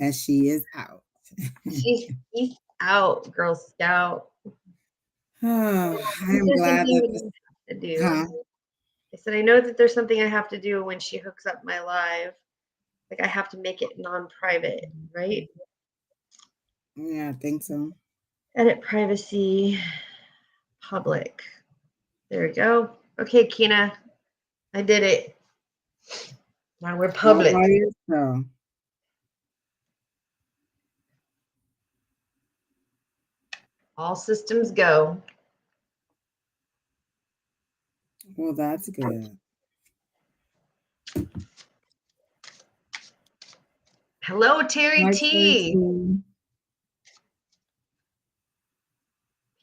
And she is out. She's out, Girl Scout. Oh, I am There's glad something that we this, have to do. huh? I said, I know that there's something I have to do when she hooks up my live. Like I have to make it non-private, right? Yeah, I think so. Edit privacy, public. There we go. Okay, Kina, I did it. Now we're All by public. yourself. All systems go. Well, that's good. Hello, Terry Like T. 32.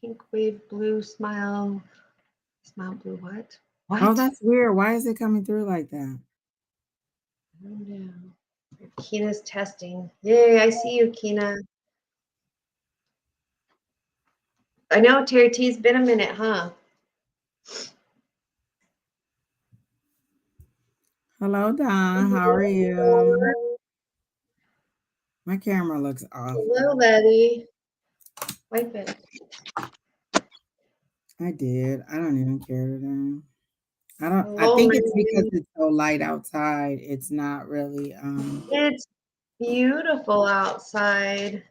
Pink wave blue smile. Smile blue what? Oh, What? that's weird. Why is it coming through like that? Oh no. Kina's testing. Yay, I see you, Kina. I know Terry T's been a minute, huh? Hello, Don. How are you? My camera looks off. Hello, Letty. Wipe it. I did. I don't even care today. I Hello, think it's because Lindsay. it's so light outside. It's not really It's beautiful outside.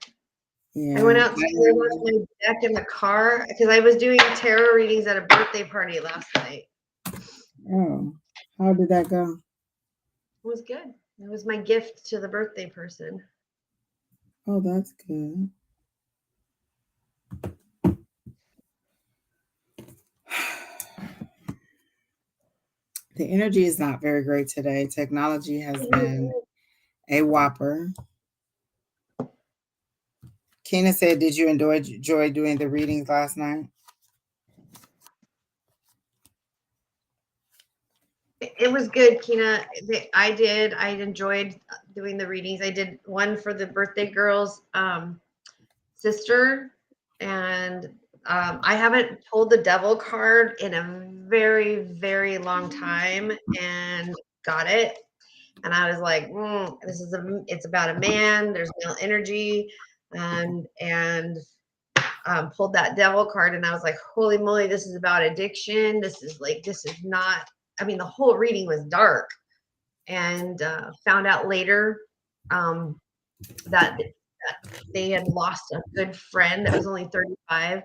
I went yeah. out to clear off my deck in the car because I was doing tarot readings at a birthday party last night. Oh, how did that go? It was good. It was my gift to the birthday person. Oh, that's good. The energy is not very great today. Technology has been a whopper. Kena said, "Did you enjoy doing the readings last night?" It was good, Kina. I did. I enjoyed doing the readings. I did one for the birthday girl's sister, and I haven't pulled the devil card in a very, very long time, and got it. And I was like, it's about a man. There's male energy, and pulled that devil card, and I was like, holy moly, this is about addiction. This is not. I mean, the whole reading was dark, and found out later um, that they had lost a good friend that was only 35.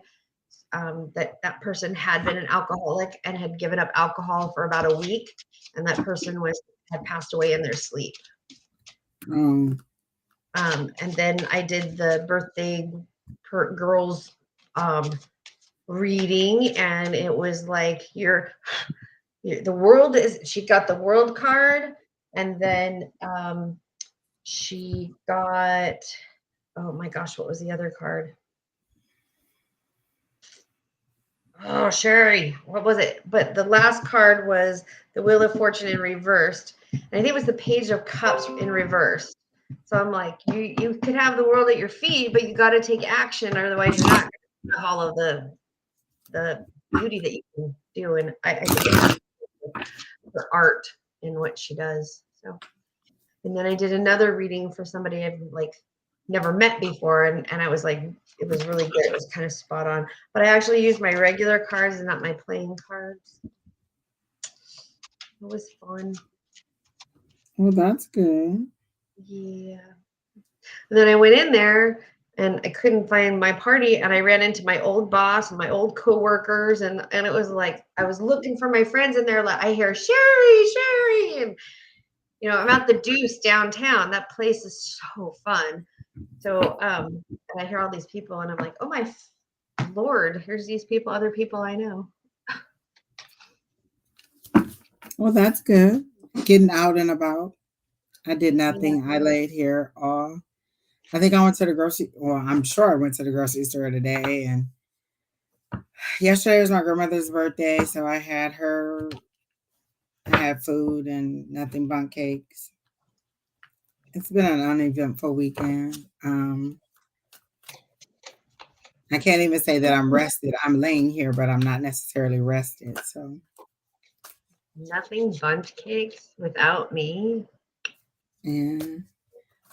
That person had been an alcoholic and had given up alcohol for about a week, and that person was had passed away in their sleep. Um, And then I did the birthday girls reading, and it was like the world is. She got the world card, and then she got, oh my gosh, what was the other card? Oh, Sheri, what was it? But the last card was the Wheel of Fortune in reversed. And I think it was the Page of Cups in reverse. So I'm like, you could have the world at your feet, but you got to take action, otherwise you're not going to have all of the beauty that you can do. And I think it's her art in what she does. So, and then I did another reading for somebody I've like never met before, and I was like, it was really good. It was kind of spot on. But I actually used my regular cards and not my playing cards. It was fun. well, that's good. Yeah. And then I went in there and I couldn't find my party, and I ran into my old boss and my old coworkers, and it was like I was looking for my friends, and they're like, I hear Sheri, and I'm at the Deuce downtown. That place is so fun. So and I hear all these people, and I'm like, oh my Lord, here's these people, other people I know. Well, that's good. Getting out and about. I did Yeah. nothing. I laid here all. I think I went to the grocery. Well, I'm sure I went to the grocery store today. And yesterday was my grandmother's birthday, so I had her. I had food and nothing but cakes. It's been an uneventful weekend. I can't even say that I'm rested. I'm laying here, but I'm not necessarily rested. So Nothing bunch cakes without me. yeah.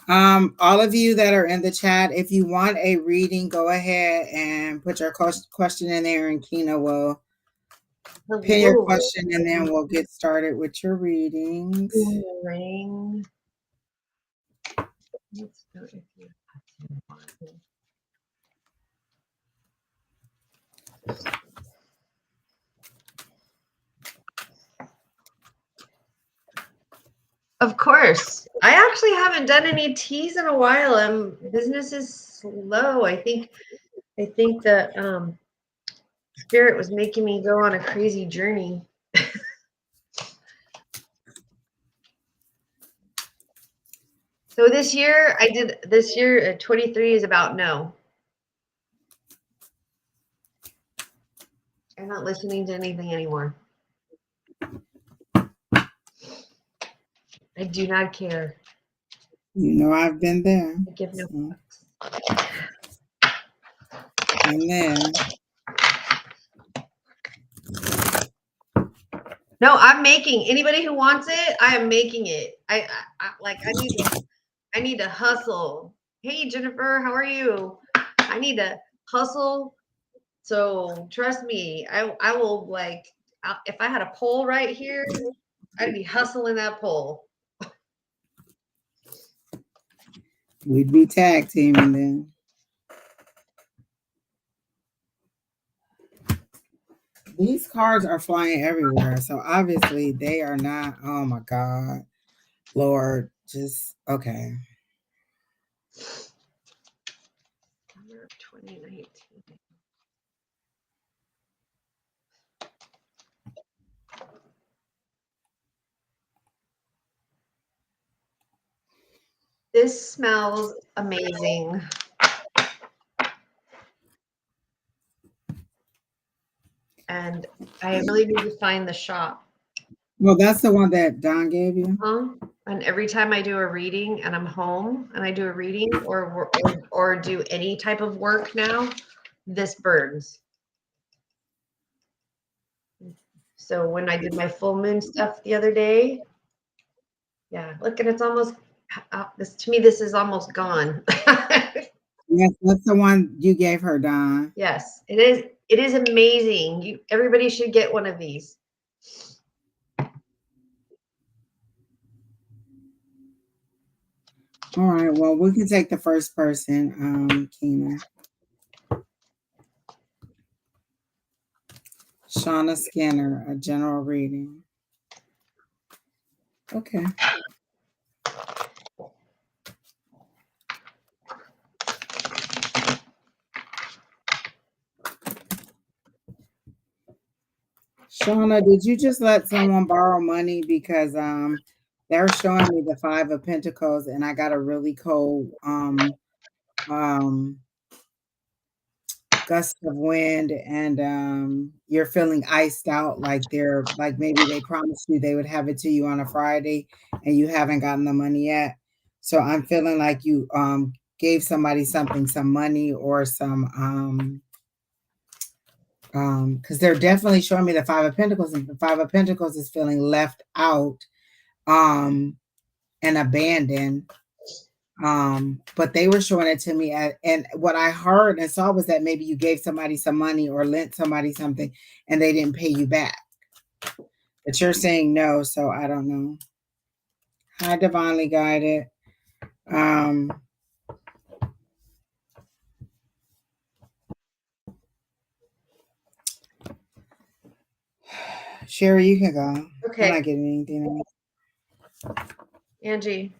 All of you that are in the chat, if you want a reading, go ahead and put your question in there, and Kina will pin your Hello. question, and then we'll get started with your readings. Ring. Let's go if you want it. Of course. I actually haven't done any teas in a while. Business is slow. I think the spirit was making me go on a crazy journey. So this year 23 is about no. I'm not listening to anything anymore. I do not care. You know, I've been there. I give no fucks. Been there. No, I'm making anybody who wants it. I am making it. I need to hustle. Hey Jennifer, how are you? I need to hustle. So trust me, I will if I had a pole right here, I'd be hustling that pole. We'd be tag teaming then. These cards are flying everywhere. So obviously they are not. Oh my God. Lord, just okay. Summer of 2019. This smells amazing. And I really need to find the shop. Well, that's the one that Don gave you. And every time I do a reading and I'm home and I do a reading or do any type of work now, this burns. So when I did my full moon stuff the other day, yeah, look, and it's almost this is almost gone. Yes, that's the one you gave her, Don. Yes, it is. It is amazing. Everybody should get one of these. All right. Well, we can take the first person, Kina. Shauna Skinner, a general reading. Okay. Shauna, did you just let someone borrow money? Because they're showing me the 5 of Pentacles, and I got a really cold gust of wind, and you're feeling iced out, like maybe they promised you they would have it to you on a Friday and you haven't gotten the money yet. So I'm feeling like you gave somebody some money or some because they're definitely showing me the 5 of Pentacles, and the 5 of Pentacles is feeling left out and abandoned. But they were showing it to me and what I heard and saw was that maybe you gave somebody some money or lent somebody something and they didn't pay you back. But you're saying no, so I don't know. Hi, divinely guided. Sheri, you can go. Okay. I'm not getting anything else. Angie.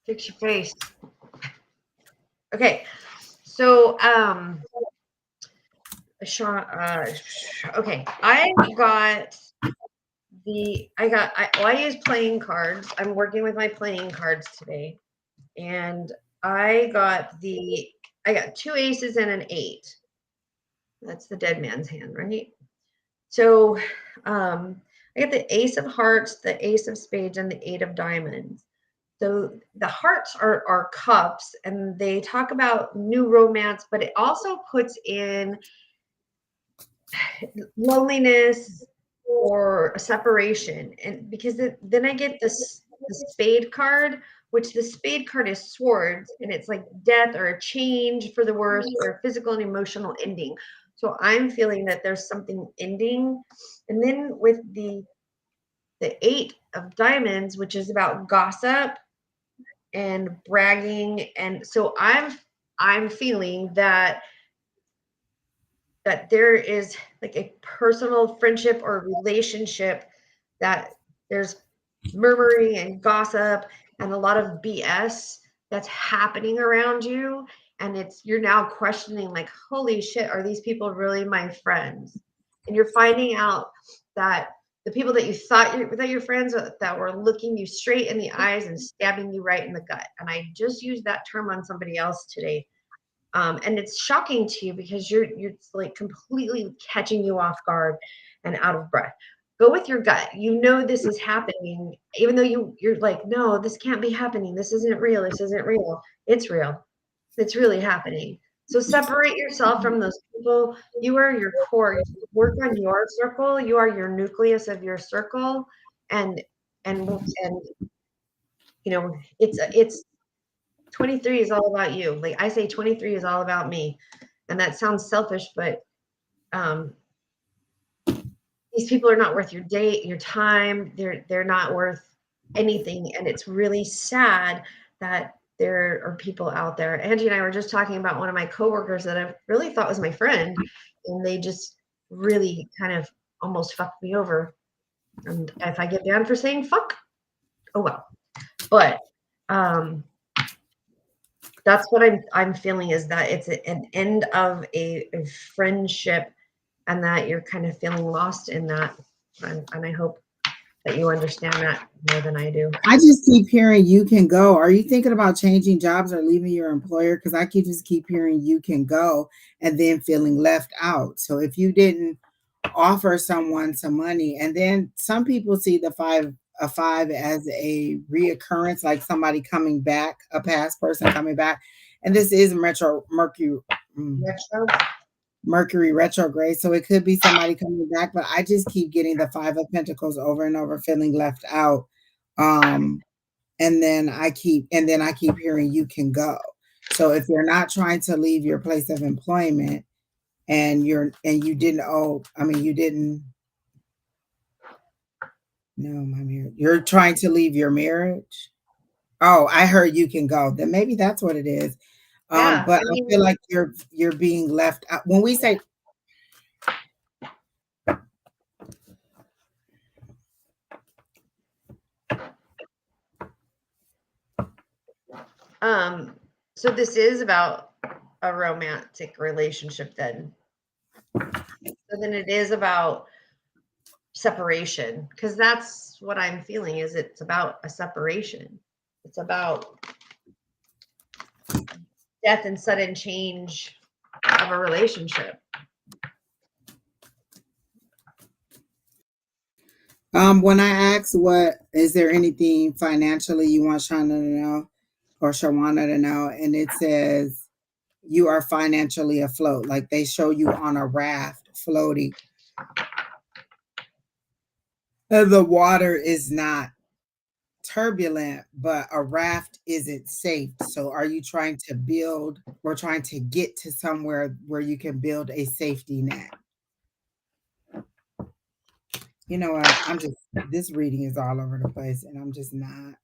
Fix your face. Okay. So, Sean, okay. I use playing cards. I'm working with my playing cards today. And I got 2 aces and an 8. That's the dead man's hand, right? So, I got the ace of hearts, the ace of spades, and the 8 of diamonds. So the hearts are cups, and they talk about new romance, but it also puts in loneliness, or a separation. And because then I get this the spade card, which the spade card is swords, and it's like death or a change for the worse or a physical and emotional ending. So I'm feeling that there's something ending. And then with the 8 of Diamonds, which is about gossip and bragging, and so I'm feeling that there is like a personal friendship or relationship that there's murmuring and gossip and a lot of BS that's happening around you, and you're now questioning like, holy shit, are these people really my friends? And you're finding out that the people that you thought that your friends that were looking you straight in the eyes and stabbing you right in the gut. And I just used that term on somebody else today, and it's shocking to you because you're like completely catching you off guard and out of breath. Go with your gut. You know this is happening, even though you're like, no, this can't be happening. This isn't real. This isn't real. It's real. It's really happening. So separate yourself from those people. You are your core. Work on your circle. You are your nucleus of your circle, and and it's 23 is all about you. Like I say, 23 is all about me. And that sounds selfish, but um, these people are not worth your date, your time. They're not worth anything. And it's really sad that there are people out there. Angie and I were just talking about one of my coworkers that I really thought was my friend, and they just really kind of almost fucked me over. And if I get banned for saying fuck, oh well. But that's what I'm feeling, is that it's an end of a friendship, and that you're kind of feeling lost in that. And I hope that you understand that more than I do. I just keep hearing you can go. Are you thinking about changing jobs or leaving your employer? Because I keep hearing you can go and then feeling left out. So if you didn't offer someone some money, and then some people see a five as a reoccurrence, like somebody coming back, a past person coming back. And this is Retro. Mercury retrograde. So it could be somebody coming back, but I just keep getting the Five of Pentacles over and over, feeling left out. And then I keep hearing you can go. So if you're not trying to leave your place of employment, and you didn't you didn't, no, my marriage, you're trying to leave your marriage. Oh, I heard you can go. Then maybe that's what it is. Yeah. But I feel like you're being left out. When we say So this is about a romantic relationship then. So then it is about separation, because that's what I'm feeling, is it's about a separation. It's about death and sudden change of a relationship. when I ask, what is there anything financially you want Shauna to know or Shawana to know, and it says you are financially afloat, like they show you on a raft floating, and the water is not turbulent, but a raft isn't safe. So are you trying to build or trying to get to somewhere where you can build a safety net? You know what? This reading is all over the place and I'm just not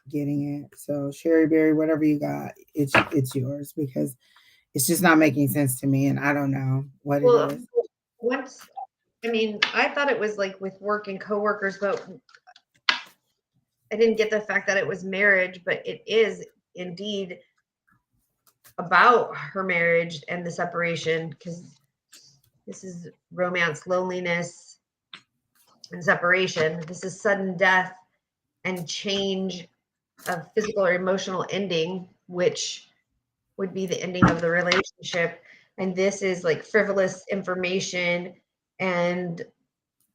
getting it. So Sheri Beery, whatever you got, it's yours, because it's just not making sense to me and I don't know what it Well, is. once, I thought it was like with work and coworkers, but I didn't get the fact that it was marriage, but it is indeed about her marriage and the separation, because this is romance, loneliness, and separation. This is sudden death and change of physical or emotional ending, which would be the ending of the relationship. And this is like frivolous information and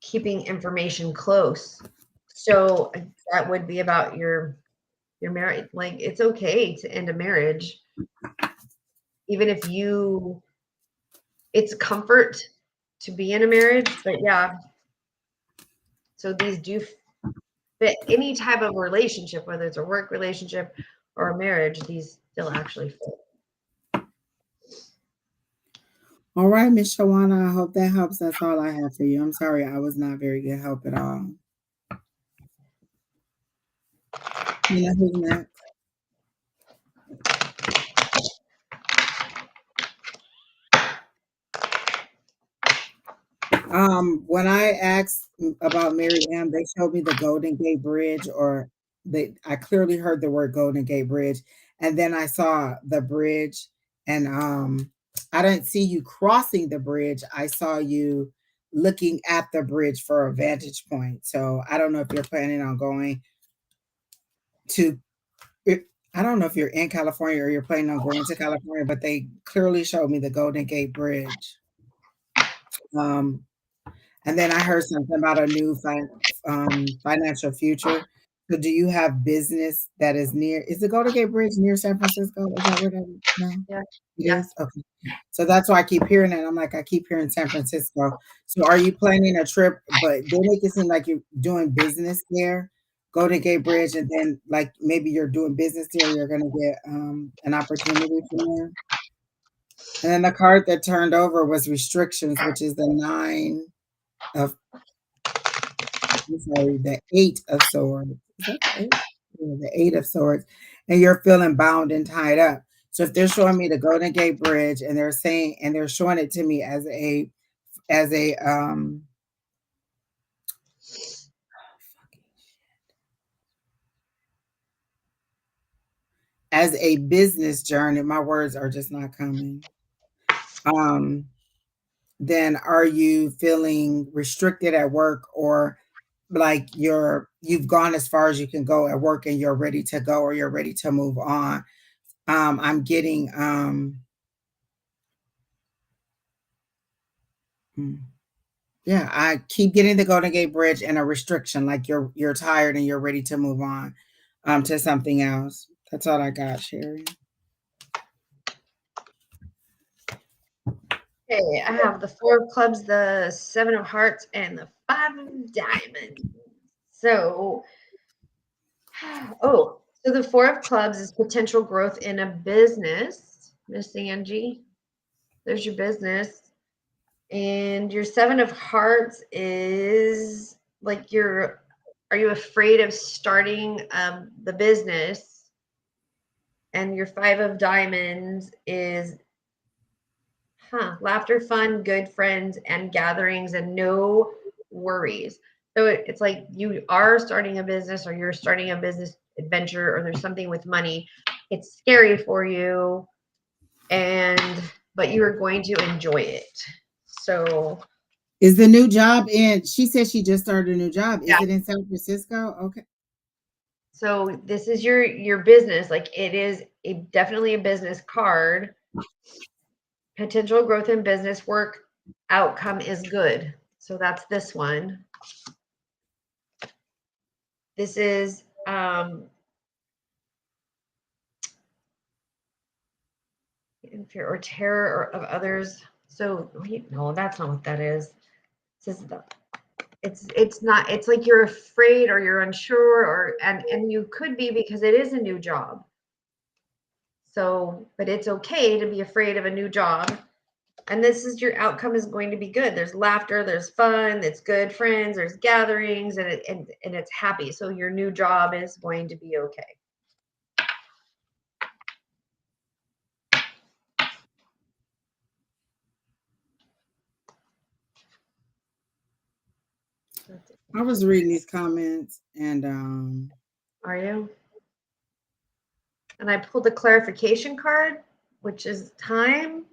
keeping information close. So that would be about your marriage. Like it's okay to end a marriage, even if it's comfort to be in a marriage. But yeah, So these do fit any type of relationship, whether it's a work relationship or a marriage, these still actually fit. All right, Miss Shawana, I hope that helps. That's all I have for you. I'm sorry I was not very good help at all. You know who's next? When I asked about Mary Ann, they showed me the Golden Gate Bridge, or I clearly heard the word Golden Gate Bridge, and then I saw the bridge, and I didn't see you crossing the bridge. I saw you looking at the bridge for a vantage point. So I don't know if you're planning on going to. I don't know if you're in California or you're planning on going to California, but they clearly showed me the Golden Gate Bridge. Um, And then I heard something about a new financial future. So do you have business that is near? Is the Golden Gate Bridge near San Francisco? Is that where that is? No, Yeah. it Yeah. is? Okay. So that's why I keep hearing it. I'm like, I keep hearing San Francisco. So are you planning a trip? But they make it seem like you're doing business there, Golden Gate Bridge, and then like maybe you're doing business there. You're gonna get an opportunity from there. And then the card that turned over was restrictions, which is the 9 of I'm sorry, the 8 of swords. Is that the 8? Yeah, the 8 of swords. And you're feeling bound and tied up. So if they're showing me the Golden Gate Bridge and they're showing it to me as a as a business journey, my words are just not coming. Um, then are you feeling restricted at work, or like you've gone as far as you can go at work and you're ready to go, or you're ready to move on? I'm getting hmm, yeah, I keep getting the Golden Gate Bridge and a restriction, like you're tired and you're ready to move on to something else. That's all I got, Sherry. Okay, I have the 4 of clubs, the 7 of hearts, and the 5 of diamonds. So, so the 4 of clubs is potential growth in a business, Miss Angie. There's your business. And your 7 of hearts is like are you afraid of starting the business? And your 5 of diamonds is laughter, fun, good friends, and gatherings, and no worries. So it's like you are starting a business, or you're starting a business adventure, or there's something with money. It's scary for you, but you are going to enjoy it. So Is the new job in? She said she just started a new job. yeah. Is it in San Francisco? Okay. So this is your business. Like it is definitely a business card. Potential growth in business work, outcome is good. So that's this one. This is in fear or terror of others. So wait, no, that's not what that is. It says it's not. It's like you're afraid or you're unsure, or and you could be, because it is a new job. So, but it's okay to be afraid of a new job. And this is your outcome is going to be good. There's laughter, there's fun, it's good friends, there's gatherings, and it's happy. So your new job is going to be okay. I was reading these comments and Are you? And I pulled a clarification card, which is time.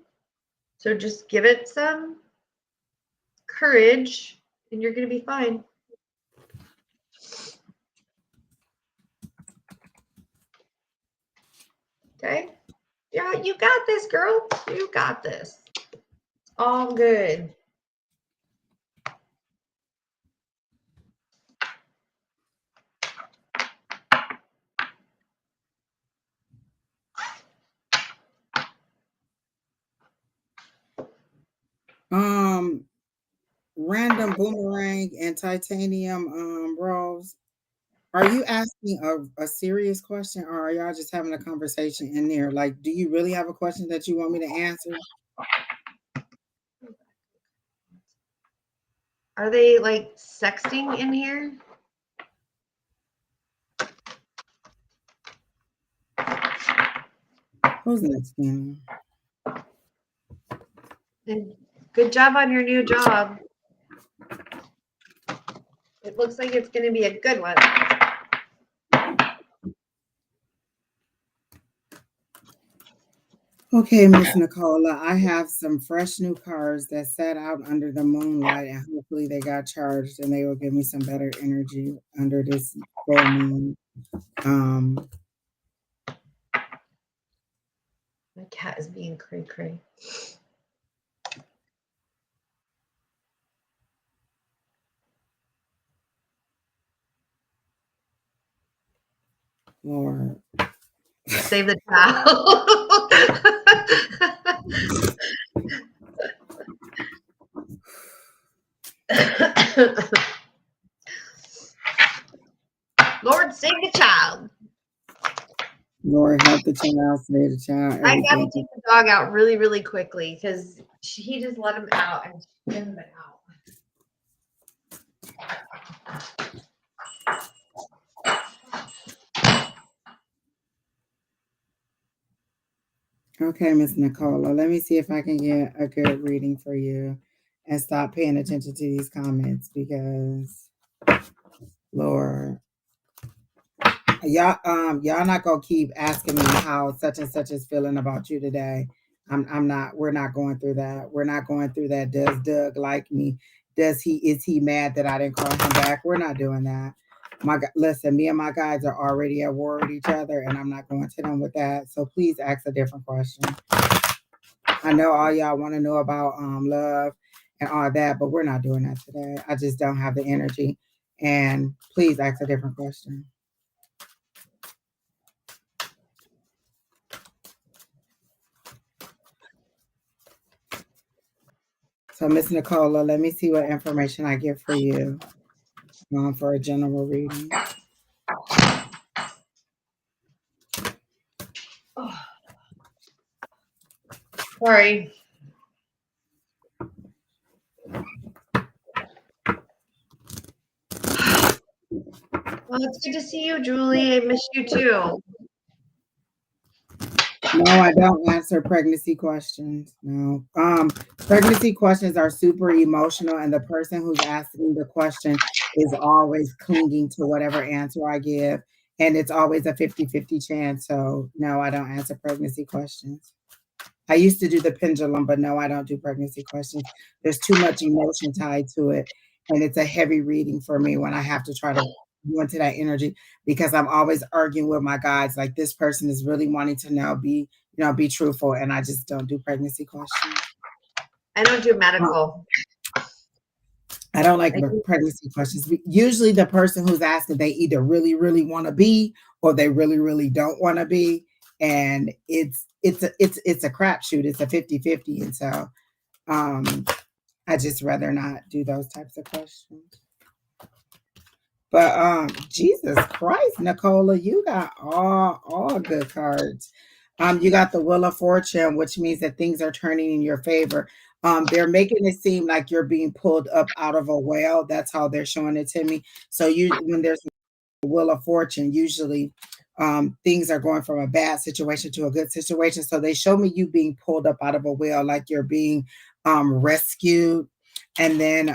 So just give it some courage and you're going to be fine. Okay? Yeah, you got this, girl. You got this. All good. um random boomerang and titanium rolls. Are you asking a serious question or are y'all just having a conversation in there? Like, do you really have a question that you want me to answer? Are they like sexting in here? Who's next, Anna? And good job on your new job. It looks like it's going to be a good one. Okay, Miss Nicola, I have some fresh new cards that sat out under the moonlight, and hopefully they got charged and they will give me some better energy under this full moon. Um, My cat is being cray cray. Lord. Save the child. Lord, save the child. Lord, help the child, save the child, I got to everything. take the dog out really, really quickly because he just let him out and she hasn't been out. Okay, Miss Nicola, let me see if I can get a good reading for you and stop paying attention to these comments because, Lord, y'all not gonna keep asking me how such and such is feeling about you today. I'm not. We're not going through that. We're not going through that. Does Doug like me? Is he mad that I didn't call him back? We're not doing that. Listen, me and my guys are already at war with each other, and I'm not going to them with that. So please ask a different question. I know all y'all want to know about love and all that, but we're not doing that today. I just don't have the energy. And please ask a different question. So, Miss Nicola, let me see what information I get for you for a general reading. Oh. Sorry. Well, it's good to see you, Julie. I miss you too. No, I don't answer pregnancy questions. No. Pregnancy questions are super emotional, and the person who's asking the question is always clinging to whatever answer I give. And it's always a 50-50 chance. So, no, I don't answer pregnancy questions. I used to do the pendulum, but no, I don't do pregnancy questions. There's too much emotion tied to it. And it's a heavy reading for me when I have to try to go into that energy because I'm always arguing with my guides. Like this person is really wanting to know, be truthful. And I just don't do pregnancy questions. I don't do medical. I don't like pregnancy questions. Usually the person who's asking, they either really, really want to be or they really, really don't want to be. And it's a crapshoot. It's a 50-50. And so I just rather not do those types of questions. But Jesus Christ, Nicola, you got all good cards. You got the Wheel of Fortune, which means that things are turning in your favor. They're making it seem like you're being pulled up out of a well. That's how they're showing it to me. So when there's Wheel of Fortune, usually things are going from a bad situation to a good situation. So they show me you being pulled up out of a well, like you're being rescued. And then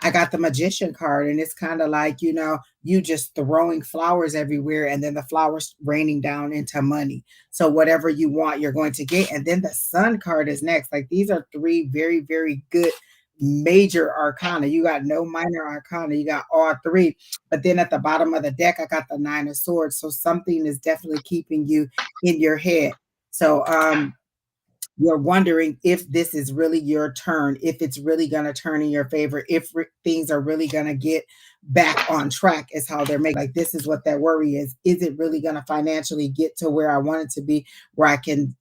I got the Magician card, and it's kind of like, you just throwing flowers everywhere, and then the flowers raining down into money. So whatever you want, you're going to get. And then the Sun card is next. Like these are three very, very good major arcana. You got no minor arcana. You got all three. But then at the bottom of the deck, I got the Nine of Swords. So something is definitely keeping you in your head. So you're wondering if this is really your turn, if it's really going to turn in your favor, if things are really going to get back on track is how they're making. Like this is what that worry is. Is it really going to financially get to where I want it to be, where I can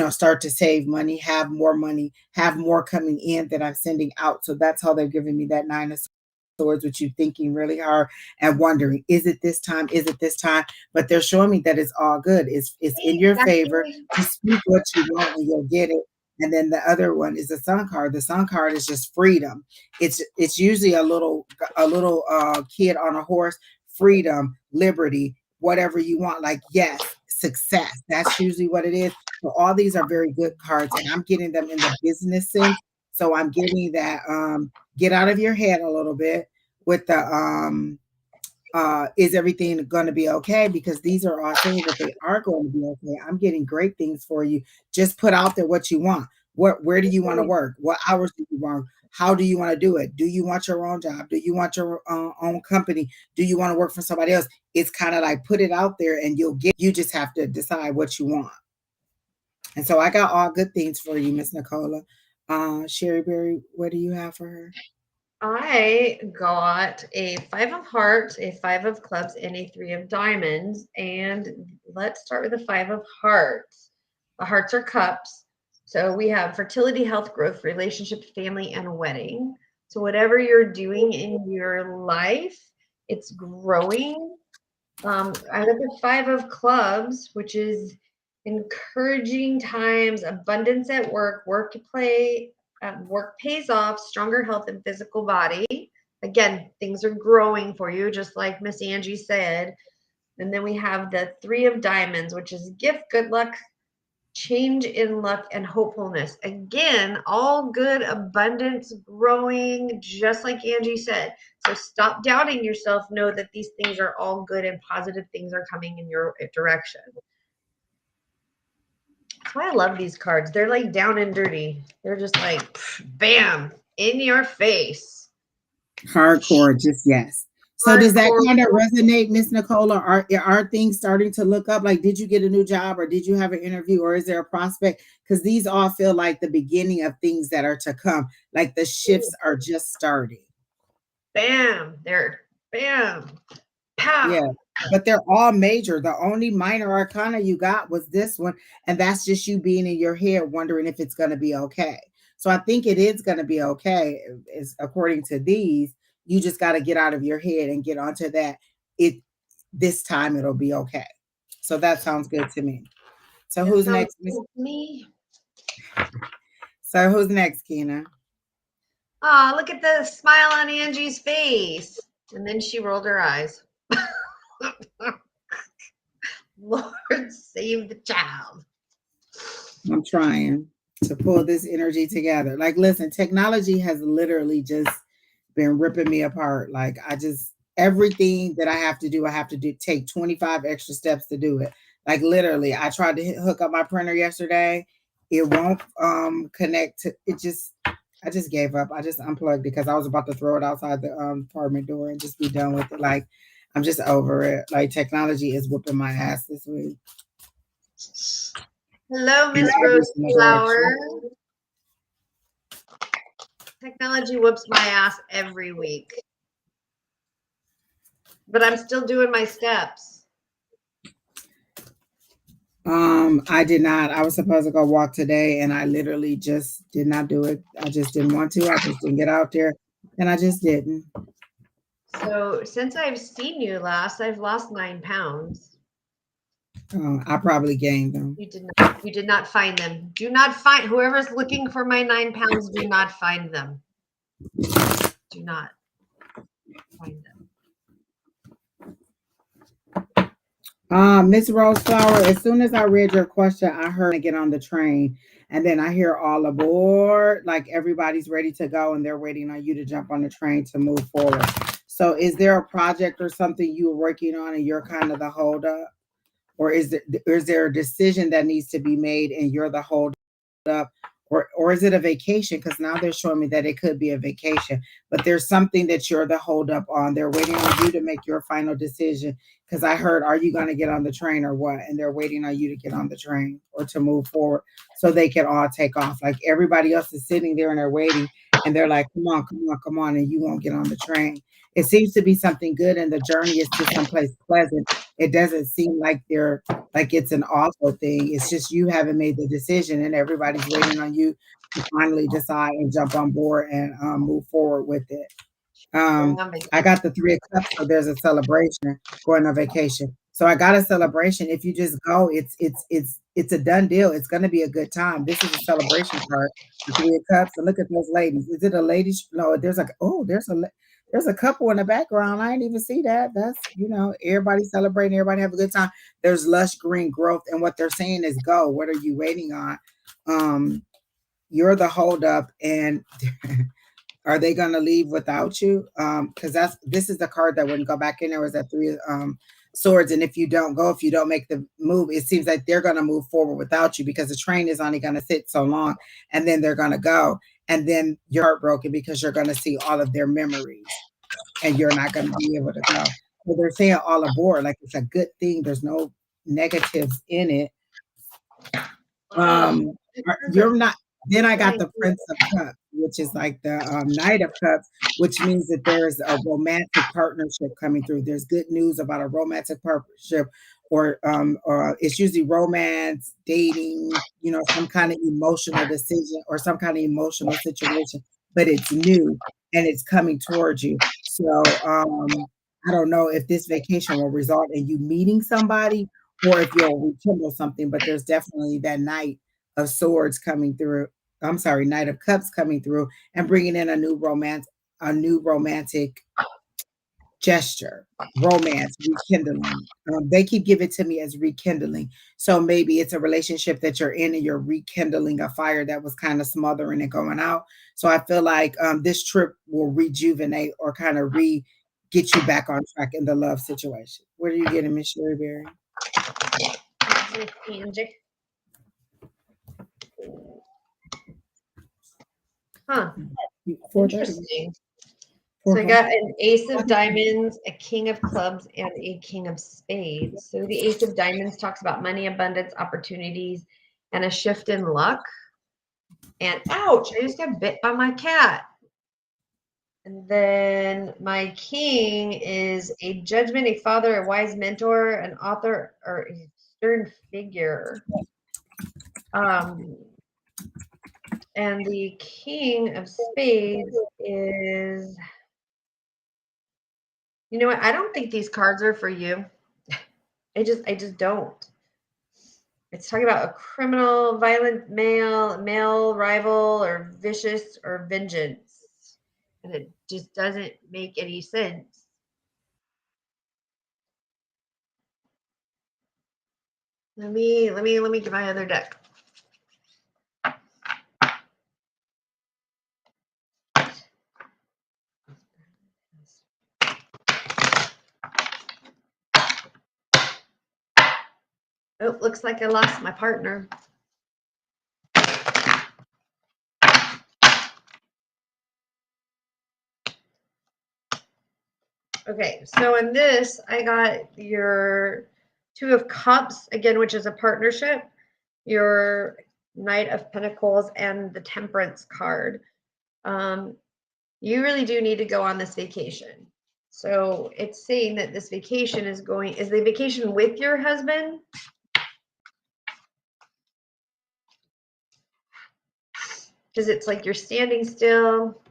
start to save money, have more coming in that I'm sending out. So that's how they're giving me that Nine of Swords, with you thinking really hard and wondering, is it this time? Is it this time? But they're showing me that it's all good. It's in your favor. Exactly. Just speak what you want and you'll get it. And then the other one is the Sun card. The Sun card is just freedom. It's usually a little kid on a horse, freedom, liberty, whatever you want. Like, yes, success. That's usually what it is. So all these are very good cards, and I'm getting them in the business sense. So I'm getting that get out of your head a little bit with the is everything going to be okay? Because these are all saying that they are going to be okay. I'm getting great things for you. Just put out there what you want. Where do you want to work? What hours do you want? How do you want to do it? Do you want your own job? Do you want your own company? Do you want to work for somebody else? It's kind of like put it out there and you just have to decide what you want. And so I got all good things for you, Miss Nicola. Sheri Beery, what do you have for her? I got a 5 of Hearts, a 5 of Clubs, and a 3 of Diamonds. And let's start with the 5 of Hearts. The hearts are cups. So we have fertility, health, growth, relationship, family, and wedding. So whatever you're doing in your life, it's growing. I got the 5 of Clubs, which is encouraging times, abundance at work, work pays off, stronger health and physical body. Again, things are growing for you, just like Miss Angie said. And then we have the 3 of Diamonds, which is gift, good luck, change in luck, and hopefulness. Again, all good, abundance, growing, just like Angie said. So stop doubting yourself. Know that these things are all good and positive things are coming in your direction. That's why I love these cards. They're like down and dirty. They're just like, bam, in your face. Hardcore, just yes. So does that Hardcore. kind of resonate, Miss Nicola? Are things starting to look up? Like, did you get a new job, or did you have an interview, or is there a prospect? Because these all feel like the beginning of things that are to come. Like the shifts are just starting. Bam. There. Bam. Pow. Yeah, but they're all major. The only minor arcana you got was this one, and that's just you being in your head wondering if it's going to be okay. So I think it is going to be okay, is according to these. You just got to get out of your head and get onto that. It This time it'll be okay. So that sounds good to me. So That who's sounds next, Miss? good to me. So who's next, Keena? Oh, look at the smile on Angie's face. And then she rolled her eyes. Lord save the child. I'm trying to pull this energy together. Like, listen, technology has literally just been ripping me apart. Like, everything that I have to do, take 25 extra steps to do it. Like, literally, I tried to hook up my printer yesterday. It won't connect to it. I just gave up. I just unplugged it because I was about to throw it outside the apartment door and just be done with it. Like, I'm just over it. Like, technology is whooping my ass this week. Hello, Miss Rose Flower. Technology whoops my ass every week. But I'm still doing my steps. I did not. I was supposed to go walk today and I literally just did not do it. I just didn't want to. I just didn't get out there and I just didn't. So since I've seen you last, I've lost 9 pounds. I probably gained them. You did not find them. Do not find whoever's looking for my 9 pounds. Do not find them. Do not find them. Miss Rose Flower, as soon as I read your question, I heard I get on the train and then I hear all aboard, like everybody's ready to go and they're waiting on you to jump on the train to move forward. So is there a project or something you were working on and you're kind of the hold up? Or is there a decision that needs to be made and you're the hold up? Or is it a vacation? Because now they're showing me that it could be a vacation, but there's something that you're the hold up on. They're waiting on you to make your final decision. Because I heard, are you going to get on the train or what? And they're waiting on you to get on the train or to move forward so they can all take off. Like everybody else is sitting there and they're waiting. and they're like, come on, come on, come on, and you won't get on the train. It seems to be something good, and the journey is to someplace pleasant. It doesn't seem like they're like it's an awful thing. It's just you haven't made the decision, and everybody's waiting on you to finally decide and jump on board and move forward with it. Going on vacation. I got the 3 of Cups, so there's a celebration going on vacation. So I got a celebration. If you just go, it's a done deal. It's going to be a good time. This is a celebration card, the 3 of Cups. And look at those ladies. Is it a lady? No, there's a couple in the background. I didn't even see that. That's everybody celebrating. Everybody have a good time. There's lush green growth, and what they're saying is go. What are you waiting on? Um, you're the holdup, and are they going to leave without you? Because this is the card that wouldn't go back in. There was that 3 of Swords, and if you don't go, if you don't make the move, it seems like they're going to move forward without you because the train is only going to sit so long, and then they're going to go, and then you're heartbroken because you're going to see all of their memories, and you're not going to be able to go. So they're saying all aboard, like it's a good thing. There's no negatives in it. Oh, Um, you're not. Then I got the Prince of Cups, which is like the Knight of Cups, which means that there is a romantic partnership coming through. There's good news about a romantic partnership, or it's usually romance, dating, some kind of emotional decision or some kind of emotional situation, but it's new and it's coming towards you. So I don't know if this vacation will result in you meeting somebody or if you'll rekindle something, but there's definitely that Knight of Swords coming through. I'm sorry, Knight of Cups coming through and bringing in a new romantic gesture, romance, rekindling. They keep giving it to me as rekindling. So maybe it's a relationship that you're in and you're rekindling a fire that was kind of smothering and going out. So I feel like this trip will rejuvenate or kind of get you back on track in the love situation. What are you getting, Miss Sheri Beery? Angie. Huh. 4:30. Interesting. Four So I o'clock. got an Ace of Diamonds, a King of Clubs, and a King of Spades. So the Ace of Diamonds talks about money, abundance, opportunities, and a shift in luck. And ouch, I just got bit by my cat. And then my King is a judgment, a father, a wise mentor, an author, or a stern figure. And the King of Spades is, you know what? I don't think these cards are for you. I just don't. It's talking about a criminal, violent male rival, or vicious, or vengeance. And it just doesn't make any sense. Let me get my other deck. Oh, looks like I lost my partner. Okay, so in this, I got your 2 of Cups, again, which is a partnership, your Knight of Pentacles, and the Temperance card. You really do need to go on this vacation. So it's saying that this vacation is the vacation with your husband? Because it's like you're standing still,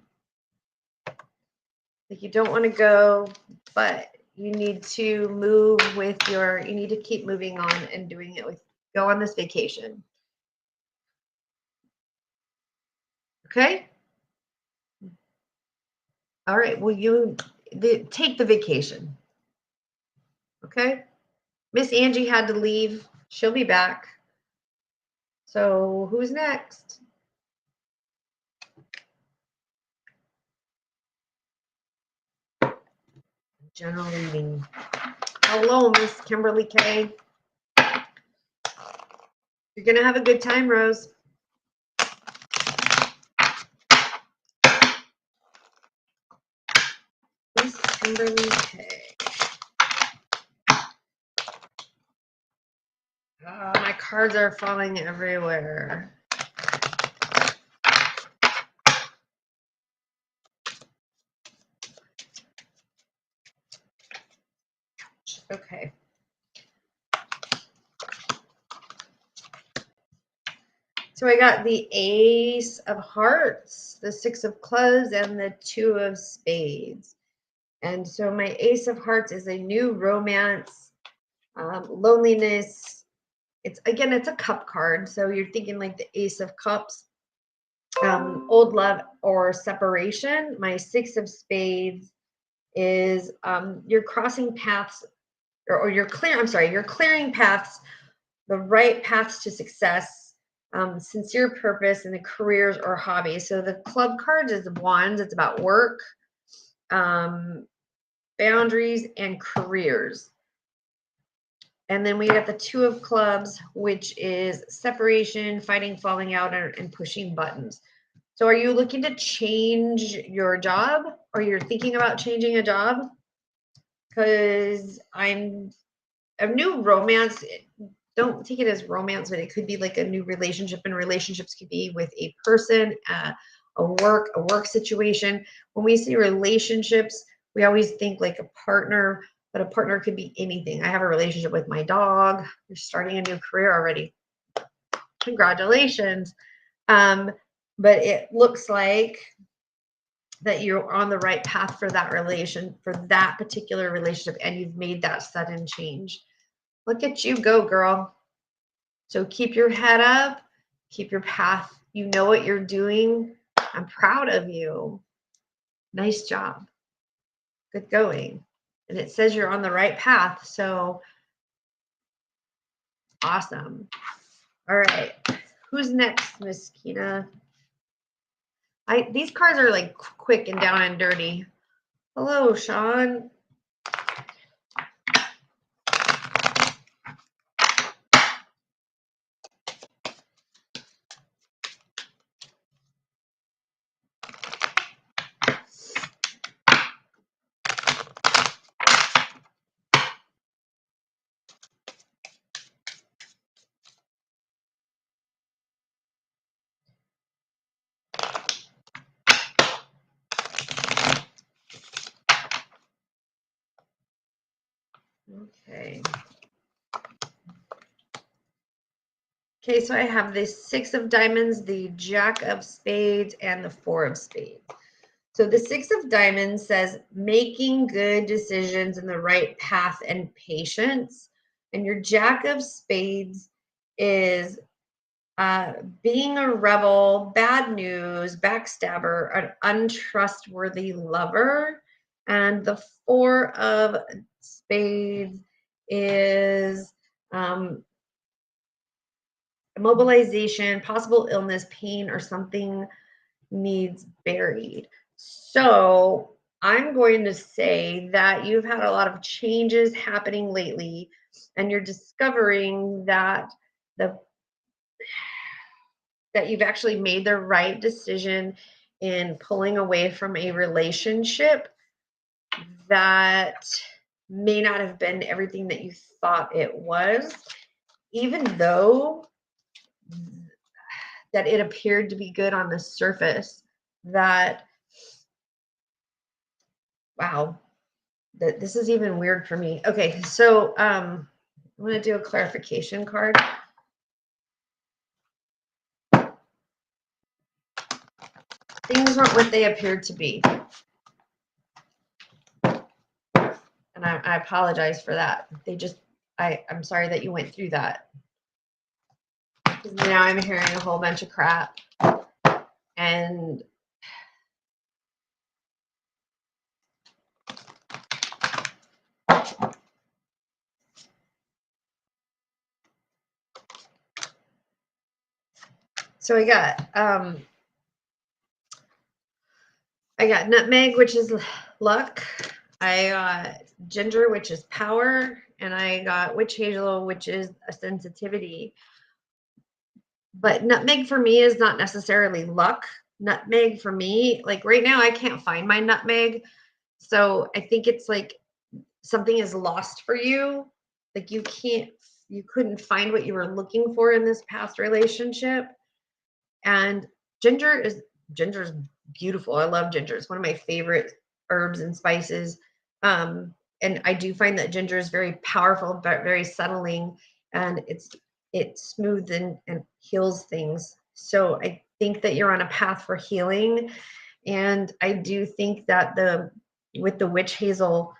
like you don't want to go, but you need to you need to keep moving on and doing it go on this vacation. Okay? All right. Well, take the vacation. Okay? Miss Angie had to leave. She'll be back. So who's next? General reading. Hello, Miss Kimberly K. You're going to have a good time, Rose. Miss Kimberly K. My cards are falling everywhere. Okay. So I got the Ace of Hearts, the Six of Clubs, and the Two of Spades. And so my Ace of Hearts is a new romance, loneliness. It's a cup card. So you're thinking like the Ace of Cups, old love or separation. My Six of Spades is you're crossing paths or you're clearing paths, the right paths to success, sincere purpose in the careers or hobbies. So the club card is wands. It's about work, boundaries, and careers. And then we got the Two of Clubs, which is separation, fighting, falling out, and pushing buttons. So are you looking to change your job, or you're thinking about changing a job? Because I'm a new romance. Don't take it as romance, but it could be like a new relationship, and relationships could be with a person, a work situation. When we see relationships, we always think like a partner, but a partner could be anything. I have a relationship with my dog. You're starting a new career already. Congratulations. But it looks like that you're on the right path for that particular relationship, and you've made that sudden change. Look at you go, girl. So keep your head up, keep your path. You know what you're doing. I'm proud of you. Nice job. Good going. And it says you're on the right path. So awesome. All right. Who's next, Miss Kina? These cards are like quick and down and dirty. Hello, Sean. Okay. Okay, so I have the Six of Diamonds, the Jack of Spades, and the Four of Spades. So the Six of Diamonds says making good decisions in the right path and patience. And your Jack of Spades is being a rebel, bad news, backstabber, an untrustworthy lover. And the Four of Spades is mobilization, possible illness, pain, or something needs buried. So I'm going to say that you've had a lot of changes happening lately, and you're discovering that that you've actually made the right decision in pulling away from a relationship that may not have been everything that you thought it was, even though that it appeared to be good on the surface. That, wow, that this is even weird for me. Okay, so I'm going to do a clarification card. Things weren't what they appeared to be. And I apologize for that. I'm sorry that you went through that. Because now I'm hearing a whole bunch of crap. And so I got nutmeg, which is luck. I got ginger, which is power, and I got witch hazel, which is a sensitivity. But nutmeg for me is not necessarily luck. Nutmeg for me, like right now, I can't find my nutmeg. So I think it's like something is lost for you. Like you couldn't find what you were looking for in this past relationship. And ginger is beautiful. I love ginger. It's one of my favorite herbs and spices. and I do find that ginger is very powerful, but very settling, and it smooths and heals things. So I think that you're on a path for healing. And I do think that with the witch hazel,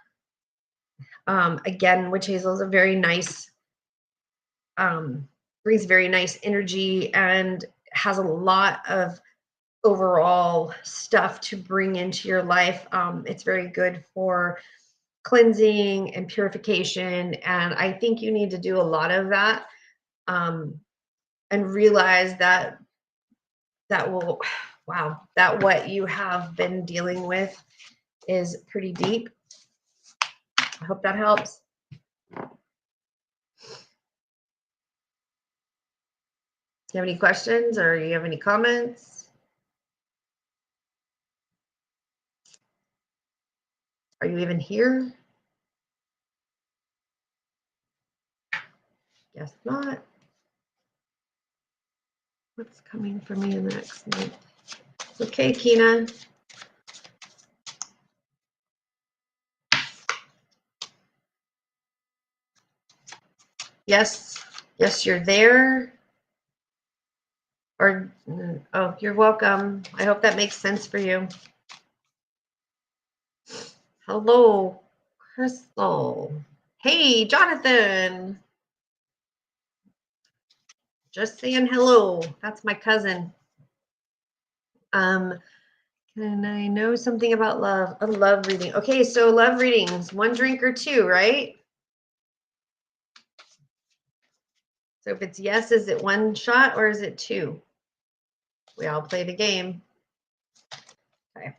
again, witch hazel is a very nice, brings very nice energy and has a lot of overall stuff to bring into your life. It's very good for cleansing and purification. And I think you need to do a lot of that, and realize that will, wow, that what you have been dealing with is pretty deep. I hope that helps. Do you have any questions or you have any comments? Are you even here? Guess not. What's coming for me in the next month? Okay, Kina. Yes, yes, you're there. Or, oh, you're welcome. I hope that makes sense for you. Hello, Crystal. Hey, Jonathan. Just saying hello. That's my cousin. Can I know something about love? A love reading. Okay, so love readings, 1 drink or 2, right? So if it's yes, is it 1 shot or is it 2? We all play the game. Okay.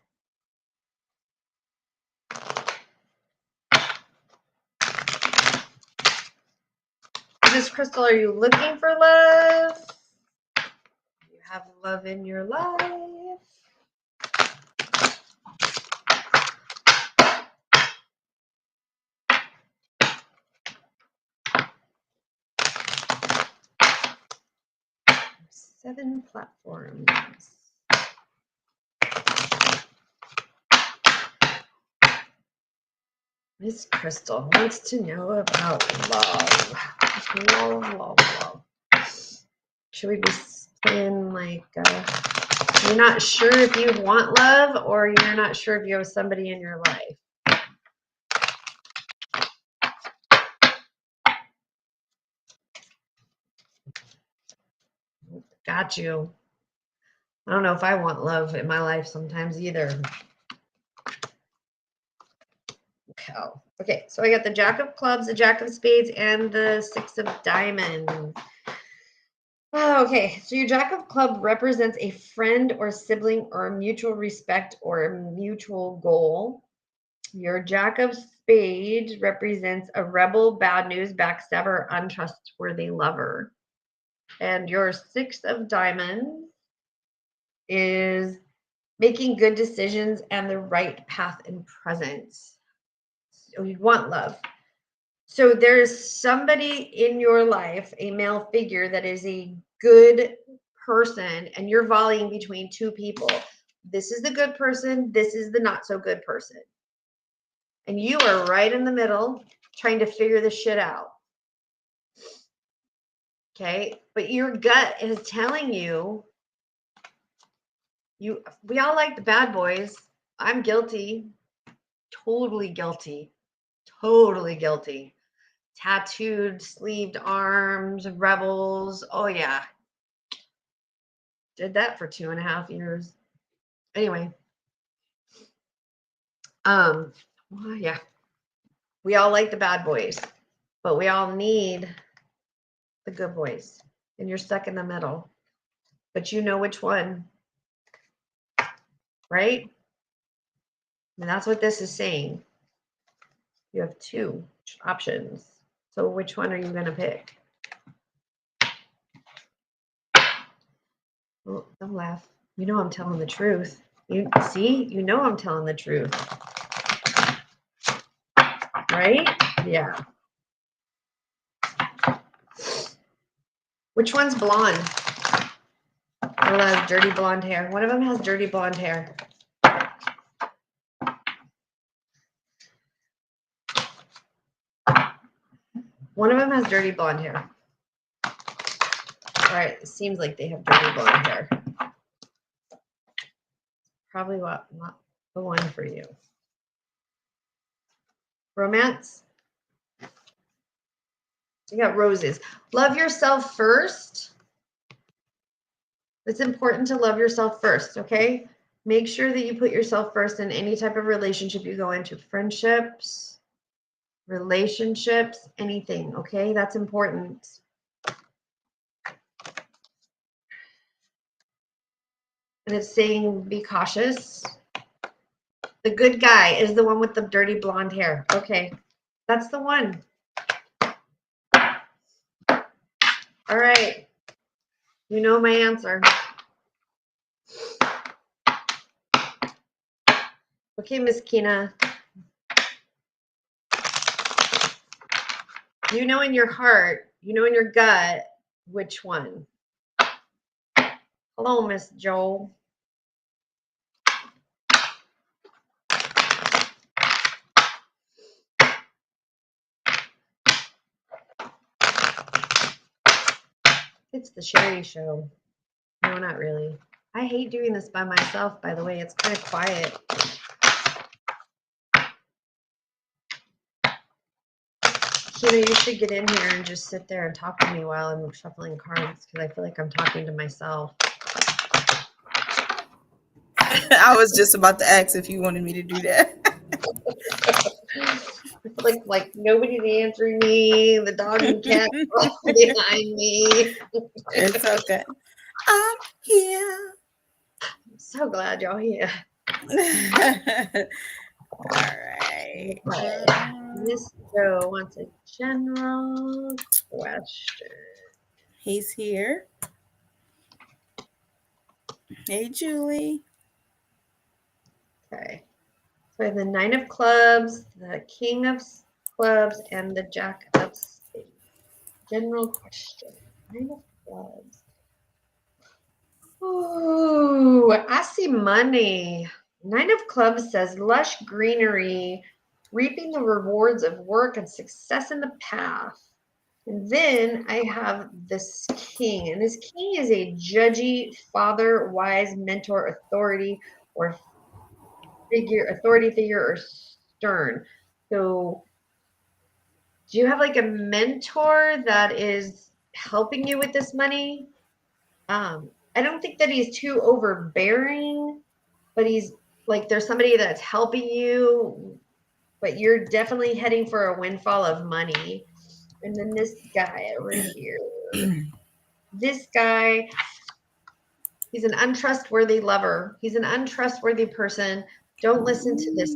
Miss Crystal, are you looking for love? You have love in your life. Seven platforms. Miss Crystal wants to know about love. Love. Should we be playing like you're not sure if you want love or you're not sure if you have somebody in your life? Got you. I don't know if I want love in my life sometimes either. Oh, okay, so I got the Jack of Clubs, the Jack of Spades, and the 6 of Diamonds. Oh, okay, so your Jack of Clubs represents a friend or sibling or a mutual respect or a mutual goal. Your Jack of Spades represents a rebel, bad news, backstabber, untrustworthy lover. And your 6 of Diamonds is making good decisions and the right path and presence. So you want love. So there's somebody in your life, a male figure that is a good person, and you're volleying between 2 people. This is the good person. This is the not so good person. And you are right in the middle trying to figure this shit out. Okay. But your gut is telling you, we all like the bad boys. I'm guilty. Totally guilty. Totally guilty. Tattooed, sleeved arms, rebels. Oh yeah. Did that for 2.5 years. Anyway. Well, yeah. We all like the bad boys, but we all need the good boys. And you're stuck in the middle. But you know which one. Right? And that's what this is saying. You have 2 options. So which one are you going to pick? Oh, don't laugh. You know I'm telling the truth. You see? You know I'm telling the truth. Right? Yeah. Which one's blonde? Or has dirty blonde hair? One of them has dirty blonde hair. One of them has dirty blonde hair. All right, it seems like they have dirty blonde hair. Probably not the one for you. Romance. You got roses. Love yourself first. It's important to love yourself first, okay? Make sure that you put yourself first in any type of relationship you go into. Friendships, relationships, anything, okay? That's important. And it's saying be cautious. The good guy is the one with the dirty blonde hair. Okay, that's the one. All right. You know my answer. Okay, Miss Kina. You know in your heart, you know in your gut, which one? Hello, Miss Joel. It's the Sheri Show. No, not really. I hate doing this by myself, by the way. It's kind of quiet. Kina, you should get in here and just sit there and talk to me while I'm shuffling cards because I feel like I'm talking to myself. I was just about to ask if you wanted me to do that. I feel like nobody's answering me. The dog and cat are behind me. It's okay. I'm here. I'm so glad y'all here. All right. Miss Joe wants a general question. He's here. Hey, Julie. Okay. So I have the 9 of clubs, the King of clubs, and the Jack of spades. General question. 9 of clubs. Ooh, I see money. 9 of clubs says lush greenery, reaping the rewards of work and success in the path. And then I have this king, and this king is a judgy father, wise mentor, authority, or authority figure, or stern. So do you have like a mentor that is helping you with this money? I don't think that he's too overbearing, but he's like there's somebody that's helping you, but you're definitely heading for a windfall of money. And then this guy over here, this guy, he's an untrustworthy lover. He's an untrustworthy person. Don't listen to this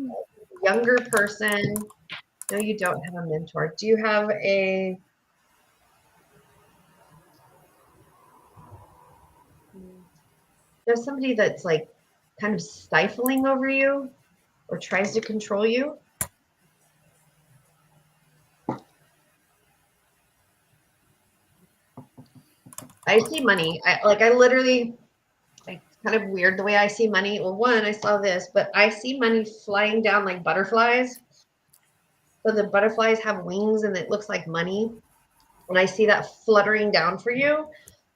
younger person. No, you don't have a mentor. Do you have a there's somebody that's like kind of stifling over you or tries to control you? I see money. I literally, like, it's kind of weird the way I see money. Well, one, I saw this, but I see money flying down like butterflies. So the butterflies have wings and it looks like money. And I see that fluttering down for you.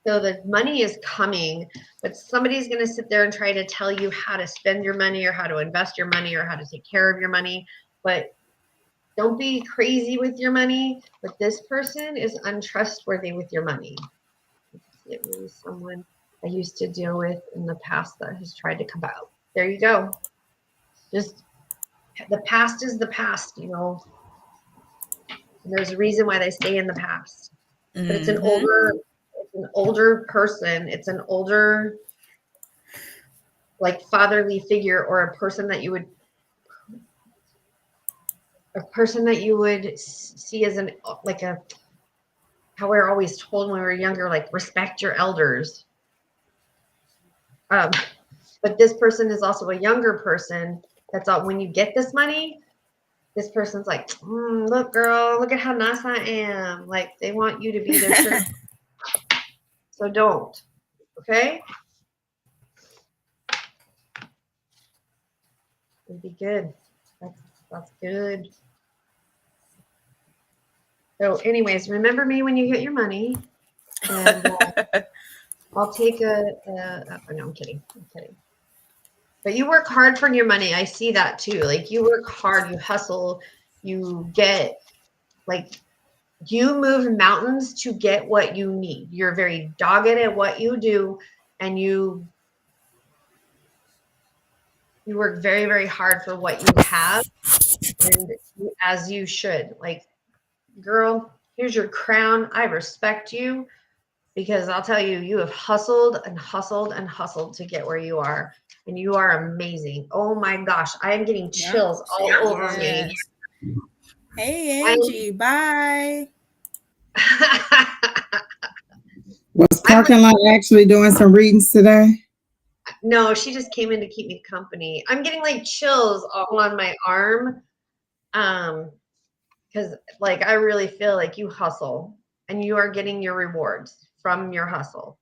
So the money is coming, but somebody's going to sit there and try to tell you how to spend your money or how to invest your money or how to take care of your money. But don't be crazy with your money. But this person is untrustworthy with your money. It was someone I used to deal with in the past that has tried to come out. There you go. Just the past is the past, you know. And there's a reason why they stay in the past. But it's an older person. It's an older, like, fatherly figure, or a person that you would see as an, like, a, how we're always told when we were younger, like, respect your elders. But this person is also a younger person. That's all. When you get this money, this person's like, look, girl, look at how nice I am. Like, they want you to be their sugar. So don't. Okay? It'd be good. That's good. So, anyways, remember me when you get your money, and I'll take no, I'm kidding. I'm kidding. But you work hard for your money. I see that too. Like you work hard, you hustle, you get like you move mountains to get what you need. You're very dogged at what you do, and you work very, very hard for what you have, and as you should. Like, girl, here's your crown. I respect you because I'll tell you, you have hustled and hustled and hustled to get where you are, and you are amazing. Oh my gosh, I am getting chills all over me. Hey, Angie, bye. Was parking lot actually doing some readings today? No, she just came in to keep me company. I'm getting like chills all on my arm. Because like I really feel like you hustle and you are getting your rewards from your hustle.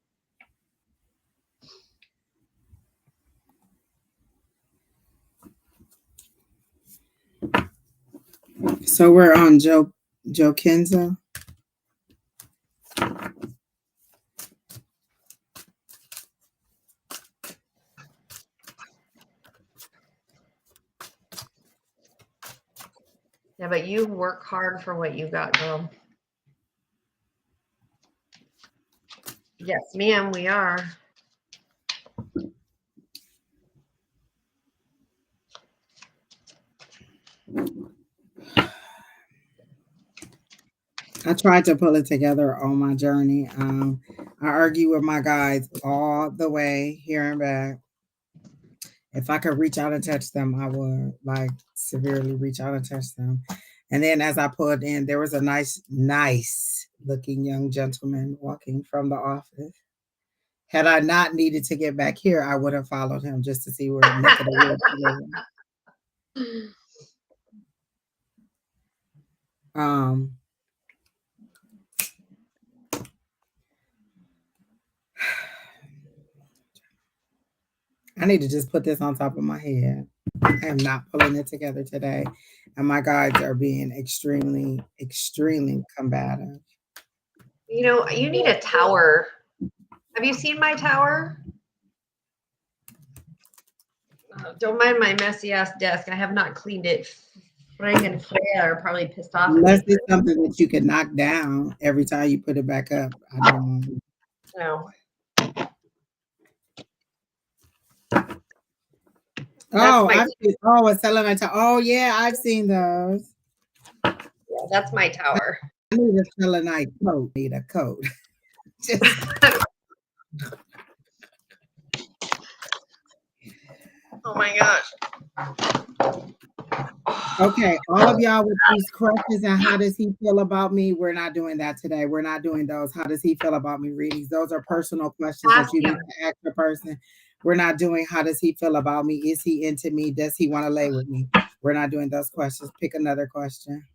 So we're on Joe Kenzo. Yeah, but you work hard for what you got, girl. Yes, ma'am, we are. I tried to pull it together on my journey. I argue with my guides all the way here and back. If I could reach out and touch them, I would like severely reach out and touch them. And then as I pulled in, there was a nice looking young gentleman walking from the office. Had I not needed to get back here, I would have followed him just to see where neck of the woods he was. I need to just put this on top of my head. I am not pulling it together today. And my guides are being extremely, extremely combative. You know, you need a tower. Have you seen my tower? Don't mind my messy ass desk. I have not cleaned it. Frank and Freya are probably pissed off. Unless it's something that you can knock down every time you put it back up. I don't want it. No. Oh, it's selenite. Oh, yeah, I've seen those. Yeah, that's my tower. I need a selenite coat. Need a coat. Oh my gosh. Okay, all of y'all with these questions and how does he feel about me? We're not doing that today. We're not doing those. How does he feel about me readings? Those are personal questions that you need to ask the person. We're not doing how does he feel about me? Is he into me? Does he want to lay with me? We're not doing those questions. Pick another question.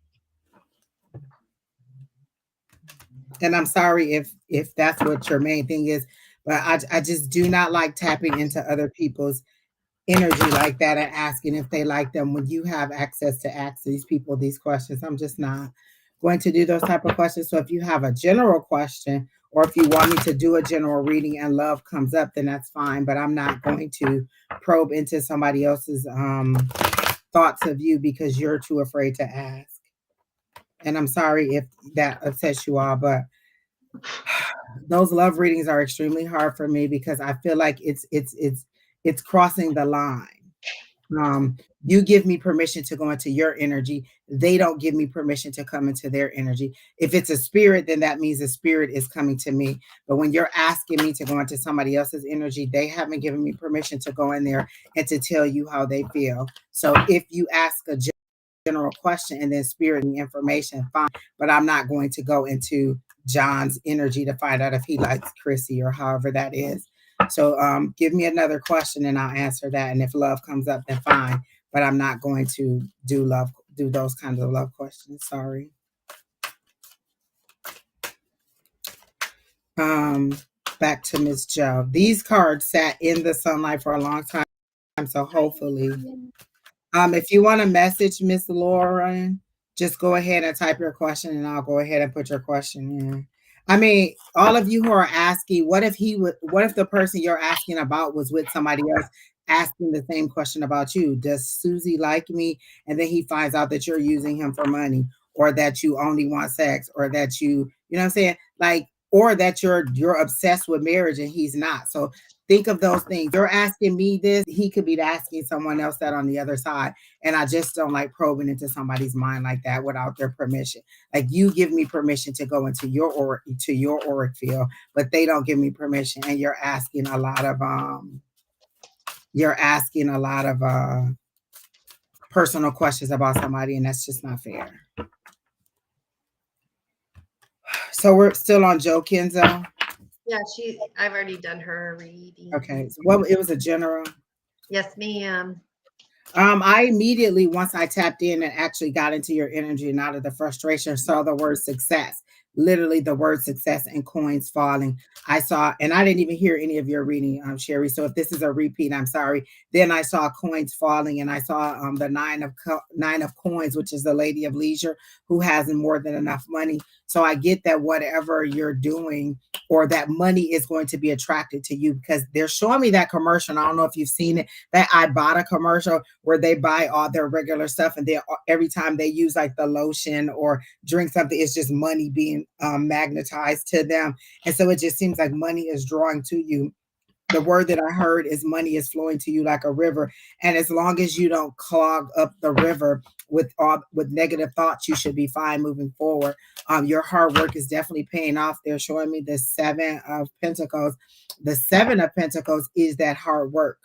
And I'm sorry if that's what your main thing is, but I just do not like tapping into other people's energy like that and asking if they like them when you have access to ask these people these questions. I'm just not going to do those type of questions. So if you have a general question or if you want me to do a general reading and love comes up, then that's fine. But I'm not going to probe into somebody else's thoughts of you because you're too afraid to ask. And I'm sorry if that upsets you all, but those love readings are extremely hard for me because I feel like it's crossing the line. You give me permission to go into your energy. They don't give me permission to come into their energy. If it's a spirit, then that means the spirit is coming to me. But when you're asking me to go into somebody else's energy, they haven't given me permission to go in there and to tell you how they feel. So if you ask a general question and then spirit and information, fine. But I'm not going to go into John's energy to find out if he likes Chrissy or however that is. So give me another question and I'll answer that. And if love comes up, then fine. But I'm not going to do those kinds of love questions. Sorry. Back to Miss Joe. These cards sat in the sunlight for a long time. So hopefully, if you want to message Miss Lauren, just go ahead and type your question and I'll go ahead and put your question in. I mean, all of you who are asking, what if the person you're asking about was with somebody else asking the same question about you? Does Susie like me? And then he finds out that you're using him for money, or that you only want sex, or that you know what I'm saying? Like, or that you're obsessed with marriage and he's not. So think of those things. You're asking me this, he could be asking someone else that on the other side. And I just don't like probing into somebody's mind like that without their permission. Like, you give me permission to go into your auric field, but they don't give me permission. And you're asking a lot of personal questions about somebody, and that's just not fair. So we're still on Joe Kenzo. Yeah, I've already done her reading. Okay. So what, it was a general. Yes, ma'am. I immediately, once I tapped in and actually got into your energy and out of the frustration, saw the word success. Literally the word success and coins falling. I saw, and I didn't even hear any of your reading, Sheri. So if this is a repeat, I'm sorry. Then I saw coins falling, and I saw the nine of coins, which is the lady of leisure who has more than enough money. So I get that whatever you're doing, or that money is going to be attracted to you, because they're showing me that commercial. I don't know if you've seen it, that I bought a commercial where they buy all their regular stuff, and they every time they use like the lotion or drink something, it's just money being magnetized to them. And so it just seems like money is drawing to you. The word that I heard is money is flowing to you like a river. And as long as you don't clog up the river with negative thoughts, you should be fine moving forward. Your hard work is definitely paying off. They're showing me the 7 of Pentacles. The 7 of Pentacles is that hard work.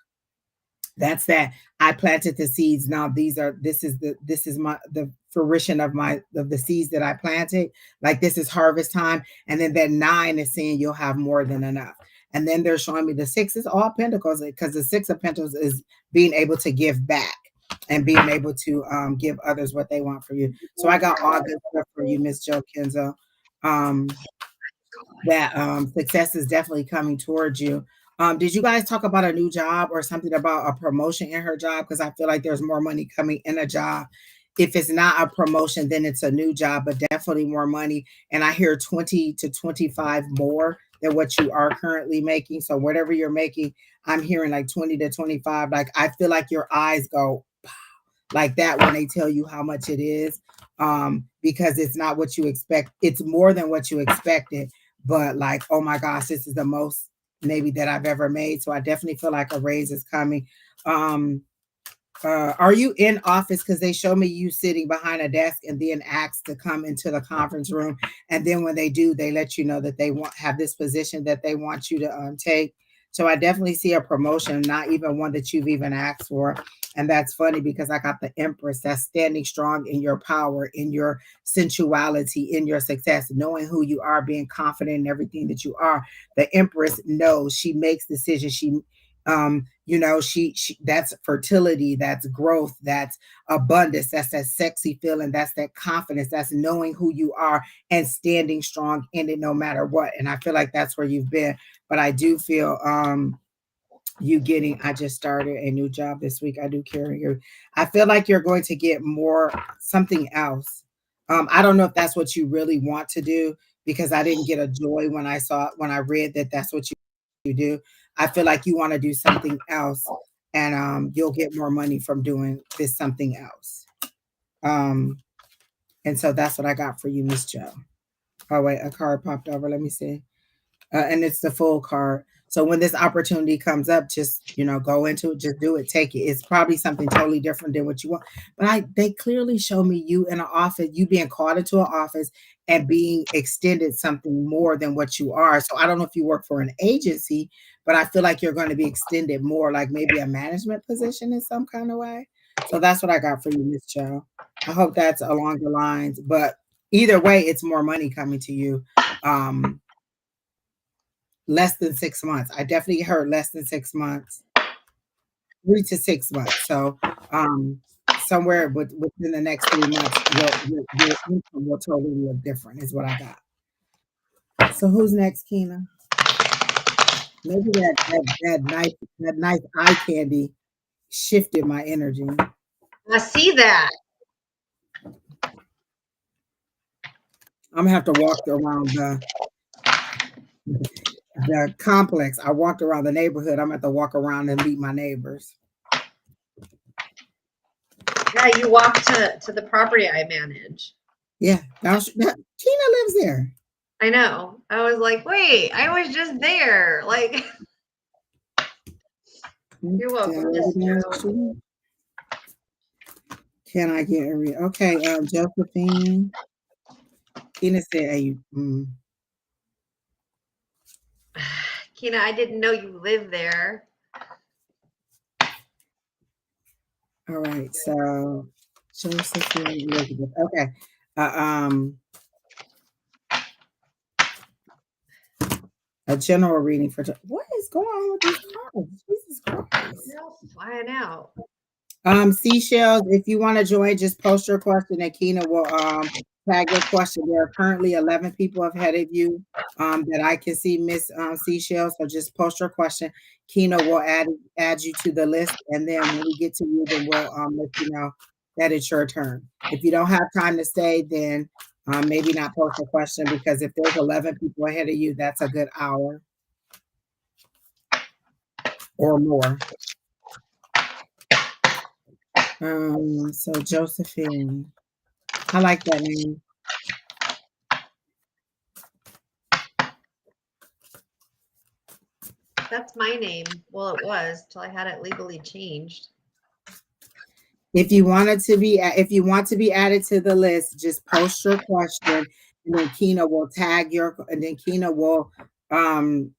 That's that. I planted the seeds. Now this is the fruition of the seeds that I planted. Like, this is harvest time. And then that 9 is saying you'll have more than enough. And then they're showing me the 6 is all Pentacles, because the 6 of Pentacles is being able to give back and being able to give others what they want for you. So I got all good stuff for you, Miss Joe Kenzo. That success is definitely coming towards you. Did you guys talk about a new job or something about a promotion in her job? Because I feel like there's more money coming in a job. If it's not a promotion, then it's a new job, but definitely more money. And I hear 20 to 25 more than what you are currently making. So whatever you're making, I'm hearing like 20 to 25. Like, I feel like your eyes go like that when they tell you how much it is, because it's not what you expect. It's more than what you expected, but like, oh my gosh, this is the most maybe that I've ever made. So I definitely feel like a raise is coming. Are you in office? Because they show me you sitting behind a desk and then asked to come into the conference room. And then when they do, they let you know that they have this position that they want you to take. So I definitely see a promotion, not even one that you've even asked for. And that's funny, because I got the Empress that's standing strong in your power, in your sensuality, in your success, knowing who you are, being confident in everything that you are. The Empress knows, she makes decisions. She that's fertility, that's growth, that's abundance, that's that sexy feeling, that's that confidence, that's knowing who you are and standing strong in it no matter what. And I feel like that's where you've been. But I do feel I just started a new job this week. I do carry you. I feel like you're going to get more something else. I don't know if that's what you really want to do, because I didn't get a joy when I read that that's what you do. I feel like you want to do something else, and you'll get more money from doing this something else. And so that's what I got for you, Miss Joe. Oh wait, a card popped over. Let me see. And it's the full card. So when this opportunity comes up, just go into it, just do it, take it. It's probably something totally different than what you want. But they clearly show me you in an office, you being called into an office and being extended something more than what you are. So I don't know if you work for an agency, but I feel like you're going to be extended more, like maybe a management position in some kind of way. So that's what I got for you, Miss Joe. I hope that's along the lines. But either way, it's more money coming to you. Less than 6 months. I definitely heard less than 6 months, 3 to 6 months. So somewhere within the next 3 months, your income will totally look different, is what I got. So who's next, Kina? Maybe that nice eye candy shifted my energy. I see that. I'm gonna have to walk around the complex. I walked around the neighborhood. I'm gonna have to walk around and meet my neighbors. Yeah, you walk to the property I manage. Yeah, Tina lives there. I know. I was like, wait, I was just there. Like, you're welcome, Mr. Can I get a okay? Josephine. Tina said, "Hey, Kina, I didn't know you lived there. All right, so Josephine Elizabeth. Okay. A general reading for what is going on with these cards? Jesus Christ. They're all flying out. Seashells, if you want to join, just post your question and Kina will tag your question. There are currently 11 people ahead of you that I can see, Miss Seashells. So just post your question. Kina will add you to the list, and then when we get to you, then we'll let you know that it's your turn. If you don't have time to stay, then maybe not post a question, because if there's 11 people ahead of you, that's a good hour or more. So Josephine, I like that name. That's my name. Well, it was till I had it legally changed. If you want to be added to the list, just post your question, and then Kina will Kina will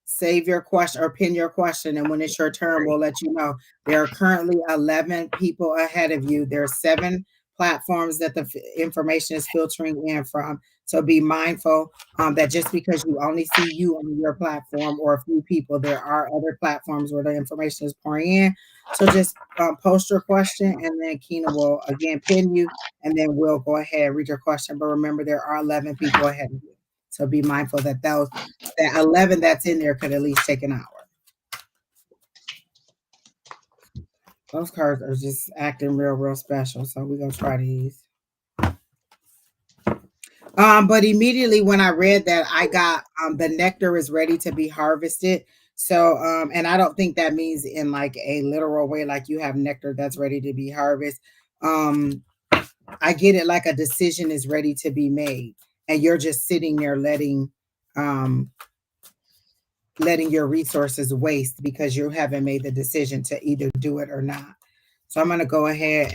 save your question or pin your question, and when it's your turn, we'll let you know. There are currently 11 people ahead of you. There are 7 platforms that the information is filtering in from. So be mindful that just because you only see you on your platform or a few people, there are other platforms where the information is pouring in. So just post your question, and then Kina will again pin you, and then we'll go ahead and read your question. But remember, there are 11 people ahead of you. So be mindful that that 11 that's in there could at least take an hour. Those cards are just acting real special. So we're going to try these. But immediately when I read that, I got the nectar is ready to be harvested. So, and I don't think that means in like a literal way, like you have nectar that's ready to be harvested. I get it like a decision is ready to be made, and you're just sitting there letting your resources waste because you haven't made the decision to either do it or not. So I'm going to go ahead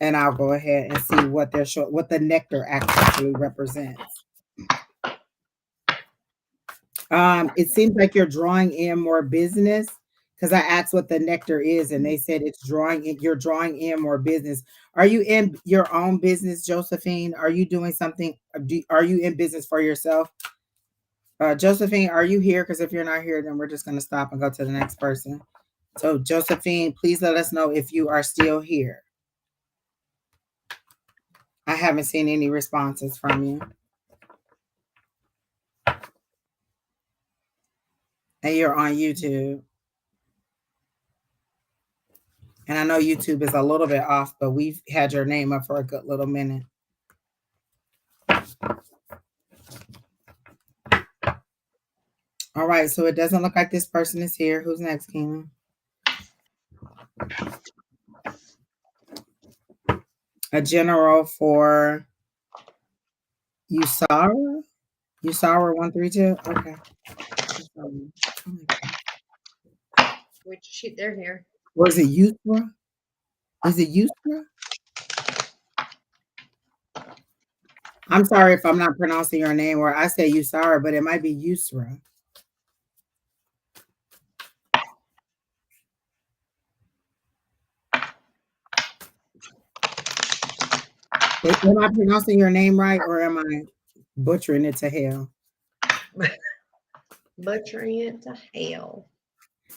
and I'll go ahead and see what what the nectar actually represents. It seems like you're drawing in more business, because I asked what the nectar is, and they said you're drawing in more business. Are you in your own business, Josephine? Are you doing something? Are you in business for yourself? Josephine, are you here? Because if you're not here, then we're just going to stop and go to the next person. So Josephine, please let us know if you are still here. I haven't seen any responses from you. And you're on YouTube. And I know YouTube is a little bit off, but we've had your name up for a good little minute. All right, so it doesn't look like this person is here. Who's next, Kina? A general for Usara? Usara 132? Okay. Which sheet? They're here. Or is it Usra? Is it Usra? I'm sorry if I'm not pronouncing your name, or I say Usara, but it might be Usra. Am I pronouncing your name right, or am I butchering it to hell? Butchering it to hell.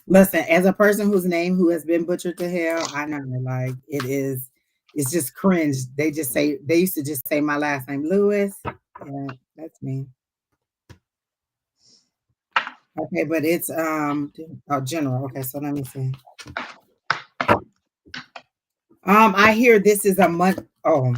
Listen, as a person whose name who has been butchered to hell, I know, like it's just cringe. They used to just say my last name, Lewis. Yeah, that's me. Okay, but it's general. Okay, so let me see. I hear this is a month. Oh,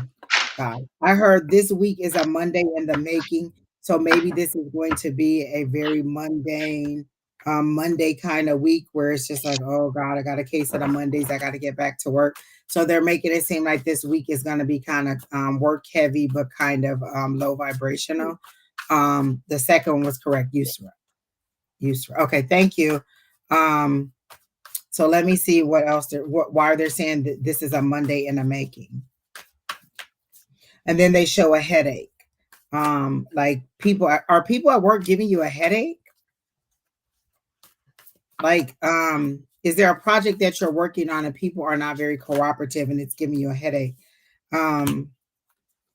God. I heard this week is a Monday in the making. So maybe this is going to be a very mundane Monday kind of week where it's just like, oh God, I got a case of the Mondays. I got to get back to work. So they're making it seem like this week is going to be kind of work heavy, but kind of low vibrational. The second one was correct. Usra. Usra. Okay, thank you. Um, so let me see what else. Why they're saying that this is a Monday in the making. And then they show a headache. Like people are people at work giving you a headache? Like, is there a project that you're working on and people are not very cooperative and it's giving you a headache? Um,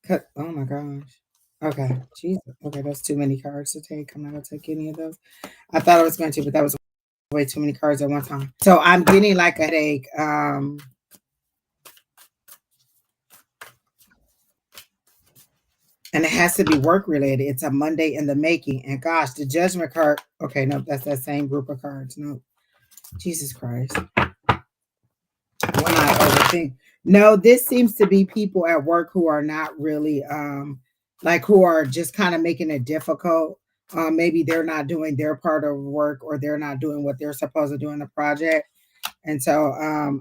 oh my gosh. Okay, Jesus. Okay, that's too many cards to take. I'm not gonna take any of those. I thought I was going to, but that was way too many cards at one time. So I'm getting like a headache. And it has to be work related. It's a Monday in the making. And gosh, the judgment card. Okay, no, that's that same group of cards. No, Jesus Christ. When I overthink. No, this seems to be people at work who are not really like who are just kind of making it difficult. Maybe they're not doing their part of work or they're not doing what they're supposed to do in the project. And so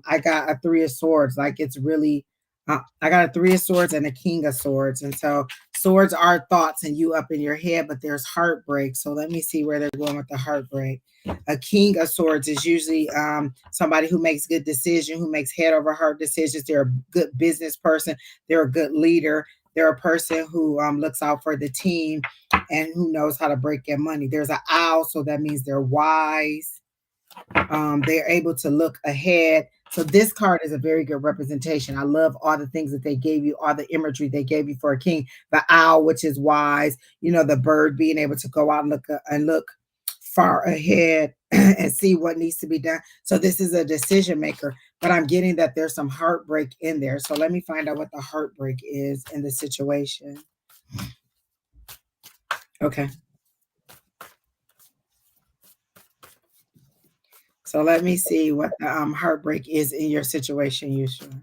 I got a three of swords. Like it's really, I got a three of swords and a king of swords. And so swords are thoughts and you up in your head, but there's heartbreak. So let me see where they're going with the heartbreak. A king of swords is usually somebody who makes good decisions, who makes head over heart decisions. They're a good business person. They're a good leader. They're a person who looks out for the team and who knows how to break their money. There's an owl, so that means they're wise. They're able to look ahead. So this card is a very good representation. I love all the things that they gave you, all the imagery they gave you for a king. The owl, which is wise, you know, the bird being able to go out and look far ahead and see what needs to be done. So this is a decision maker, but I'm getting that there's some heartbreak in there. So let me find out what the heartbreak is in the situation. Okay. So let me see what the heartbreak is in your situation, Yusha.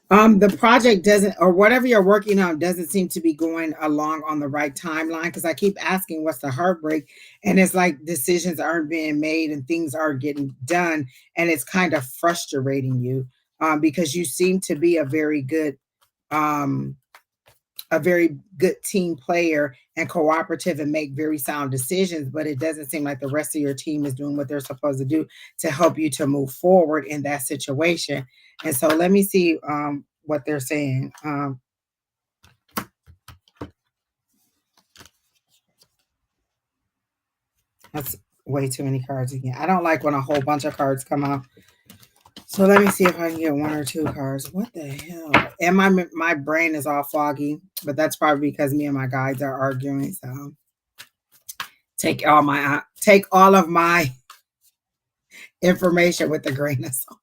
The project doesn't, or whatever you're working on, doesn't seem to be going along on the right timeline because I keep asking what's the heartbreak, and it's like decisions aren't being made and things aren't getting done, and it's kind of frustrating you because you seem to be um, a very good team player and cooperative and make very sound decisions, but it doesn't seem like the rest of your team is doing what they're supposed to do to help you to move forward in that situation. And so let me see what they're saying. That's way too many cards again. I don't like when a whole bunch of cards come out. So let me see if I can get one or two cards. What the hell? And my brain is all foggy, but that's probably because me and my guides are arguing. So take all of my information with a grain of salt.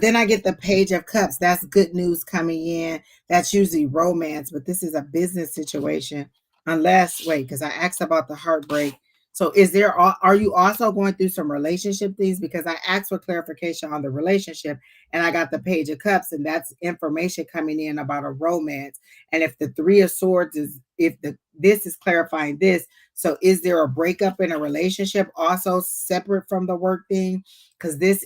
Then I get the Page of Cups. That's good news coming in. That's usually romance, but this is a business situation. Unless, wait, because I asked about the heartbreak. So are you also going through some relationship things? Because I asked for clarification on the relationship and I got the Page of Cups, and that's information coming in about a romance. And if the Three of Swords this is clarifying this. So is there a breakup in a relationship also separate from the work thing? Because this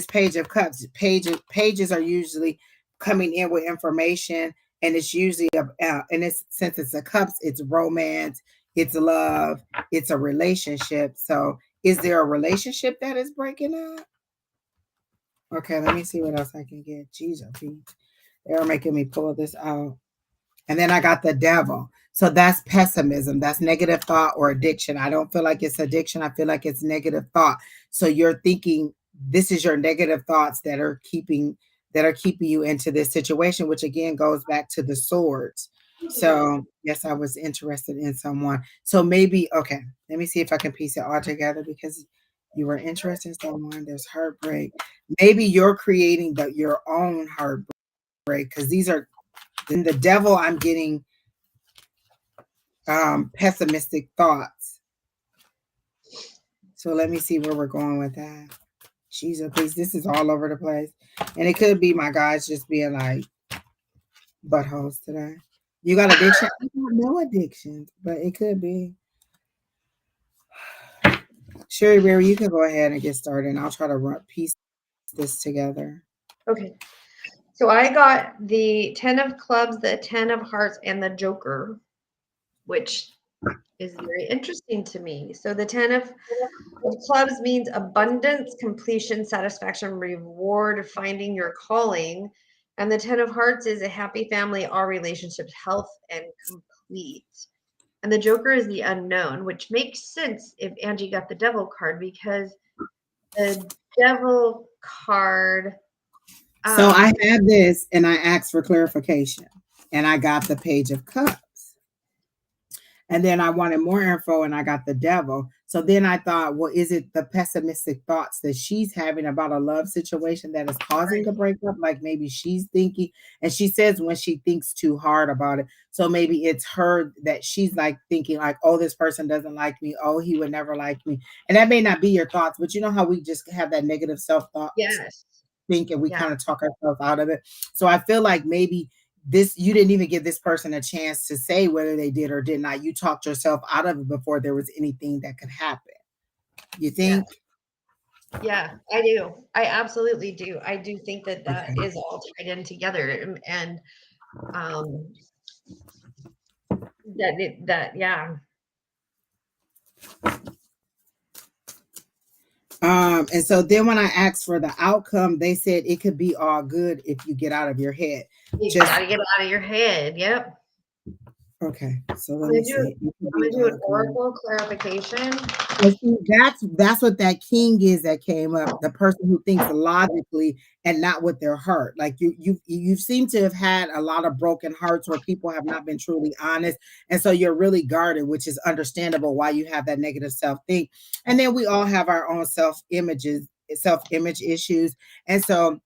Page of Cups. Pages are usually coming in with information, and it's usually and it's since it's a cups, it's romance, it's love, it's a relationship. So, is there a relationship that is breaking up? Okay, let me see what else I can get. Jesus, they are making me pull this out. And then I got the devil. So that's pessimism. That's negative thought or addiction. I don't feel like it's addiction. I feel like it's negative thought. So you're thinking this is your negative thoughts that are keeping you into this situation, which again goes back to the swords. So yes, I was interested in someone. So maybe okay, let me see if I can piece it all together because You were interested in someone. There's heartbreak. Maybe you're creating your own heartbreak because these are in the devil. I'm getting pessimistic thoughts. So let me see where we're going with that. Jesus, please. This is all over the place. And it could be my guys just being like buttholes today. You got addiction? I don't know addictions, but it could be. Sheri Beery, you can go ahead and get started, and I'll try to piece this together. Okay. So I got the 10 of clubs, the 10 of hearts, and the Joker, which is very interesting to me. So the 10 of clubs means abundance, completion, satisfaction, reward, finding your calling. And the 10 of hearts is a happy family, all relationships, health, and complete. And the Joker is the unknown, which makes sense if Angie got the devil card, because the devil card. So I had this and I asked for clarification and I got the Page of Cups. And then I wanted more info and I got the devil. So then I thought, well, is it the pessimistic thoughts that she's having about a love situation that is causing the breakup? Like maybe she's thinking, and she says when she thinks too hard about it. So maybe it's her that she's like thinking like, oh, this person doesn't like me. Oh, he would never like me. And that may not be your thoughts, but you know how we just have that negative self-thought. Yes. Think and we kind of talk ourselves out of it. So I feel like maybe you didn't even give this person a chance to say whether they did or did not. You talked yourself out of it before there was anything that could happen. You think? Yeah, I do. I absolutely do. I do think that is all tied in together, and yeah. And so then when I asked for the outcome, they said it could be all good if you get out of your head. You gotta get out of your head. Yep. Okay, so let me see. I'm gonna do an oracle clarification. That's what that king is that came up. The person who thinks logically and not with their heart. Like you seem to have had a lot of broken hearts where people have not been truly honest, and so you're really guarded, which is understandable why you have that negative self-think. And then we all have our own self-image issues, and so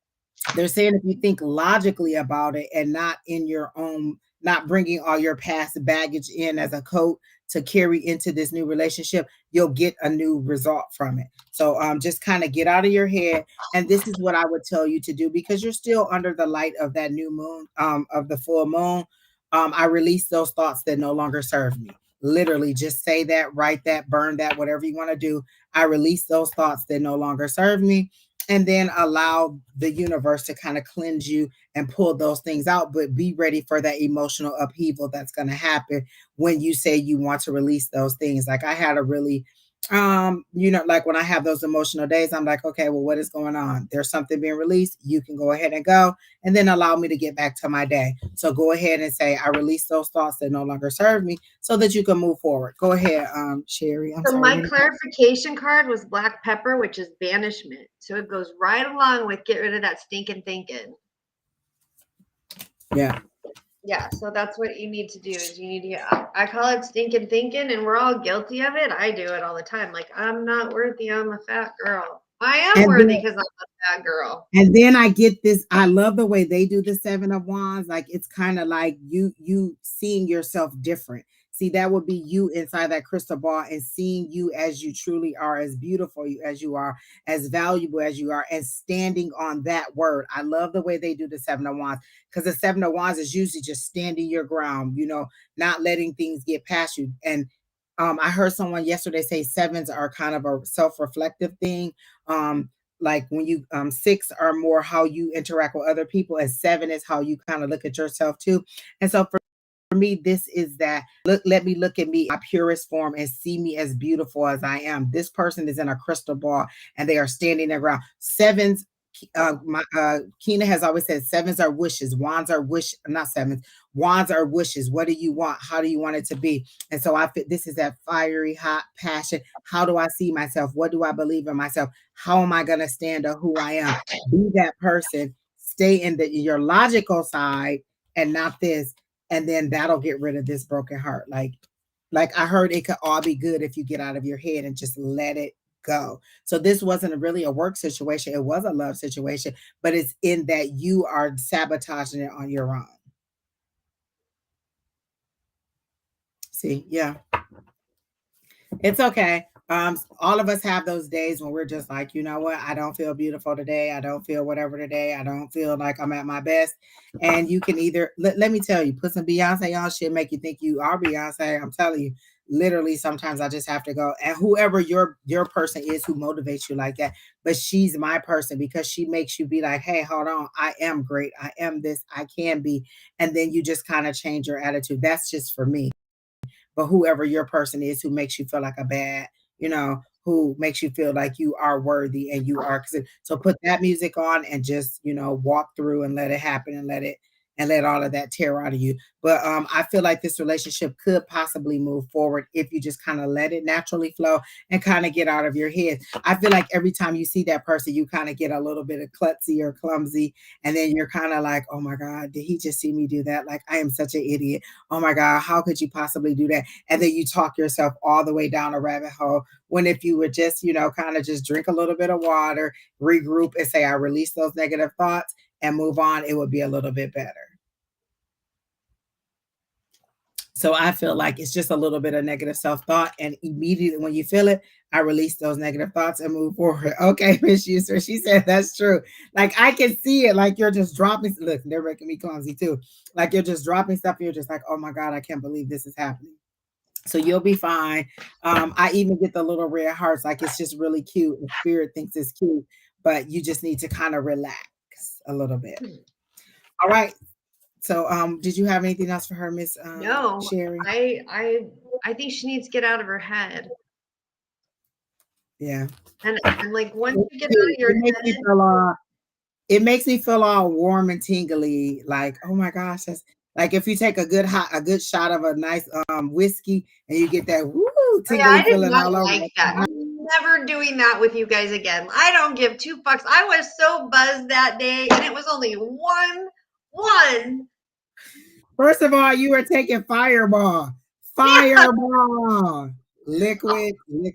they're saying if you think logically about it and not in your own, not bringing all your past baggage in as a coat to carry into this new relationship, you'll get a new result from it. So just kind of get out of your head. And this is what I would tell you to do because you're still under the light of that new moon, of the full moon. I release those thoughts that no longer serve me. Literally just say that, write that, burn that, whatever you want to do. I release those thoughts that no longer serve me. And then allow the universe to kind of cleanse you and pull those things out, but be ready for that emotional upheaval that's going to happen when you say you want to release those things. Like I had a really, like when I have those emotional days, I'm like, okay, well, what is going on? There's something being released. You can go ahead and go and then allow me to get back to my day. So go ahead and say, I release those thoughts that no longer serve me so that you can move forward. Go ahead, Sheri. So my clarification card was black pepper, which is banishment. So it goes right along with get rid of that stinking thinking. Yeah. Yeah, so that's what you need to do is you need to, I call it stinking thinking, and we're all guilty of it. I do it all the time. Like, I'm not worthy. I'm a fat girl. I am worthy because I'm a fat girl. And then I get this. I love the way they do the 7 of Wands. Like it's kind of like you seeing yourself different. See, that would be you inside that crystal ball and seeing you as you truly are, as beautiful as you are, as valuable as you are, and standing on that word. I love the way they do the 7 of Wands because the 7 of Wands is usually just standing your ground, not letting things get past you. And I heard someone yesterday say sevens are kind of a self-reflective thing. Like when you 6 are more how you interact with other people, and 7 is how you kind of look at yourself too. And so for me, this is that let me look at me, my purest form, and see me as beautiful as I am. This person is in a crystal ball and they are standing their ground. Sevens, Kina has always said sevens are wishes, wands are not sevens, wands are wishes. What do you want? How do you want it to be? And so this is that fiery hot passion. How do I see myself? What do I believe in myself? How am I going to stand up who I am? Be that person. Stay in your logical side and not this, and then that'll get rid of this broken heart. Like I heard it could all be good if you get out of your head and just let it go. So this wasn't really a work situation. It was a love situation, but it's in that you are sabotaging it on your own. See, yeah. It's okay. All of us have those days when we're just like, you know what? I don't feel beautiful today. I don't feel whatever today. I don't feel like I'm at my best. And you can either let me tell you, put some Beyonce on shit, make you think you are Beyonce. I'm telling you, literally, sometimes I just have to go. And whoever your person is who motivates you like that, but she's my person because she makes you be like, hey, hold on, I am great. I am this. I can be. And then you just kind of change your attitude. That's just for me, but whoever your person is who makes you feel like a bad, who makes you feel like you are worthy and you are. So put that music on and just, walk through and let it happen and let all of that tear out of you. But I feel like this relationship could possibly move forward if you just kind of let it naturally flow and kind of get out of your head. I feel like every time you see that person, you kind of get a little bit of klutzy or clumsy. And then you're kind of like, oh my God, did he just see me do that? Like, I am such an idiot. Oh my God, how could you possibly do that? And then you talk yourself all the way down a rabbit hole. When if you would just, kind of just drink a little bit of water, regroup and say, I release those negative thoughts and move on, it would be a little bit better. So I feel like it's just a little bit of negative self-thought. And immediately when you feel it, I release those negative thoughts and move forward. Okay, Miss User, she said that's true. Like I can see it, like you're just dropping. Look, they're making me clumsy too. Like you're just dropping stuff. And you're just like, oh my God, I can't believe this is happening. So you'll be fine. I even get the little red hearts. Like it's just really cute. And Spirit thinks it's cute, but you just need to kind of relax a little bit. All right. So, did you have anything else for her, Miss No, Sheri? I think she needs to get out of her head. Yeah. And like once you get out of your head, it makes me feel all warm and tingly. Like, oh my gosh, that's like if you take a good shot of a nice whiskey and you get that woo tingly feeling all over. Like that. I'm never doing that with you guys again. I don't give two fucks. I was so buzzed that day, and it was only one. First of all, you were taking Fireball. Fireball. Liquid. Damn.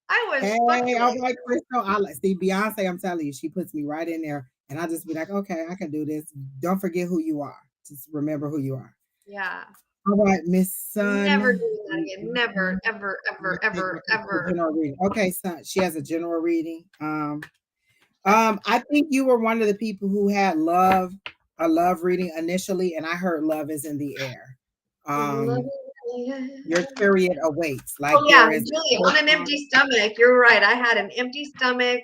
I was Hey, all right, Crystal. See, Beyonce, I'm telling you, she puts me right in there. And I just be like, okay, I can do this. Don't forget who you are. Just remember who you are. Yeah. All right, Miss Sun. Never doing that again. Never, ever, ever, ever, ever. General reading. Okay, Sun. She has a general reading. I think you were one of the people who had a love reading initially, and I heard love is in the air. Your chariot awaits. Like Julie, on an empty stomach. You're right. I had an empty stomach.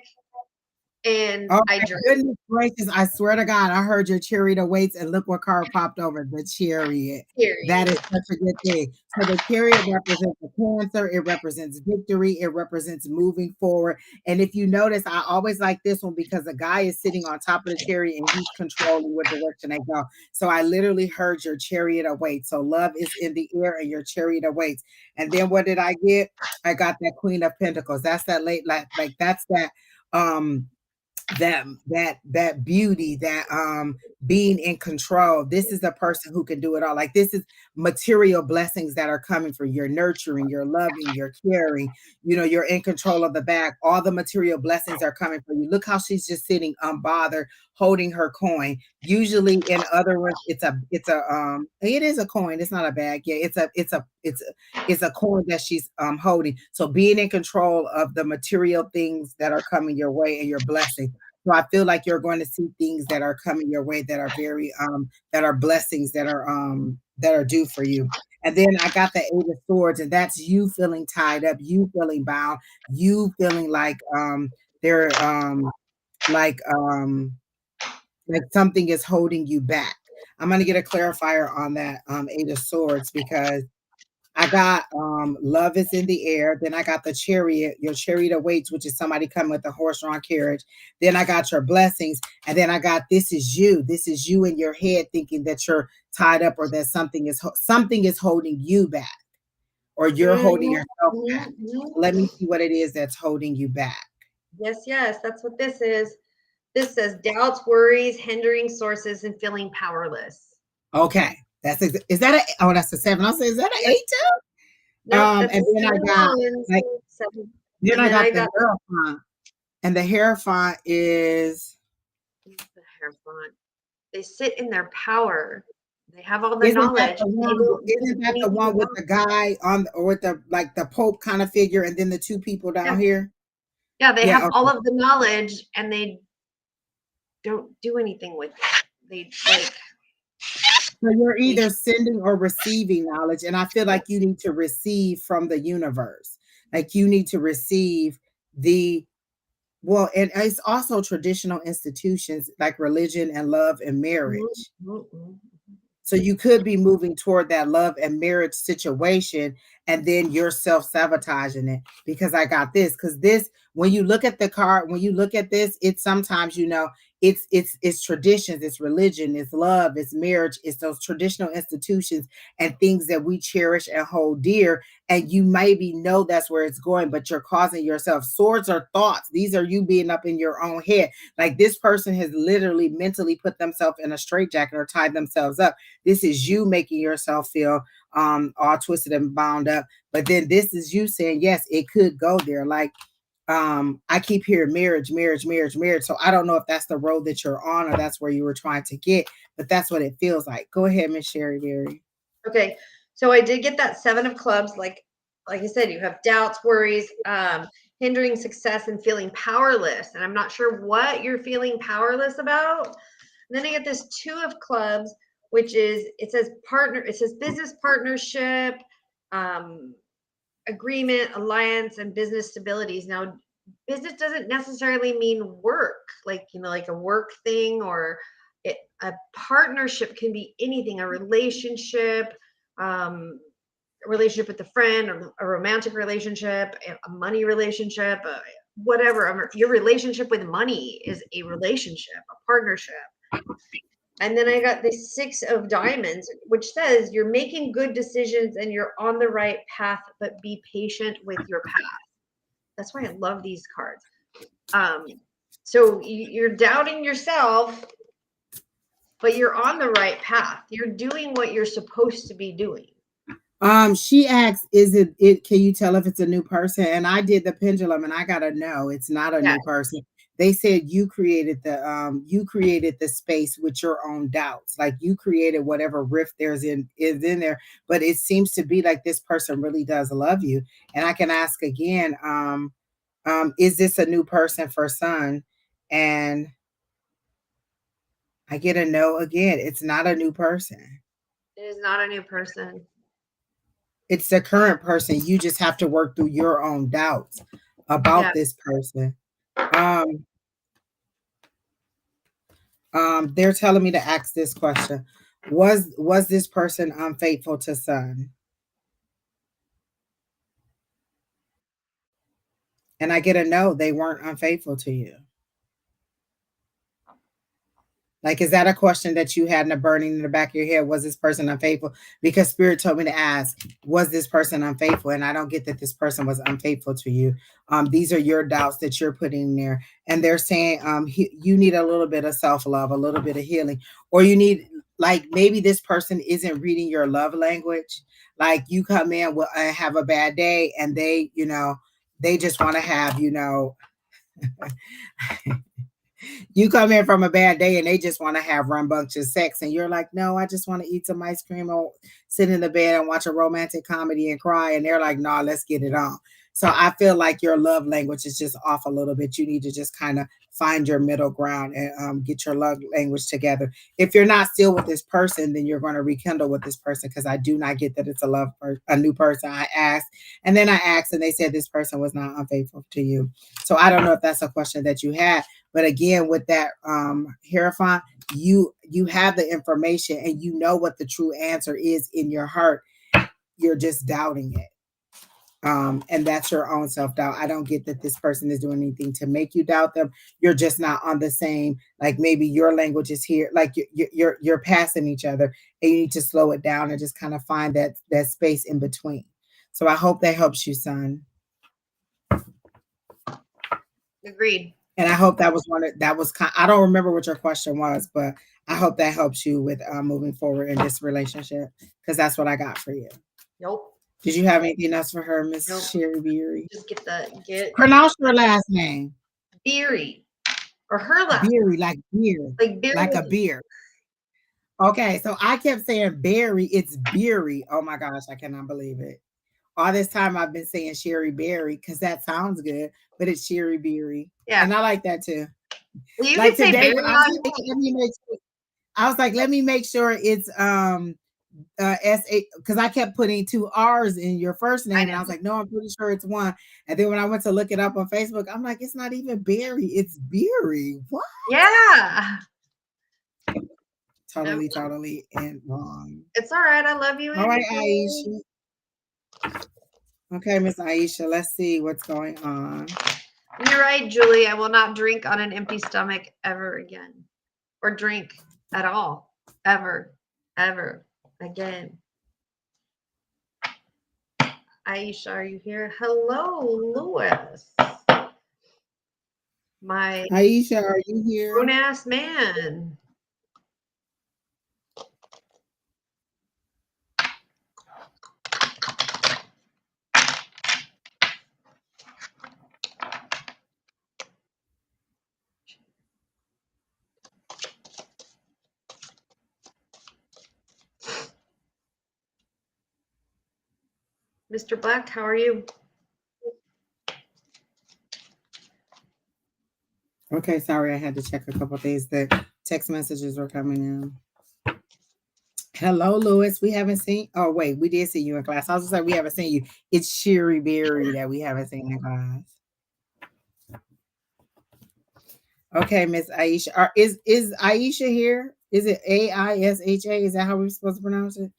And I drank. Goodness gracious, I swear to God, I heard your chariot awaits, and look what card popped over, the chariot. That is such a good thing. So the chariot represents the Cancer, it represents victory, it represents moving forward. And if you notice, I always like this one because the guy is sitting on top of the chariot and he's controlling what direction they go. So I literally heard your chariot awaits. So love is in the air and your chariot awaits. And then what did I get? I got that Queen of Pentacles. That's that late, like that's that that beauty, that being in control. This is the person who can do it all. Like this is material blessings that are coming for you. You're nurturing, you're loving, you're caring, you're in control of the bag. All the material blessings are coming for you. Look how she's just sitting unbothered, holding her coin. Usually in other words, it is a coin. It's not a bag. Yeah, it's a coin that she's holding. So being in control of the material things that are coming your way and your blessing. So I feel like you're going to see things that are coming your way that are very that are blessings that are due for you. And then I got the Eight of Swords, and that's you feeling tied up, you feeling bound, you feeling like they're like something is holding you back. I'm going to get a clarifier on that Eight of Swords because I got love is in the air. Then I got the chariot, your chariot awaits, which is somebody coming with a horse-drawn carriage. Then I got your blessings. And then I got this is you. This is you in your head thinking that you're tied up or that something is holding you back or you're holding yourself back. Let me see what it is that's holding you back. Yes. That's what this is. This says doubts, worries, hindering sources, and feeling powerless. Okay. That's a 7. I'll say, is that an 8 too? No, and then I got 7. Then And I then I got the got Hierophant. And the Hierophant is, the Hierophant. They sit in their power. They have all the isn't that knowledge. the They one, don't do isn't that the anything one with without. the guy on, or with the, like the Pope kind of figure and then the two people Yeah. down here? Yeah, they Yeah, have all of the knowledge and they don't do anything with it. They like so you're they either sending or receiving knowledge. And I feel like you need to receive from the universe. Like you need to receive the, well, and it's also traditional institutions like religion and love and marriage. Mhm. So you could be moving toward that love and marriage situation, and then you're self-sabotaging it because I got this. Because this, when you look at the card, when you look at this, it's sometimes, it's traditions, it's religion, it's love, it's marriage, it's those traditional institutions and things that we cherish and hold dear. And you maybe know that's where it's going, but you're causing yourself. Swords are thoughts. These are you being up in your own head. Like this person has literally mentally put themselves in a straitjacket or tied themselves up. This is you making yourself feel all twisted and bound up. But then this is you saying, yes, it could go there. Like I keep hearing marriage, marriage, marriage, marriage. So I don't know if that's the road that you're on or that's where you were trying to get, but that's what it feels like. Go ahead, Miss Sheri Beery. Okay. So I did get that 7 of clubs. Like I said, you have doubts, worries, hindering success and feeling powerless. And I'm not sure what you're feeling powerless about. And then I get this 2 of clubs, which is, it says business partnership, agreement, alliance, and business stabilities. Now, business doesn't necessarily mean work, like a work thing, or a partnership can be anything, a relationship, a relationship with a friend, or a romantic relationship, a money relationship, whatever. Your relationship with money is a relationship, a partnership. And then I got the 6 of diamonds, which says you're making good decisions and you're on the right path, but be patient with your path. That's why I love these cards. So you're doubting yourself, but you're on the right path. You're doing what you're supposed to be doing. She asks, is it can you tell if it's a new person? And I did the pendulum and I got to know it's not a Yeah. new person. They said you created the space with your own doubts. Like you created whatever rift is in there, but it seems to be like this person really does love you. And I can ask again, is this a new person for Sun? And I get a no again. It's not a new person. It is not a new person. It's the current person. You just have to work through your own doubts about this person. They're telling me to ask this question. Was this person unfaithful to Sun? And I get a no, they weren't unfaithful to you. Like, is that a question that you had in a burning in the back of your head? Was this person unfaithful? Because Spirit told me to ask, was this person unfaithful? And I don't get that this person was unfaithful to you. These are your doubts that you're putting in there. And they're saying you need a little bit of self-love, a little bit of healing, or you need, like, maybe this person isn't reading your love language. Like you come in with have a bad day and they just want to have, you come in from a bad day and they just want to have rambunctious sex and you're like, no, I just want to eat some ice cream or sit in the bed and watch a romantic comedy and cry. And they're like, no, let's get it on. So I feel like your love language is just off a little bit. You need to just kind of find your middle ground and get your love language together. If you're not still with this person, then you're going to rekindle with this person, because I do not get that it's a new person. I asked, and then I asked, and they said this person was not unfaithful to you. So I don't know if that's a question that you had. But again, with that Hierophant, you have the information and you know what the true answer is in your heart. You're just doubting it. And that's your own self-doubt. I don't get that this person is doing anything to make you doubt them. You're just not on the same, like maybe your language is here, like you're passing each other, and you need to slow it down and just kind of find that space in between. So I hope that helps you, son. Agreed. And I hope that was I don't remember what your question was, but I hope that helps you with moving forward in this relationship, because that's what I got for you. Nope. Did you have anything else for her, Miss Nope. Sheri Beery? Just get Pronounce her last name. Beery or her last Beery, like beer, like beer like a with beer. Okay, so I kept saying Berry. It's Beery. Oh my gosh, I cannot believe it. All this time I've been saying Sheri Beery because that sounds good, but it's Sheri Beery. yeah. And I like that too. Well, you Like can say today Beery when I was like, let me make sure, I was like, let me make sure it's S-A, because I kept putting two R's in your first name. And I was like, no, I'm pretty sure it's one. And then when I went to look it up on Facebook, I'm like, it's not even Berry, it's Beery. What? Yeah. Totally and wrong. It's all right. I love you. All right, anyway. Aisha. Okay, Miss Aisha, let's see what's going on. You're right, Julie. I will not drink on an empty stomach ever again. Or drink at all. Ever again. Aisha, are you here? Hello, Lewis. My Aisha, are you here? grown ass man. Mr. Black, how are you? Okay, sorry, I had to check a couple things. The text messages were coming in. Hello, Lewis. We haven't seen. Oh, wait, we did see you in class. I was just like, we haven't seen you. It's Sheri Beery that we haven't seen in class. Okay, Miss Aisha. Is Aisha here? Is it AISHA? Is that how we're supposed to pronounce it?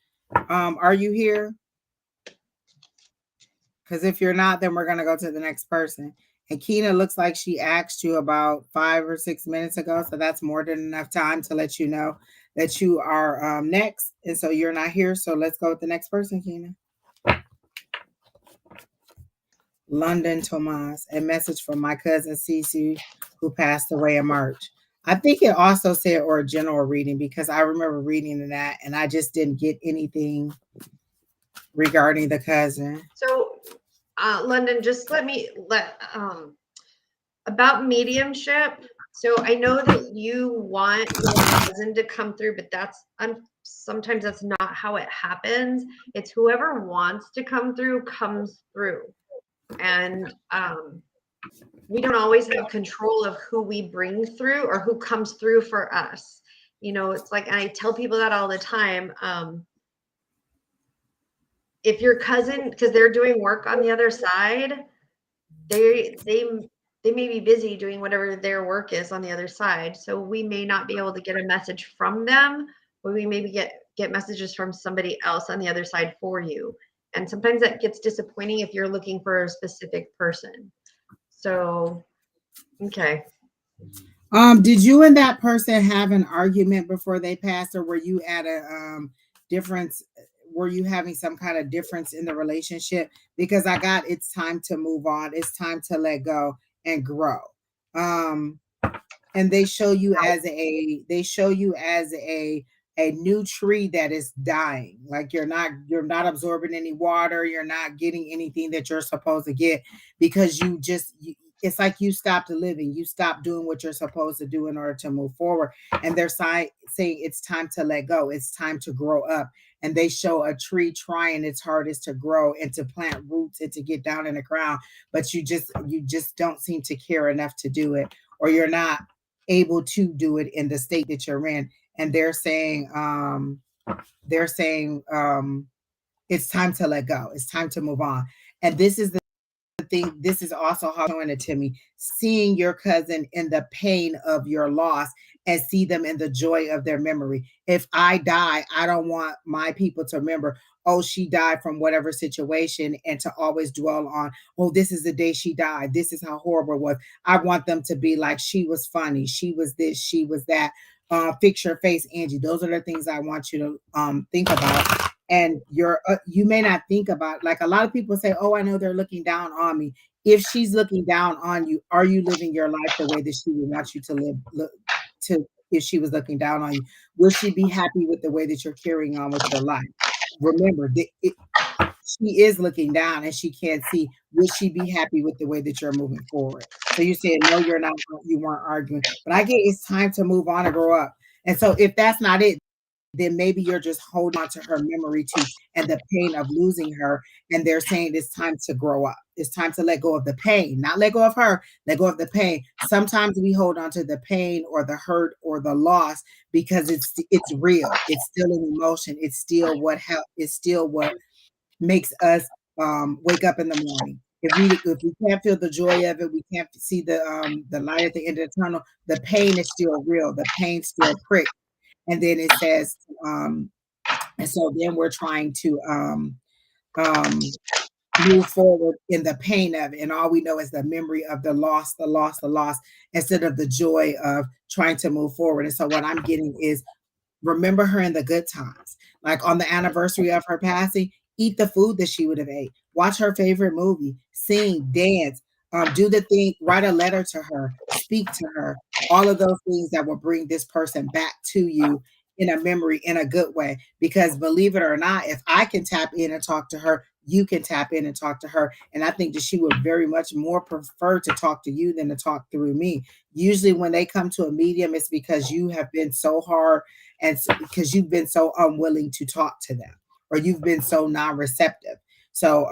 Are you here? Because if you're not, then we're gonna go to the next person. And Keena looks like she asked you about 5 or 6 minutes ago, so that's more than enough time to let you know that you are next. And so you're not here. So let's go with the next person, Keena. London Tomas, a message from my cousin Cece, who passed away in March. I think it also said or a general reading because I remember reading that and I just didn't get anything regarding the cousin. So, London, just let about mediumship. So I know that you want your cousin to come through, but sometimes that's not how it happens. It's whoever wants to come through comes through, and we don't always have control of who we bring through or who comes through for us. You know, it's like, and I tell people that all the time. If your cousin, because they're doing work on the other side, they may be busy doing whatever their work is on the other side. So we may not be able to get a message from them, but we maybe get messages from somebody else on the other side for you. And sometimes that gets disappointing if you're looking for a specific person. So, okay. Did you and that person have an argument before they passed, or were you at a difference? Were you having some kind of difference in the relationship? Because I got it's time to move on. It's time to let go and grow. And they show you as a new tree that is dying. Like you're not absorbing any water. You're not getting anything that you're supposed to get because it's like you stopped living. You stopped doing what you're supposed to do in order to move forward. And they're saying it's time to let go. It's time to grow up. And they show a tree trying its hardest to grow and to plant roots and to get down in the ground. But you just don't seem to care enough to do it, or you're not able to do it in the state that you're in. And they're saying it's time to let go. It's time to move on. And this is the thing. This is also how showing it to me, seeing your cousin in the pain of your loss and see them in the joy of their memory. If I die, I don't want my people to remember, oh, she died from whatever situation, and to always dwell on, oh, this is the day she died. This is how horrible it was. I want them to be like, she was funny. She was this, she was that. Fix your face, Angie. Those are the things I want you to think about. And you may not think about, like a lot of people say, oh, I know they're looking down on me. If she's looking down on you, are you living your life the way that she would want you to live? If she was looking down on you, will she be happy with the way that you're carrying on with your life? Remember, she is looking down and she can't see. Would she be happy with the way that you're moving forward? So you said no, you're not. You weren't arguing, but I get it's time to move on and grow up. And so if that's not it, then maybe you're just holding on to her memory too and the pain of losing her. And they're saying it's time to grow up. It's time to let go of the pain, not let go of her, let go of the pain. Sometimes we hold on to the pain or the hurt or the loss because it's real. It's still an emotion. It's still what help. It's still what makes us wake up in the morning. If we can't feel the joy of it, we can't see the light at the end of the tunnel. The pain is still real. The pain still pricks. And then it says, and so then we're trying to move forward in the pain of it. And all we know is the memory of the loss, the loss, the loss, instead of the joy of trying to move forward. And so what I'm getting is remember her in the good times. Like on the anniversary of her passing, eat the food that she would have ate, watch her favorite movie, sing, dance, do the thing, write a letter to her, speak to her, all of those things that will bring this person back to you in a memory in a good way. Because believe it or not, if I can tap in and talk to her, you can tap in and talk to her. And I think that she would very much more prefer to talk to you than to talk through me. Usually when they come to a medium, it's because you have been so hard and so, because you've been so unwilling to talk to them or you've been so non-receptive. So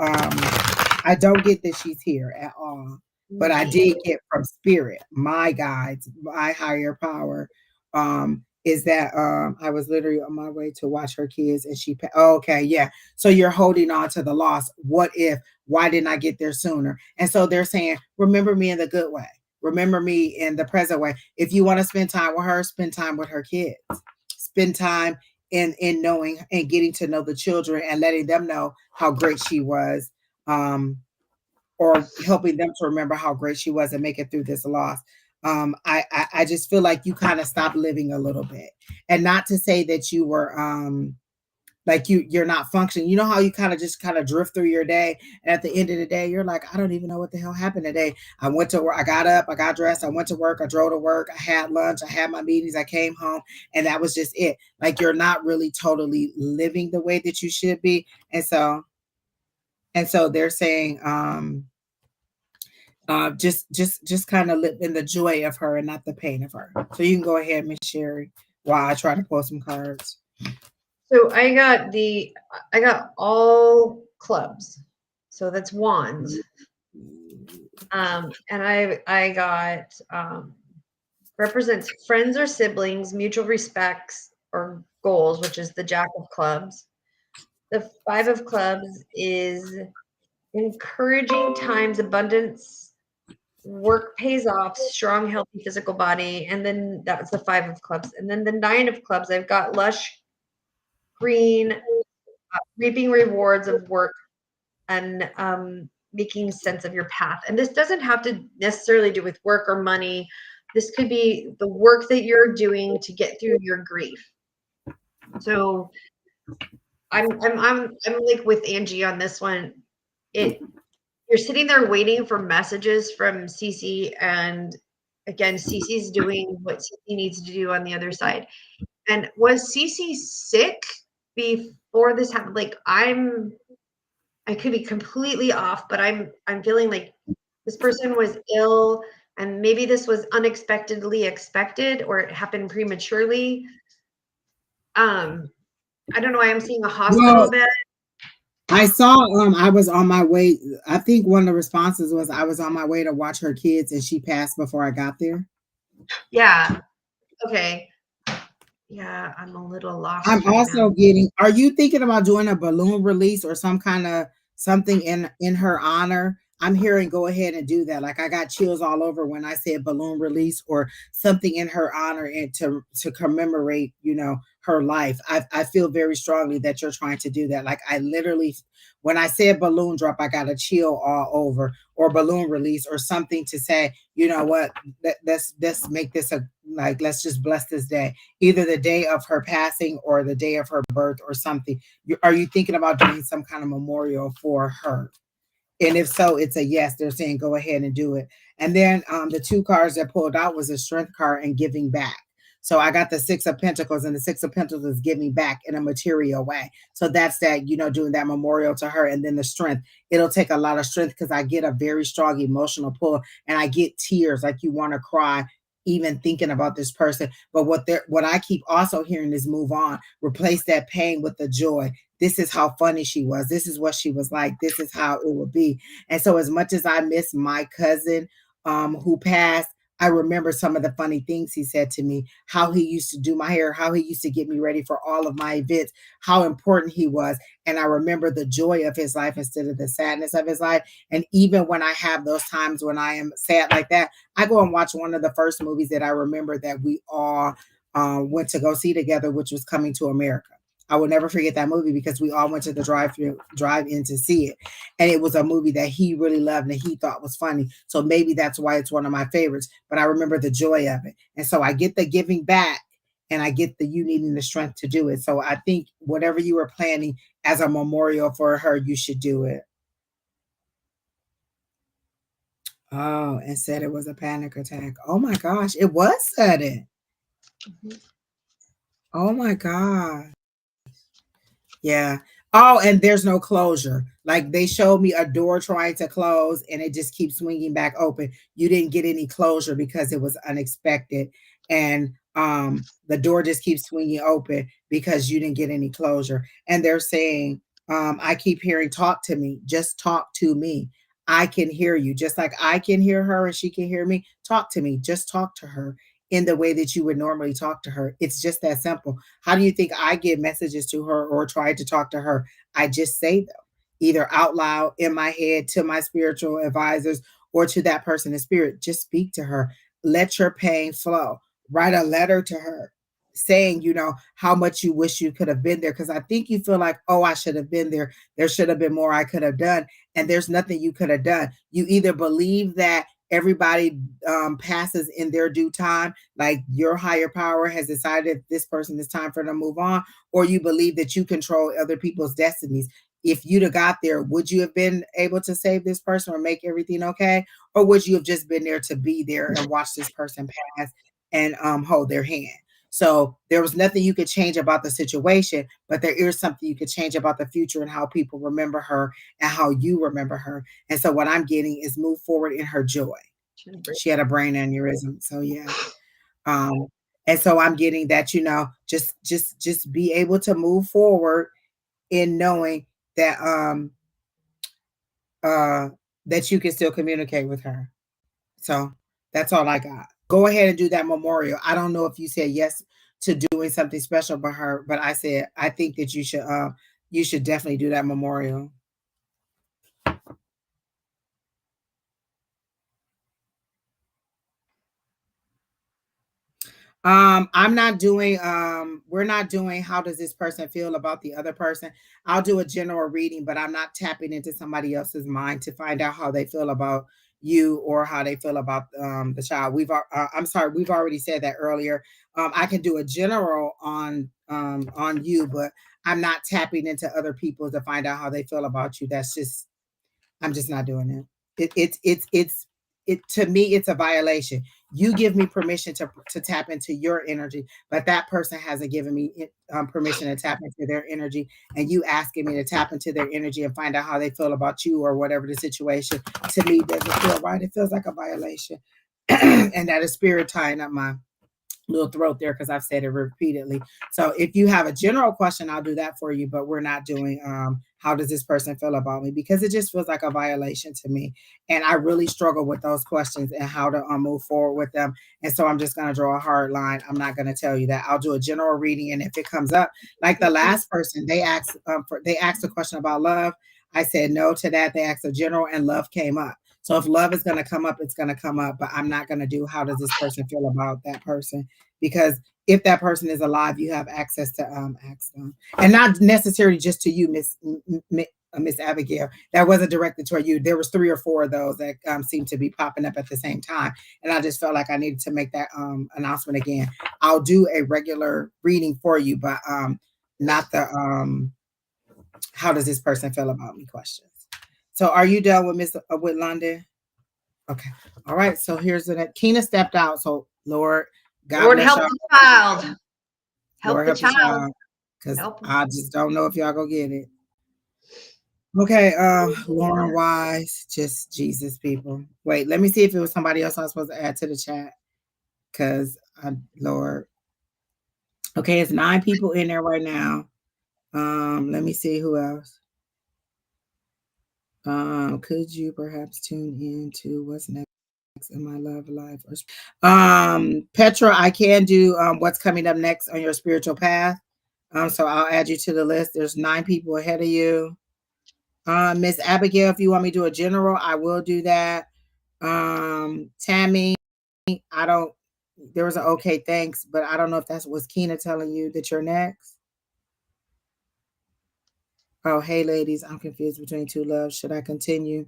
I don't get that she's here at all, but I did get from spirit, my guides, my higher power, is that I was literally on my way to watch her kids and oh, okay, yeah. So you're holding on to the loss. What if, why didn't I get there sooner? And so they're saying, remember me in the good way. Remember me in the present way. If you want to spend time with her, spend time with her kids. Spend time in knowing and getting to know the children and letting them know how great she was, or helping them to remember how great she was and make it through this loss. I just feel like you kind of stopped living a little bit, and not to say that you were like you're not functioning. You know how you kind of drift through your day, and at the end of the day, you're like, I don't even know what the hell happened today. I went to work, I got up, I got dressed, I went to work, I drove to work, I had lunch, I had my meetings, I came home, and that was just it. Like you're not really totally living the way that you should be, and so they're saying, just kind of live in the joy of her and not the pain of her. So you can go ahead, Miss Sheri, while I try to pull some cards. So I got all clubs. So that's wands. And I got represents friends or siblings, mutual respects or goals, which is the Jack of Clubs. The Five of Clubs is encouraging times, abundance, work pays off, strong, healthy physical body. And then that's the Five of Clubs. And then the Nine of Clubs, I've got lush, green, reaping rewards of work and making sense of your path. And this doesn't have to necessarily do with work or money. This could be the work that you're doing to get through your grief. So I'm like with Angie on this one. You're sitting there waiting for messages from Cece, and again, Cece's doing what Cece needs to do on the other side. And was Cece sick before this happened? Like I could be completely off, but I'm feeling like this person was ill, and maybe this was unexpectedly expected, or it happened prematurely. I don't know why I'm seeing a hospital bed. I saw I was on my way. I think one of the responses was I was on my way to watch her kids and she passed before I got there. Yeah. Okay. Yeah, I'm a little lost. I'm also getting, are you thinking about doing a balloon release or some kind of something in her honor? I'm hearing go ahead and do that. Like I got chills all over when I said balloon release or something in her honor and to commemorate, her life. I feel very strongly that you're trying to do that. Like I literally, when I said balloon drop, I got a chill all over, or balloon release or something to say, you know what, let's make this let's just bless this day, either the day of her passing or the day of her birth or something. Are you thinking about doing some kind of memorial for her? And if so, it's a yes. They're saying go ahead and do it. And then the two cards that pulled out was a strength card and giving back. So I got the Six of Pentacles, and the Six of Pentacles is giving back in a material way. So that's that, doing that memorial to her. And then the strength. It'll take a lot of strength because I get a very strong emotional pull, and I get tears like you want to cry even thinking about this person. But what I keep also hearing is move on, replace that pain with the joy. This is how funny she was. This is what she was like. This is how it would be. And so as much as I miss my cousin who passed, I remember some of the funny things he said to me, how he used to do my hair, how he used to get me ready for all of my events, how important he was. And I remember the joy of his life instead of the sadness of his life. And even when I have those times when I am sad like that, I go and watch one of the first movies that I remember that we all went to go see together, which was Coming to America. I will never forget that movie because we all went to the drive-in to see it. And it was a movie that he really loved and he thought was funny. So maybe that's why it's one of my favorites. But I remember the joy of it. And so I get the giving back and I get the you needing the strength to do it. So I think whatever you were planning as a memorial for her, you should do it. Oh, and said it was a panic attack. Oh my gosh, it was sudden. Oh my God. Yeah. Oh, and there's no closure. Like they showed me a door trying to close and it just keeps swinging back open. You didn't get any closure because it was unexpected. And the door just keeps swinging open because you didn't get any closure. And they're saying, I keep hearing, talk to me, just talk to me. I can hear you, just like I can hear her and she can hear me. Talk to me, just talk to her in the way that you would normally talk to her. It's just that simple. How do you think I give messages to her or try to talk to her? I just say them either out loud in my head to my spiritual advisors or to that person in spirit. Just speak to her. Let your pain flow. Write a letter to her saying, how much you wish you could have been there. Because I think you feel like, oh, I should have been there. There should have been more I could have done. And there's nothing you could have done. You either believe that everybody passes in their due time, like your higher power has decided this person is time for them to move on, or you believe that you control other people's destinies. If you'd have got there, would you have been able to save this person or make everything okay? Or would you have just been there to be there and watch this person pass and hold their hand? So there was nothing you could change about the situation, but there is something you could change about the future and how people remember her and how you remember her. And so what I'm getting is move forward in her joy. She had a brain aneurysm. So yeah. And so I'm getting that, just be able to move forward in knowing that that you can still communicate with her. So that's all I got. Go ahead and do that memorial. I don't know if you said yes to doing something special for her, but I said I think that you should definitely do that memorial. I'm not doing we're not doing how does this person feel about the other person. I'll do a general reading, but I'm not tapping into somebody else's mind to find out how they feel about you or how they feel about the child. I'm sorry, we've already said that earlier. I can do a general on you, but I'm not tapping into other people to find out how they feel about you. I'm just not doing it. It to me, it's a violation. You give me permission to tap into your energy, but that person hasn't given me permission to tap into their energy. And you asking me to tap into their energy and find out how they feel about you or whatever the situation, to me doesn't feel right. It feels like a violation. And that is spirit tying up my little throat there because I've said it repeatedly. So if you have a general question, I'll do that for you, but we're not doing how does this person feel about me, because it just feels like a violation to me. And I really struggle with those questions and how to move forward with them. And so I'm just going to draw a hard line. I'm not going to tell you that. I'll do a general reading, and if it comes up, like the last person, they asked a question about love. I said no to that. They asked a general, and love came up. So if love is going to come up, it's going to come up, but I'm not going to do how does this person feel about that person, because if that person is alive, you have access to ask them, and not necessarily just to you, Miss Abigail. That wasn't directed toward you. There was 3 or 4 of those that seemed to be popping up at the same time, and I just felt like I needed to make that announcement again. I'll do a regular reading for you, but not the how does this person feel about me questions. So are you done with London? Okay. All right. So here's the Kina stepped out. So Lord, God Lord, bless help y'all. the child. Help Lord the help the child. child. Because Help. I just don't know if y'all go get it. Okay, Lauren Wise, just Jesus people. Wait, let me see if it was somebody else I was supposed to add to the chat. Because Lord. Okay, it's 9 people in there right now. Let me see who else. Could you perhaps tune in to what's next in my love life? Petra, I can do what's coming up next on your spiritual path. So I'll add you to the list. There's 9 people ahead of you. Miss Abigail, if you want me to do a general, I will do that. Tammy, there was an okay, thanks, but I don't know if that's what's Keena telling you that you're next. Oh, hey ladies, I'm confused between 2 loves. Should I continue?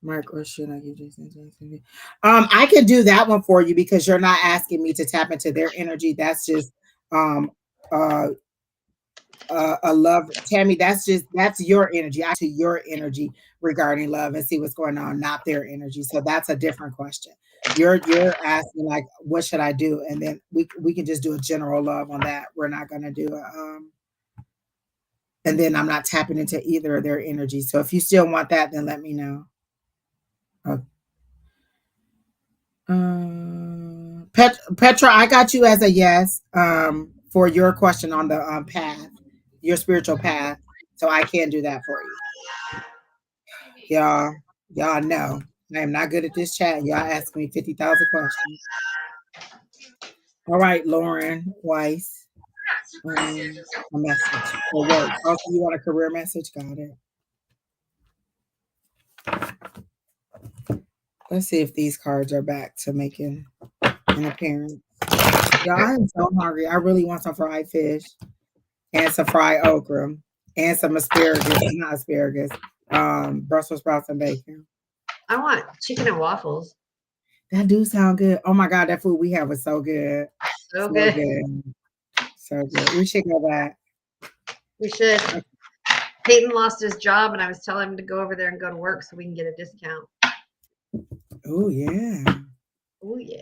Mark, or should I give this? I can do that one for you because you're not asking me to tap into their energy. That's just uh a love, Tammy. That's your energy. I to your energy regarding love and see what's going on, not their energy. So that's a different question. You're asking like, what should I do? And then we can just do a general love on that. We're not gonna do a and then I'm not tapping into either of their energy. So if you still want that, then let me know. Okay. Petra, I got you as a yes for your question on the path, your spiritual path. So I can do that for you. Y'all know I am not good at this chat. Y'all ask me 50,000 questions. All right, Lauren Weiss. A message for work. Also, you want a career message? Got it. Let's see if these cards are back to making an appearance. Y'all, I am so hungry. I really want some fried fish and some fried okra and some asparagus, not asparagus, Brussels sprouts and bacon. I want chicken and waffles. That do sound good. Oh my God, that food we have was so good. So good. So good. We should go back. We should. Peyton lost his job, and I was telling him to go over there and go to work so we can get a discount. Oh yeah. Oh yeah.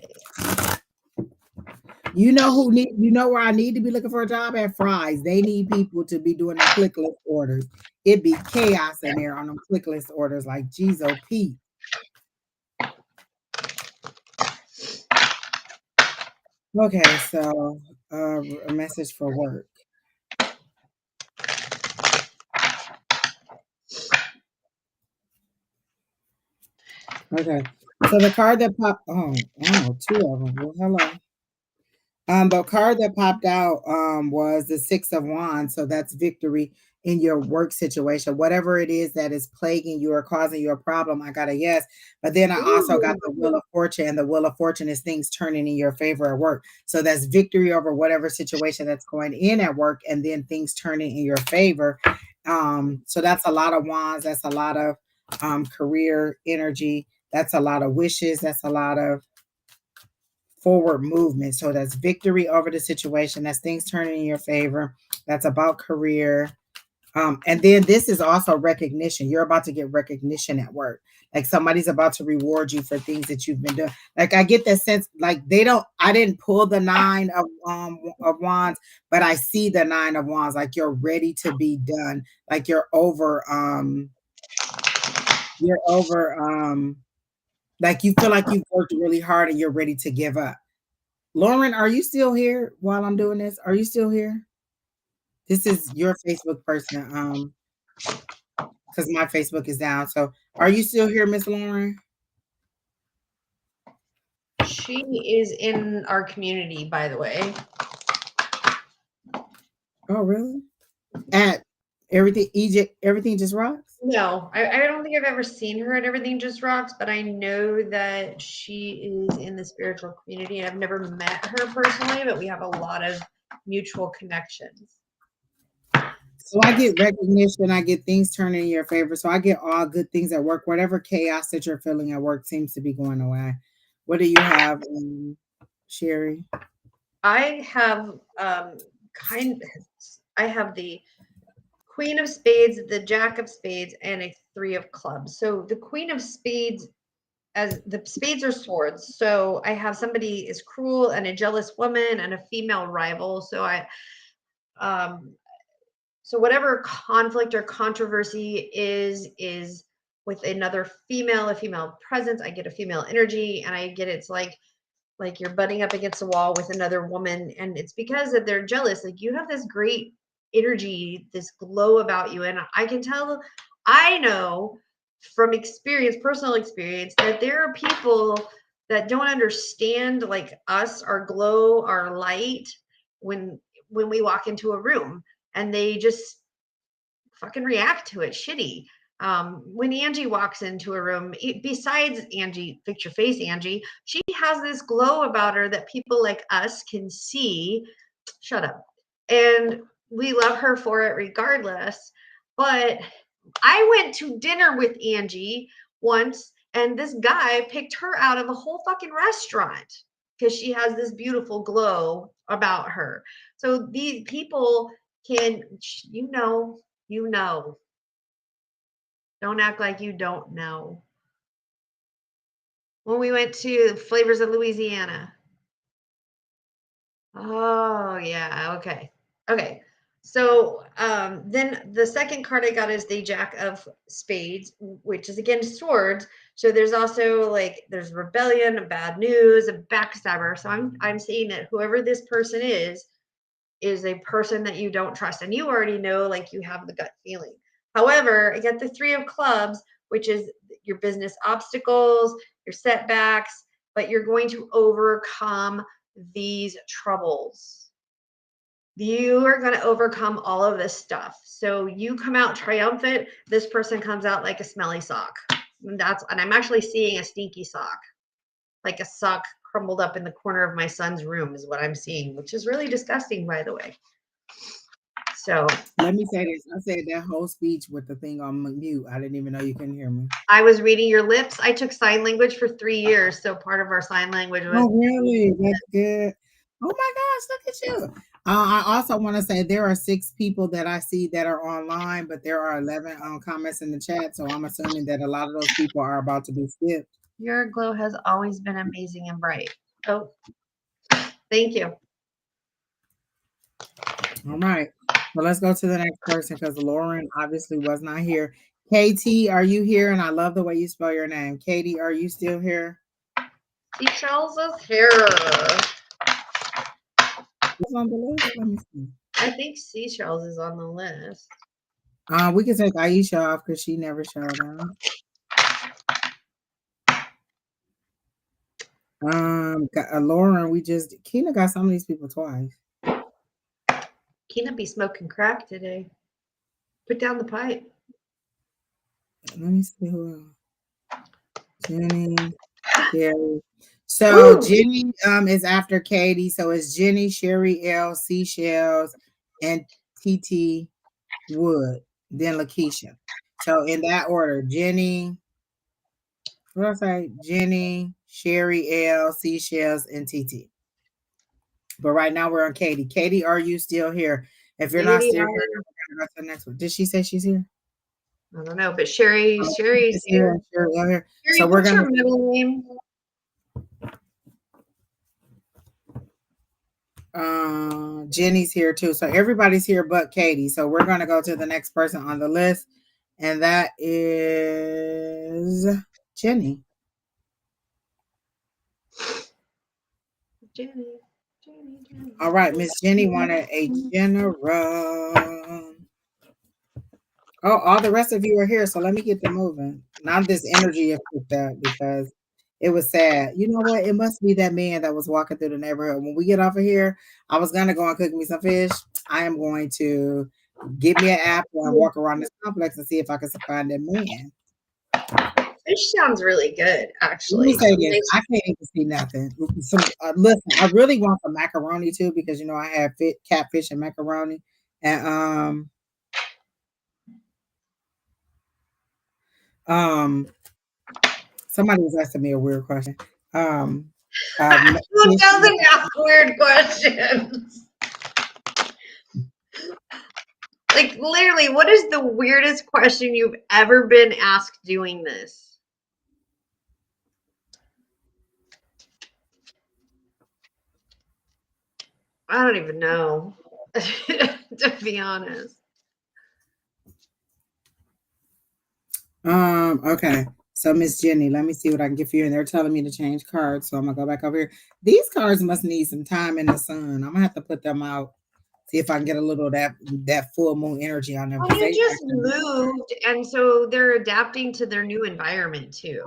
You know where I need to be looking for a job at Fry's. They need people to be doing the click list orders. It'd be chaos in there on them click list orders like geez oh Pete. Okay, so a message for work. Okay, so the card that popped, 2 of them. Well, hello. The card that popped out was the 6 of Wands, so that's victory in your work situation. Whatever it is that is plaguing you or causing you a problem, I got a yes. But then I also got the Wheel of Fortune, and the Wheel of Fortune is things turning in your favor at work. So that's victory over whatever situation that's going in at work, and then things turning in your favor. So that's a lot of wands. That's a lot of career energy. That's a lot of wishes. That's a lot of forward movement. So that's victory over the situation. That's things turning in your favor. That's about career. And then this is also recognition. You're about to get recognition at work. Like somebody's about to reward you for things that you've been doing. Like I get that sense, like I didn't pull the 9 of wands, but I see the 9 of wands, like you're ready to be done. Like you're over, like you feel like you've worked really hard and you're ready to give up. Lauren, are you still here while I'm doing this? Are you still here? This is your Facebook person, because my Facebook is down. So are you still here, Miss Lauren? She is in our community, by the way. Oh, really? At everything Egypt, everything just rocks? No, I don't think I've ever seen her at Everything Just Rocks, but I know that she is in the spiritual community, and I've never met her personally, but we have a lot of mutual connections. So I get recognition, I get things turning in your favor. So I get all good things at work. Whatever chaos that you're feeling at work seems to be going away. What do you have, Sheri? I have I have the Queen of Spades, the Jack of Spades, and a 3 of Clubs. So the Queen of Spades as the spades are swords. So I have somebody is cruel and a jealous woman and a female rival. So so whatever conflict or controversy is with another female, a female presence, I get a female energy, and I get it's like you're butting up against a wall with another woman, and it's because that they're jealous. Like you have this great energy, this glow about you, and I can tell, I know from experience, personal experience, that there are people that don't understand like us, our glow, our light when we walk into a room, and they just fucking react to it shitty. When Angie walks into a room, besides Angie, fix your face, Angie, she has this glow about her that people like us can see. Shut up. And we love her for it regardless. But I went to dinner with Angie once, and this guy picked her out of a whole fucking restaurant because she has this beautiful glow about her. So these people can, you know. Don't act like you don't know. When we went to Flavors of Louisiana. Oh, yeah. Okay. Okay. So then the second card I got is the Jack of Spades, which is again swords. So there's also like there's rebellion, a bad news, a backstabber. So I'm saying that whoever this person is a person that you don't trust, and you already know, like you have the gut feeling. However, I get the Three of Clubs, which is your business obstacles, your setbacks, but you're going to overcome these troubles. You are going to overcome all of this stuff. So you come out triumphant. This person comes out like a smelly sock. And I'm actually seeing a stinky sock, like a sock crumbled up in the corner of my son's room is what I'm seeing, which is really disgusting, by the way. So let me say this. I said that whole speech with the thing on mute. I didn't even know you couldn't hear me. I was reading your lips. I took sign language for 3 years. So part of our sign language was. Oh, really? That's good. Oh my gosh, look at you. I also want to say there are 6 people that I see that are online, but there are 11 comments in the chat. So I'm assuming that a lot of those people are about to be skipped. Your glow has always been amazing and bright. Oh, thank you. All right. Well, let's go to the next person because Lauren obviously was not here. Katie, are you here? And I love the way you spell your name. Katie, are you still here? Seashells is here. Who's on the list? Let me see. I think Seashells is on the list. We can take Aisha off because she never showed up. Lauren, Keena got some of these people twice. Keena be smoking crack today. Put down the pipe. Let me see who else. Jenny, Sherry. So ooh. Jenny is after Katie. So it's Jenny, Sheri L, Seashells, and TT Wood, then Lakeisha. So in that order, Jenny, what did I say? Jenny, Sheri L, Seashells, and TT. But right now we're on Katie. Katie, are you still here? If you're not still here, we're gonna go to the next one. Did she say she's here? I don't know, but Sheri's here. Sheri, so we're gonna. Your middle name? Jenny's here too. So everybody's here but Katie. So we're gonna go to the next person on the list, and that is Jenny. Jenny. All right, Miss Jenny wanted a general. Oh, all the rest of you are here, so let me get them moving. Not this energy of that because it was sad. You know what? It must be that man that was walking through the neighborhood. When we get off of here, I was gonna go and cook me some fish. I am going to get me an apple and walk around this complex and see if I can find that man. Fish sounds really good, actually. Let me say this. I can't even see nothing. Listen, I really want some macaroni too because you know I have catfish and macaroni, and somebody was asking me a weird question. Who doesn't ask weird questions? Like literally, what is the weirdest question you've ever been asked doing this? I don't even know, to be honest. Okay. So Miss Jenny, let me see what I can get for you. And they're telling me to change cards. So I'm gonna go back over here. These cards must need some time in the sun. I'm gonna have to put them out, see if I can get a little of that full moon energy on them. Well, Because you they just acting moved, and so they're adapting to their new environment too.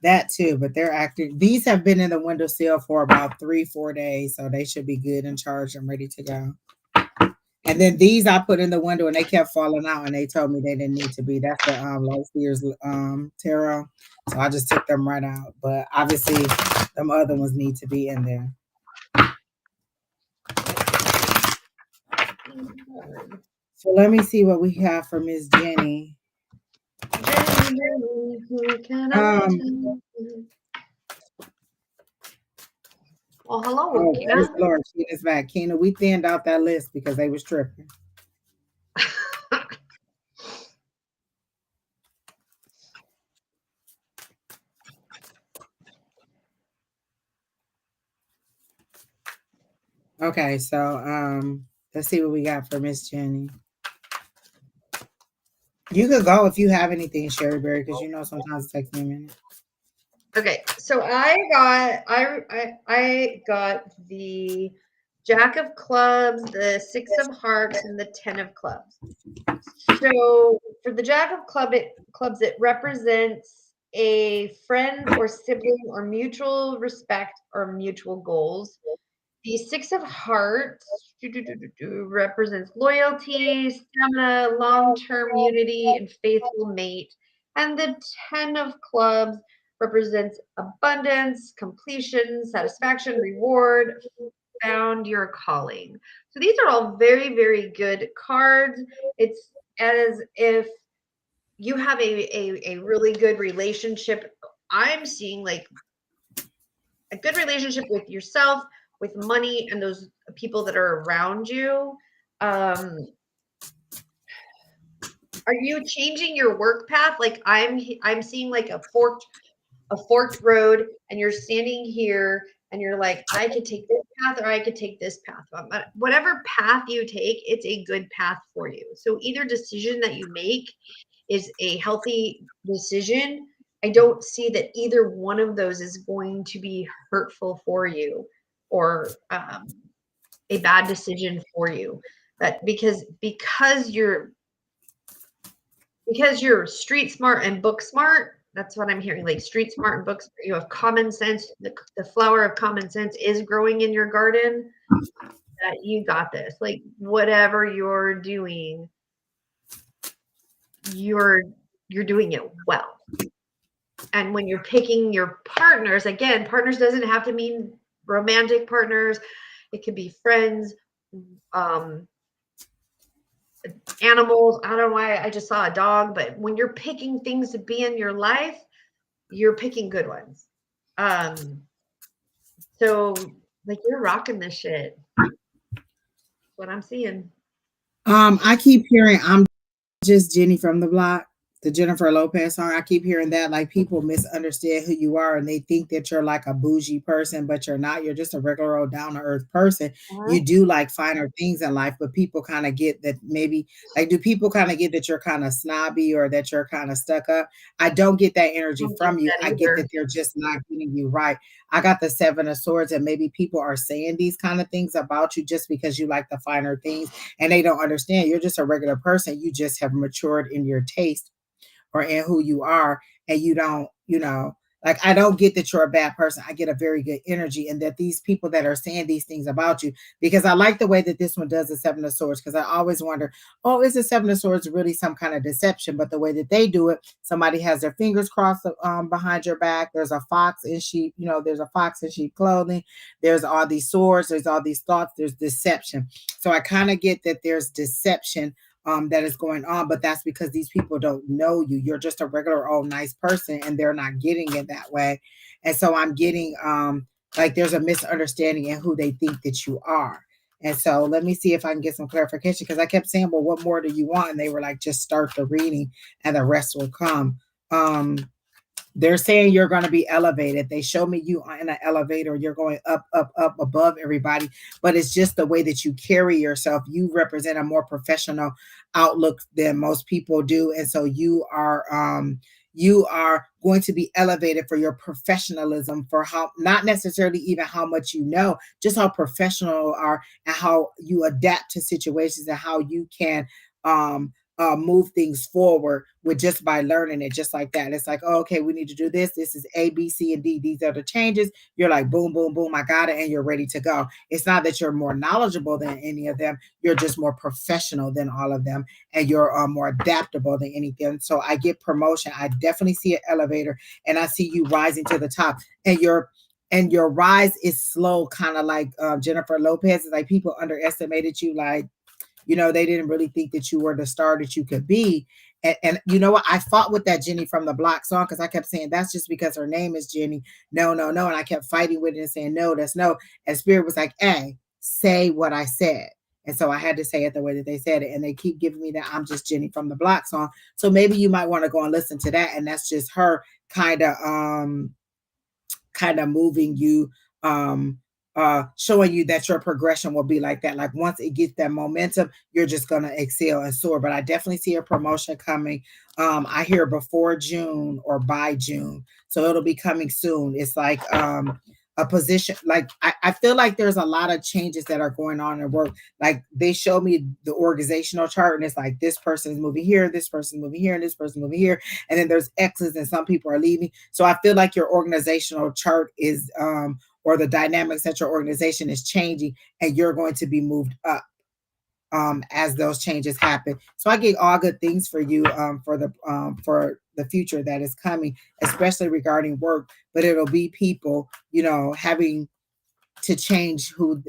that too, but they're acting. These have been in the windowsill for about 3-4 days, so they should be good and charged and ready to go. And then these I put in the window and they kept falling out and they told me they didn't need to be. That's the Low Fears tarot. So I just took them right out. But obviously them other ones need to be in there. So let me see what we have for Miss Jenny. Jenny, who can I tell? Well, hello, Oh, praise Kina. the Lord. Keena's back. Keena, we thinned out that list because they was tripping. Okay, so let's see what we got for Miss Jenny. You could go if you have anything, Sheri Beery, because you know sometimes it takes me a minute. Okay, so I got the Jack of Clubs, the Six of Hearts, and the Ten of Clubs. So for the Jack of Clubs, it represents a friend or sibling or mutual respect or mutual goals. The Six of Hearts represents loyalty, stamina, long-term unity, and faithful mate. And the Ten of Clubs represents abundance, completion, satisfaction, reward, found your calling. So these are all very, very good cards. It's as if you have a really good relationship. I'm seeing like a good relationship with yourself, with money, and those people that are around you. Are you changing your work path? Like I'm seeing like a forked road, and you're standing here and you're like, I could take this path or I could take this path. But whatever path you take, it's a good path for you. So either decision that you make is a healthy decision. I don't see that either one of those is going to be hurtful for you or a bad decision for you. That because you're street smart and book smart. That's what I'm hearing. Like street smart and book smart. You have common sense. The flower of common sense is growing in your garden. That you got this. Like whatever you're doing, you're doing it well. And when you're picking your partners, again, partners doesn't have to mean romantic partners. It could be friends, um, animals. I don't know why I just saw a dog, but when you're picking things to be in your life, you're picking good ones. So like you're rocking this shit. That's what I'm seeing. I keep hearing I'm just Jenny from the block, the Jennifer Lopez song. I keep hearing that like people misunderstand who you are and they think that you're like a bougie person, but you're not. You're just a regular old down to earth person. Uh-huh. You do like finer things in life, but people kind of get that maybe like do people kind of get that you're kind of snobby or that you're kind of stuck up? I don't get that I energy don't get from you. that I get either. that they're just not getting you right. I got the Seven of Swords, and maybe people are saying these kind of things about you just because you like the finer things and they don't understand. You're just a regular person. You just have matured in your taste or in who you are, and you don't, like I don't get that you're a bad person. I get a very good energy, and that these people that are saying these things about you, because I like the way that this one does the Seven of Swords, because I always wonder, oh, is the Seven of Swords really some kind of deception? But the way that they do it, somebody has their fingers crossed behind your back. There's a fox in sheep, there's a fox in sheep clothing. There's all these swords. There's all these thoughts. There's deception. So I kind of get that there's deception that is going on, but that's because these people don't know you. You're just a regular old nice person, and they're not getting it that way. And so I'm getting like there's a misunderstanding in who they think that you are. And so let me see if I can get some clarification, because I kept saying, well, what more do you want? And they were like, just start the reading and the rest will come. they're saying you're going to be elevated. They show me you in an elevator. You're going up, up, up above everybody, but it's just the way that you carry yourself. You represent a more professional outlook than most people do, and so you are going to be elevated for your professionalism, for how, not necessarily even how much you know, just how professional you are and how you adapt to situations and how you can um move things forward with just by learning it, just like that. It's like, oh, okay, we need to do this. This is A, B, C, and D. These are the changes. You're like, boom, boom, boom. I got it. And you're ready to go. It's not that you're more knowledgeable than any of them. You're just more professional than all of them. And you're more adaptable than anything. So I get promotion. I definitely see an elevator, and I see you rising to the top. And your rise is slow, kind of like Jennifer Lopez. It's like people underestimated you, like, they didn't really think that you were the star that you could be. And you know what? I fought with that Jenny from the Block song because I kept saying that's just because her name is Jenny. No, no, no. And I kept fighting with it and saying, no, that's no. And Spirit was like, hey, say what I said. And so I had to say it the way that they said it. And they keep giving me that I'm just Jenny from the Block song. So maybe you might want to go and listen to that. And that's just her kind of moving you, showing you that your progression will be like that. Like once it gets that momentum, you're just gonna excel and soar. But I definitely see a promotion coming. I hear before June or by June, so it'll be coming soon. It's like a position. Like I feel like there's a lot of changes that are going on in work. Like they show me the organizational chart, and it's like this person is moving here, this person moving here, and this person moving here, and then there's X's, and some people are leaving. So I feel like your organizational chart is or the dynamics at your organization is changing, and you're going to be moved up as those changes happen. So I get all good things for you for the future that is coming, especially regarding work. But it'll be people, having to change who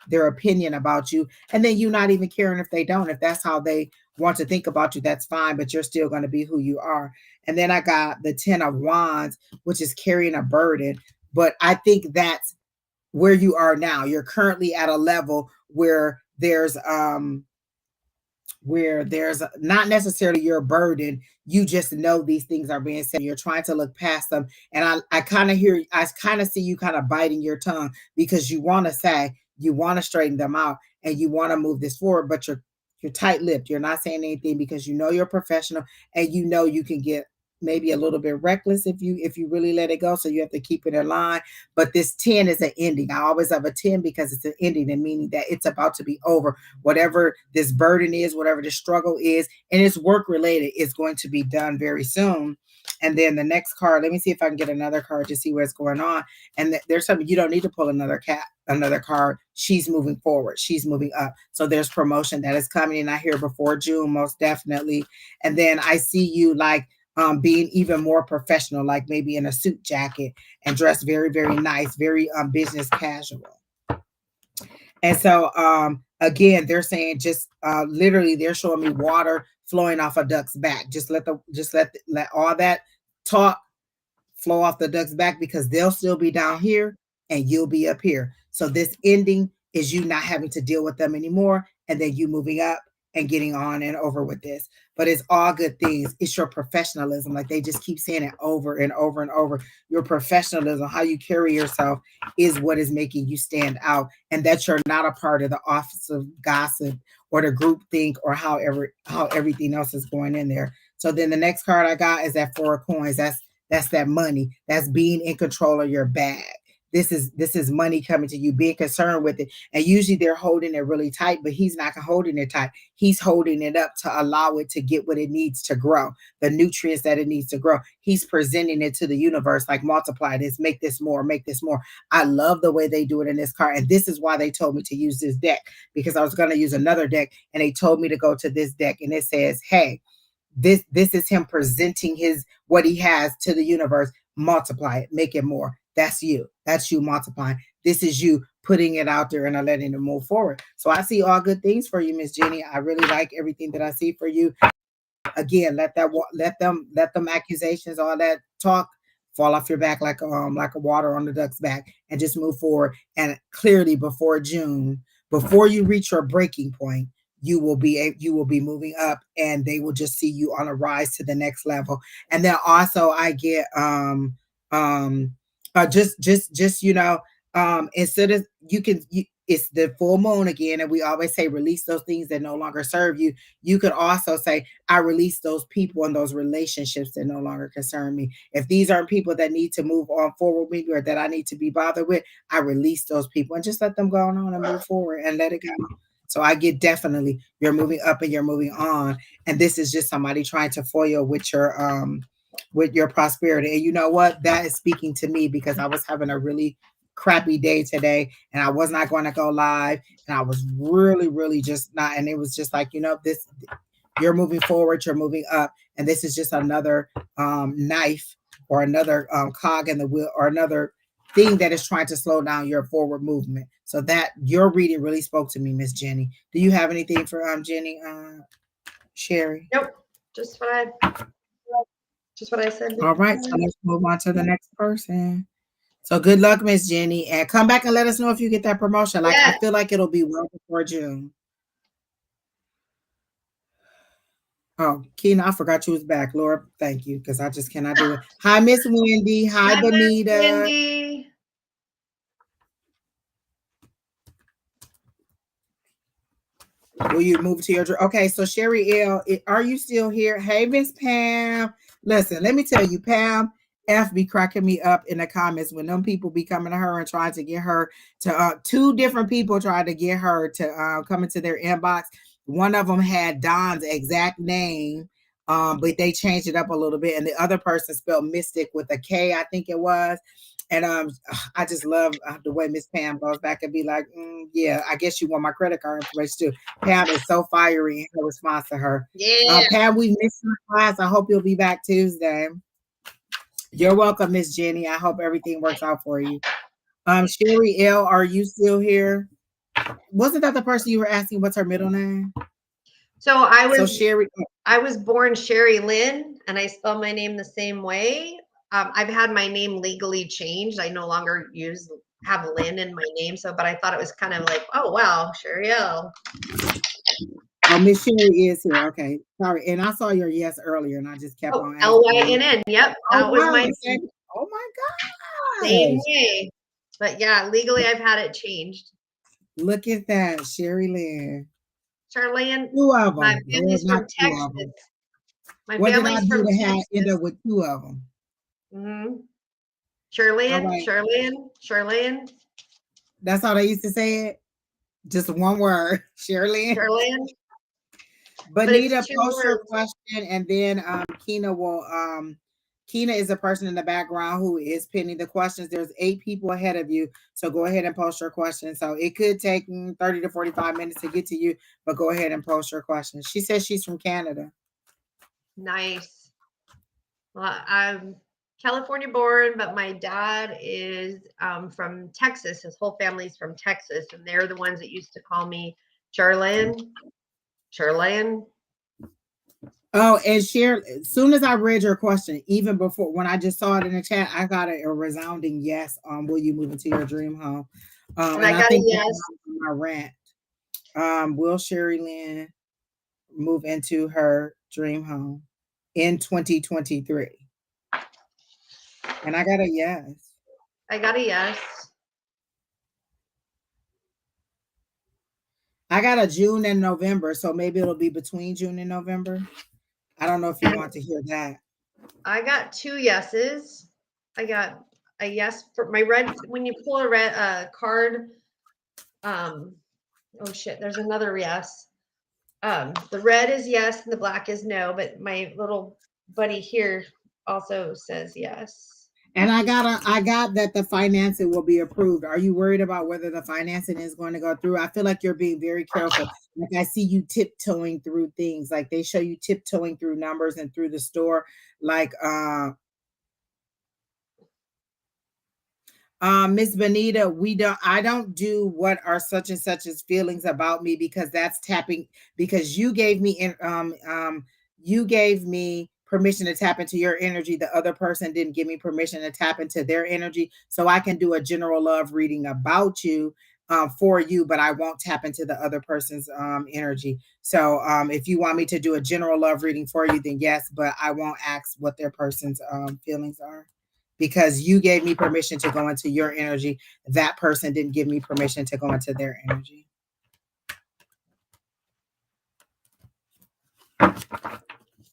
their opinion about you, and then you not even caring if they don't. If that's how they want to think about you, that's fine. But you're still going to be who you are. And then I got the 10 of Wands, which is carrying a burden. But I think that's where you are now. You're currently at a level where there's not necessarily your burden. You just know these things are being said. You're trying to look past them. And I kind of see you kind of biting your tongue because you want to say, you want to straighten them out and you want to move this forward, but you're tight-lipped. You're not saying anything because you're professional, and you can get maybe a little bit reckless if you really let it go. So you have to keep it in line. But this 10 is an ending. I always have a 10 because it's an ending, and meaning that it's about to be over. Whatever this burden is, whatever the struggle is, and it's work related, is going to be done very soon. And then the next card, let me see if I can get another card to see what's going on. And there's something you don't need to pull another card. She's moving forward. She's moving up. So there's promotion that is coming. And I hear before June, most definitely. And then I see you like being even more professional, like maybe in a suit jacket and dressed very, very nice, very business casual. And so again, they're saying just literally they're showing me water flowing off a duck's back. Just let all that talk flow off the duck's back, because they'll still be down here and you'll be up here. So this ending is you not having to deal with them anymore, and then you moving up and getting on and over with this. But it's all good things. It's your professionalism. Like they just keep saying it over and over and over. Your professionalism, how you carry yourself, is what is making you stand out. And that you're not a part of the office of gossip or the group think or how everything else is going in there. So then the next card I got is that 4 of coins. That's that money. That's being in control of your bag. This is money coming to you, being concerned with it. And usually they're holding it really tight, but he's not holding it tight. He's holding it up to allow it to get what it needs to grow, the nutrients that it needs to grow. He's presenting it to the universe, like multiply this, make this more, make this more. I love the way they do it in this card. And this is why they told me to use this deck, because I was going to use another deck and they told me to go to this deck. And it says, hey, this is him presenting what he has to the universe. Multiply it, make it more. That's you multiplying. This is you putting it out there and letting it move forward. So I see all good things for you, Miss Jenny. I really like everything that I see for you. Again, let them accusations, all that talk, fall off your back like a water on the duck's back, and just move forward. And clearly before June, before you reach your breaking point, you will be moving up, and they will just see you on a rise to the next level. And then also I get um just instead of it's the full moon again, and we always say release those things that no longer serve you. You could also say, I release those people and those relationships that no longer concern me. If these aren't people that need to move on forward with me or that I need to be bothered with, I release those people and just let them go on and move forward and let it go. So I get definitely you're moving up and you're moving on. And this is just somebody trying to foil with your prosperity. And you know what? That is speaking to me because I was having a really crappy day today and I was not going to go live. And I was really, really just not. And it was just like, this you're moving forward, you're moving up. And this is just another knife or another cog in the wheel or another thing that is trying to slow down your forward movement. So that your reading really spoke to me, Miss Jenny. Do you have anything for Jenny, Sheri? Nope. Just what I said. All right, so let's move on to the next person. So good luck, Miss Jenny, and come back and let us know if you get that promotion. Like I feel like it'll be well before June. Oh, Keena, I forgot you was back. Lord, thank you, because I just cannot do it. Hi, Miss Wendy. Hi, Bonita. Wendy. Will you move to your okay? So Sheri L, are you still here? Hey, Miss Pam. Listen, let me tell you, Pam F be cracking me up in the comments when them people be coming to her and trying to get her to two different people trying to get her to come into their inbox. One of them had Don's exact name, but they changed it up a little bit, and the other person spelled Mystic with a K, I think it was. And I just love the way Miss Pam goes back and be like, yeah, I guess you want my credit card information too. Pam is so fiery in her response to her. Yeah. Pam, we missed your class. I hope you'll be back Tuesday. You're welcome, Miss Jenny. I hope everything works out for you. Sheri L, are you still here? Wasn't that the person you were asking what's her middle name? So I was born Sheri Lynn, and I spell my name the same way. I've had my name legally changed. I no longer have Lynn in my name. But I thought it was kind of like, oh wow, Sheri L. Oh, Miss Sheri is here. Okay, sorry. And I saw your yes earlier, and I just kept on asking. LYNN. Yep, that was my name. Oh my God. Same way. But yeah, legally I've had it changed. Look at that, Sheri Lynn. Charlene. Two of them. My family's from Texas. What did I do to end up with two of them? Mm-hmm. Charlene. That's how they used to say it. Just one word, Shirley. Bonita, post your question, and then Keena will. Keena is a person in the background who is pinning the questions. There's 8 people ahead of you, so go ahead and post your question. So it could take 30 to 45 minutes to get to you, but go ahead and post your question. She says she's from Canada. Nice. Well, I'm California born, but my dad is from Texas. His whole family's from Texas, and they're the ones that used to call me Charlene. Oh, and Sheri, as soon as I read your question, even before when I just saw it in the chat, I got a resounding yes. Will you move into your dream home? And I got a yes. My rant. Will Sheri Lynn move into her dream home in 2023? And I got a yes. I got a yes. I got a June and November, so maybe it'll be between June and November. I don't know if you want to hear that. I got 2 yeses. I got a yes for my red. When you pull a red card, oh shit, there's another yes. The red is yes and the black is no, but my little buddy here also says yes. And I got that the financing will be approved. Are you worried about whether the financing is going to go through? I feel like you're being very careful. Like I see you tiptoeing through things. Like they show you tiptoeing through numbers and through the store. Like Miss Bonita, I don't do what are such and such as feelings about me because that's tapping because you gave me permission to tap into your energy. The other person didn't give me permission to tap into their energy. So I can do a general love reading about you. for you, but I won't tap into the other person's energy. So if you want me to do a general love reading for you, then yes, but I won't ask what their person's feelings are, because you gave me permission to go into your energy. That person didn't give me permission to go into their energy.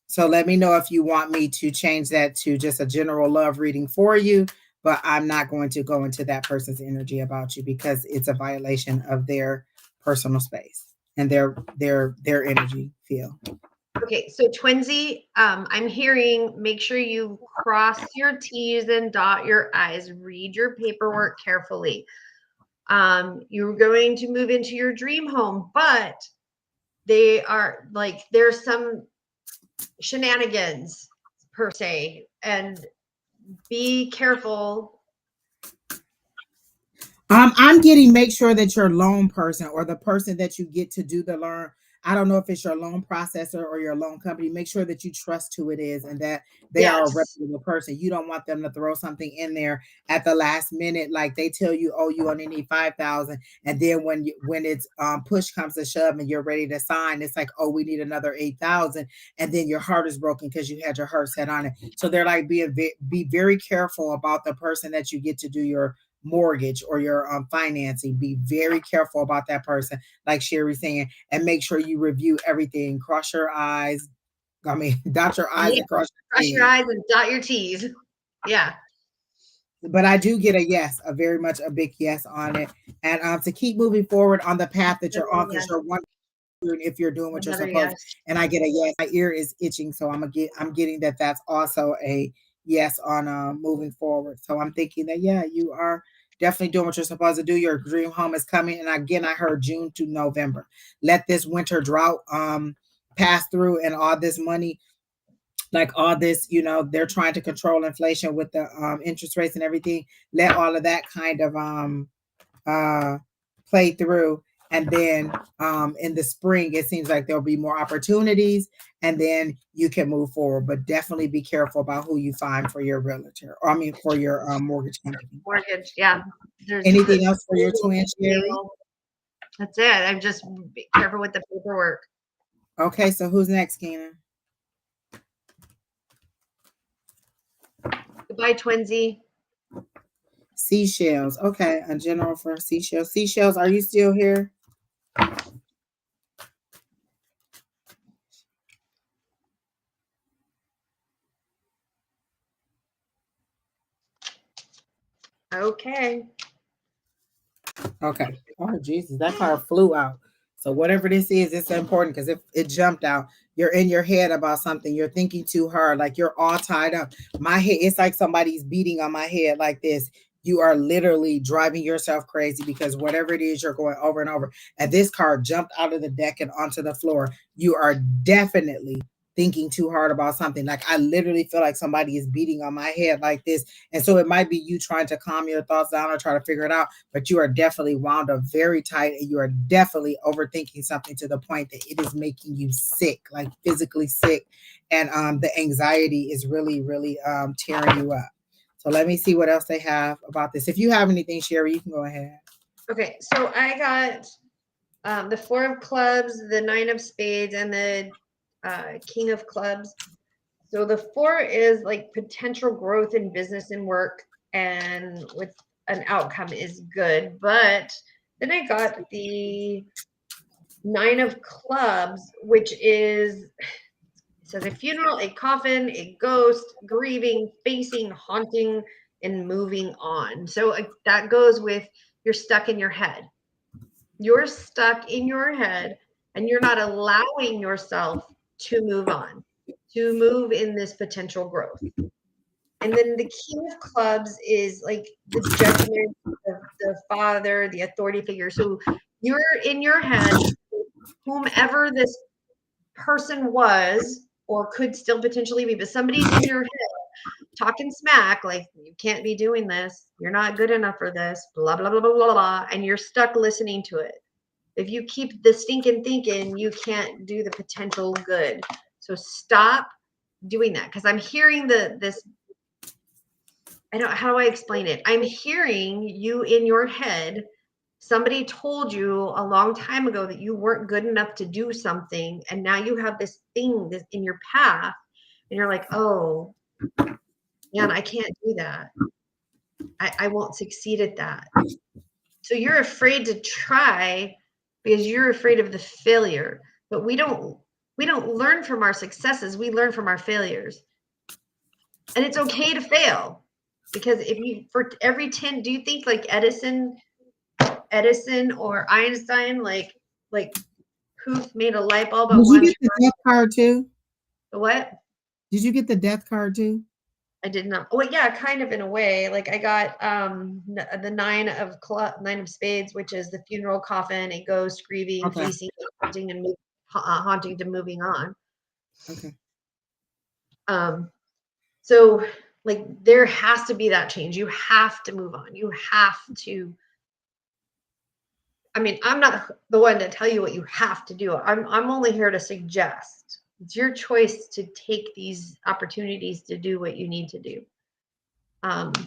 So let me know if you want me to change that to just a general love reading for you, but I'm not going to go into that person's energy about you because it's a violation of their personal space and their energy field. Okay, so Twinsy, I'm hearing make sure you cross your T's and dot your I's. Read your paperwork carefully. You're going to move into your dream home, but they are like there's some shenanigans per se, and be careful. I'm getting make sure that your loan person or the person that you get to do the loan. I don't know if it's your loan processor or your loan company. Make sure that you trust who it is and that they are a Yes. reputable person. You don't want them to throw something in there at the last minute, like they tell you, "Oh, you only need 5,000," and then when it's push comes to shove and you're ready to sign, it's like, "Oh, we need another 8,000," and then your heart is broken because you had your heart set on it. So they're like, be very careful about the person that you get to do your mortgage or your financing. Be very careful about that person, like Sheri saying, and make sure you review everything. Cross your eyes. I mean, dot your I's Yeah. and cross your Cross T's. your I's and dot your T's. Yeah. But I do get a yes, a very much a big yes on it, and to keep moving forward on the path that you're on, because Yes. you're one if you're doing what you're Another supposed. yes. And I get a yes. My ear is itching, so I'm getting that that's also a yes on moving forward. So I'm thinking that yeah, you are definitely doing what you're supposed to do. Your dream home is coming, and again, I heard June to November. Let this winter drought pass through, and all this money, like all this, they're trying to control inflation with the interest rates and everything. Let all of that kind of uh play through, and then in the spring it seems like there'll be more opportunities, and then you can move forward. But definitely be careful about who you find for your realtor, or I mean for your mortgage company. Mortgage. Yeah. There's Anything else for your twin, Sheri? That's it. I'm just be careful with the paperwork. Okay, so who's next, Keena? Goodbye, Twinsy. Seashells. Okay, a general for seashells. Seashells, are you still here? Okay. Okay. Oh Jesus, that card flew out. So whatever this is, it's important because if it jumped out, you're in your head about something. You're thinking too hard, like you're all tied up. My head, it's like somebody's beating on my head like this. You are literally driving yourself crazy because whatever it is, you're going over and over. And this card jumped out of the deck and onto the floor. You are definitely thinking too hard about something. Like I literally feel like somebody is beating on my head like this. And so it might be you trying to calm your thoughts down or try to figure it out, but you are definitely wound up very tight, and you are definitely overthinking something to the point that it is making you sick, like physically sick. And the anxiety is really, really tearing you up. So let me see what else they have about this. If you have anything, Sheri, you can go ahead. Okay. So I got the 4 of clubs, the 9 of spades, and the king of clubs. So the 4 is like potential growth in business and work, and with an outcome is good. But then I got the 9 of clubs, which is it says a funeral, a coffin, a ghost, grieving, facing, haunting, and moving on. So that goes with you're stuck in your head. You're stuck in your head, and you're not allowing yourself to move on, to move in this potential growth. And then the king of clubs is like the judgment of the father, the authority figure. So you're in your head, whomever this person was or could still potentially be, but somebody's in your head talking smack, like you can't be doing this, you're not good enough for this, blah blah blah blah blah, blah, and you're stuck listening to it. If you keep the stinking thinking, you can't do the potential good. So stop doing that, because I'm hearing this. I don't. How do I explain it? I'm hearing you in your head Somebody told you a long time ago that you weren't good enough to do something, and now you have this thing this in your path, and you're like, oh, man, I can't do that. I won't succeed at that. So you're afraid to try because you're afraid of the failure. But we don't learn from our successes. We learn from our failures. And it's okay to fail, because if you, for every 10, do you think like Edison or Einstein, like who made a light bulb at Did you one get the time? death card too? What? Did you get the death card too? I did not. Well, yeah, kind of in a way. Like I got the nine of spades, which is the funeral coffin, a ghost grieving, Okay. facing, haunting, and haunting to moving on. Okay. So like there has to be that change. You have to move on. You have to. I mean, I'm not the one to tell you what you have to do. I'm only here to suggest. It's your choice to take these opportunities to do what you need to do. And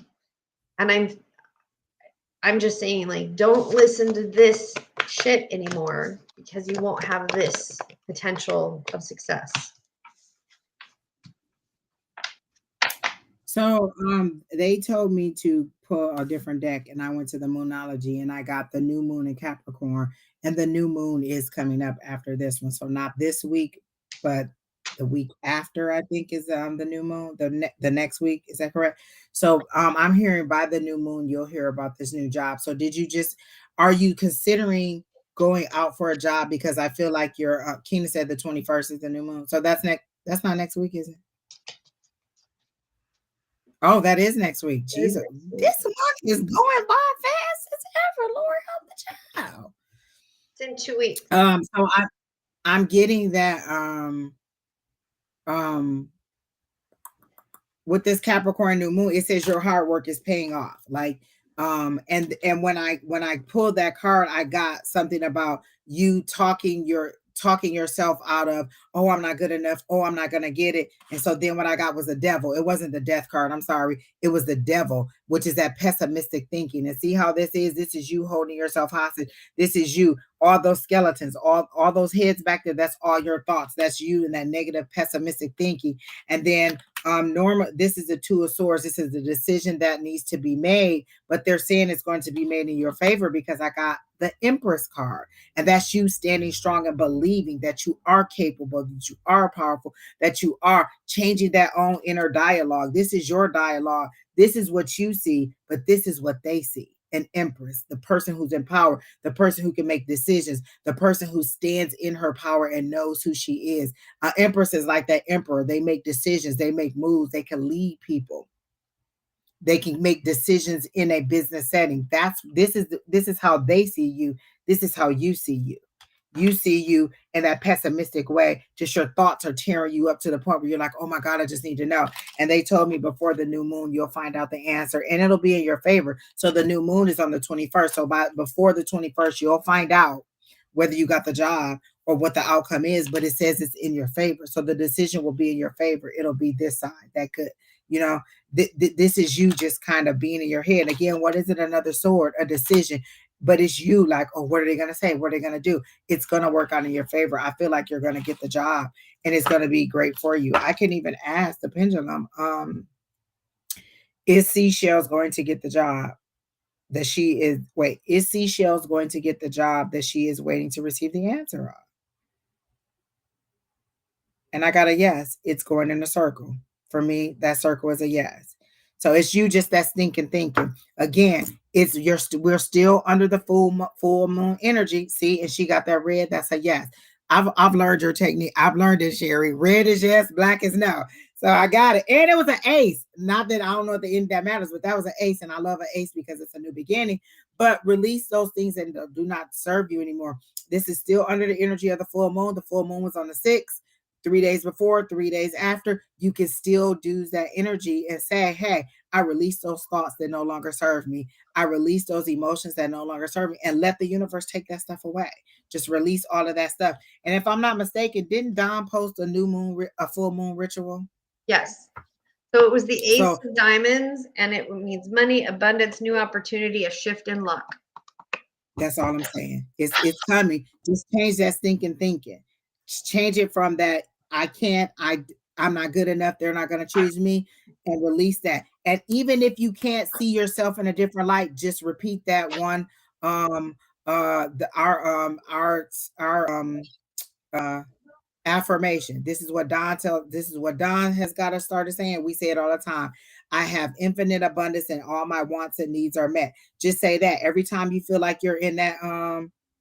I'm just saying, like, don't listen to this shit anymore, because you won't have this potential of success. So they told me to pull a different deck, and I went to the Moonology, and I got the new moon in Capricorn, and the new moon is coming up after this one. So not this week, but the week after, I think, is the new moon. The next week, is that correct? So I'm hearing by the new moon you'll hear about this new job. So are you considering going out for a job? Because I feel like your Keena said the 21st is the new moon. So that's not next week, is it? Oh, that is next week. Jesus, this month is going by fast as ever. Lord help the child. It's in 2 weeks. So I'm getting that with this Capricorn new moon, it says your hard work is paying off. Like and when I pulled that card, I got something about you talking yourself out of, oh, I'm not good enough, oh, I'm not gonna get it. And so then what I got was the devil. It wasn't the death card, I'm sorry, it was the devil, which is that pessimistic thinking. And see how this is you holding yourself hostage. This is you, all those skeletons, all those heads back there, that's all your thoughts. That's you and that negative pessimistic thinking. And then normal, this is the Two of Swords. This is the decision that needs to be made, but they're saying it's going to be made in your favor, because I got the Empress card, and that's you standing strong and believing that you are capable, that you are powerful, that you are changing that own inner dialogue. This is your dialogue. This is what you see, but this is what they see. An Empress, the person who's in power, the person who can make decisions, the person who stands in her power and knows who she is. Empress is like that emperor. They make decisions, they make moves, they can lead people. They can make decisions in a business setting. This is how they see you. This is how you see you. You see you in that pessimistic way. Just your thoughts are tearing you up to the point where you're like, oh my God, I just need to know. And they told me before the new moon, you'll find out the answer, and it'll be in your favor. So the new moon is on the 21st. So before the 21st, you'll find out whether you got the job or what the outcome is, but it says it's in your favor. So the decision will be in your favor. It'll be this side that could, this is you just kind of being in your head. Again, what is it? Another sword, a decision. But it's you like, oh, what are they going to say? What are they going to do? It's going to work out in your favor. I feel like you're going to get the job, and it's going to be great for you. I can even ask the pendulum, is Seashells going to get the job that she is, is Seashells going to get the job that she is waiting to receive the answer of? And I got a yes. It's going in a circle. For me, that circle is a yes. So it's you just that thinking. Again, we're still under the full moon energy. See, and she got that red. That's a yes. I've learned your technique. I've learned it, Sheri. Red is yes, black is no. So I got it. And it was an ace. Not that I don't know at the end that matters, but that was an ace. And I love an ace because it's a new beginning. But release those things that do not serve you anymore. This is still under the energy of the full moon. The full moon was on the 6th. 3 days before, 3 days after, you can still use that energy and say, hey, I release those thoughts that no longer serve me. I release those emotions that no longer serve me, and let the universe take that stuff away. Just release all of that stuff. And if I'm not mistaken, didn't Don post a full moon ritual? Yes. So it was the Ace of Diamonds, and it means money, abundance, new opportunity, a shift in luck. That's all I'm saying. It's coming. Just change that stinking thinking. Just change it from that I can't, I'm not good enough, they're not gonna choose me, and release that. And even if you can't see yourself in a different light, just repeat that one. The our affirmation. This is what Don has got us started saying. We say it all the time. I have infinite abundance and all my wants and needs are met. Just say that every time you feel like you're in that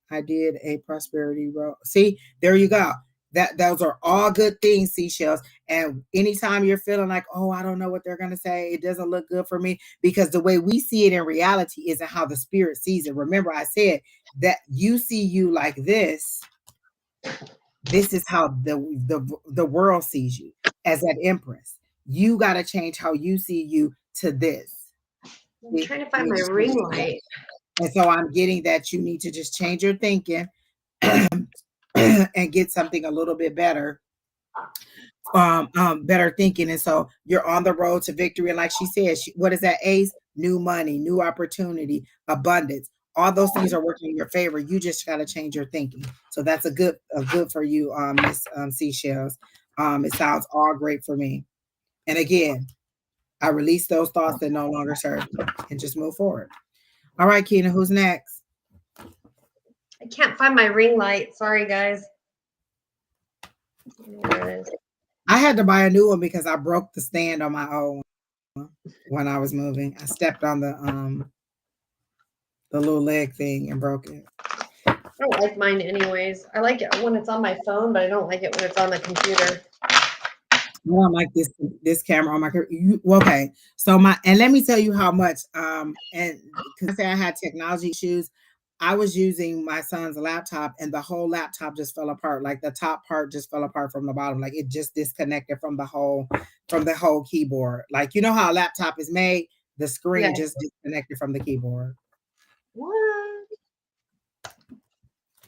I did a prosperity road. See, there you go. That those are all good things, seashells. And anytime you're feeling like, oh, I don't know what they're gonna say, it doesn't look good for me, because the way we see it in reality isn't how the spirit sees it. Remember, I said that you see you like this. This is how the world sees you, as that empress. You got to change how you see you to this. I'm trying to find my ring light. And so I'm getting that you need to just change your thinking and get something a little bit better. Better thinking. And so you're on the road to victory. And like she said, what is that, Ace? New money, new opportunity, abundance. All those things are working in your favor. You just got to change your thinking. So that's a good for you, Miss Seashells. It sounds all great for me. And again, I release those thoughts that no longer serve me and just move forward. All right, Keena, who's next? I can't find my ring light. Sorry, guys. There it is. I had to buy a new one because I broke the stand on my own when I was moving. I stepped on the little leg thing and broke it. I don't like mine anyways. I like it when it's on my phone, but I don't like it when it's on the computer. I don't like this camera on my okay. So and let me tell you how much and because I say I had technology issues, I was using my son's laptop and the whole laptop just fell apart. Like the top part just fell apart from the bottom. Like it just disconnected from the whole keyboard. Like you know how a laptop is made, the screen just disconnected from the keyboard. What?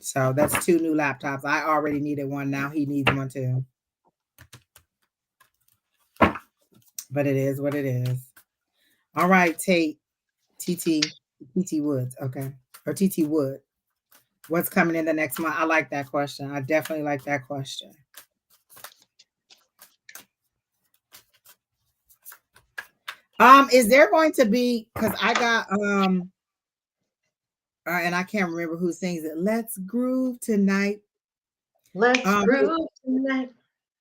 So that's 2 new laptops. I already needed one. Now he needs one too. But it is what it is. All right, TT Woods. Okay. Or TT Wood. What's coming in the next month? I like that question. I definitely like that question. Is there going to be, because I got and I can't remember who sings it. Let's groove tonight. Let's groove tonight.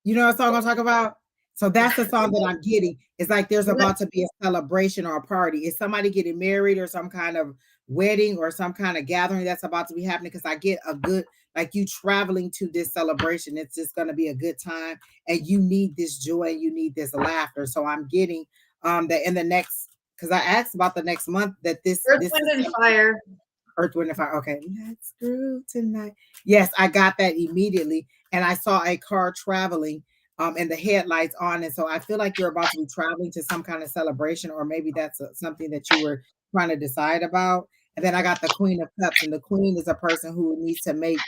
You know what song I'm talking about? So that's the song that I'm getting. It's like there's about to be a celebration or a party. Is somebody getting married or some kind of wedding or some kind of gathering that's about to be happening? Because I get a good, like you traveling to this celebration. It's just going to be a good time. And you need this joy. You need this laughter. So I'm getting that in the next, because I asked about the next month that this. Earth, Wind, and Fire. Earth, Wind, and Fire. Okay. Let's groove tonight. Yes, I got that immediately. And I saw a car traveling and the headlights on. And so I feel like you're about to be traveling to some kind of celebration, or maybe that's something that you were trying to decide about. And then I got the Queen of Cups, and the Queen is a person who needs to make,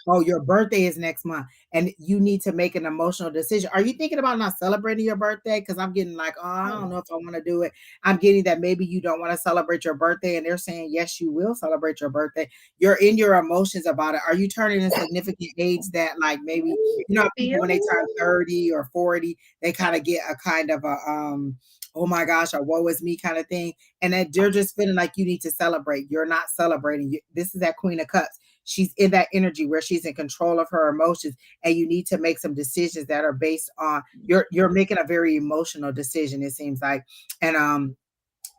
oh, your birthday is next month, and you need to make an emotional decision. Are you thinking about not celebrating your birthday? Because I'm getting like, oh, I don't know if I want to do it. I'm getting that maybe you don't want to celebrate your birthday, and they're saying, yes, you will celebrate your birthday. You're in your emotions about it. Are you turning a significant age that like maybe, you know, people when they turn 30 or 40, they kind of get a kind of a, oh my gosh, or woe is me kind of thing. And that they're just feeling like you need to celebrate. You're not celebrating. This is that Queen of Cups. She's in that energy where she's in control of her emotions, and you need to make some decisions that are based on you're making a very emotional decision, it seems like. And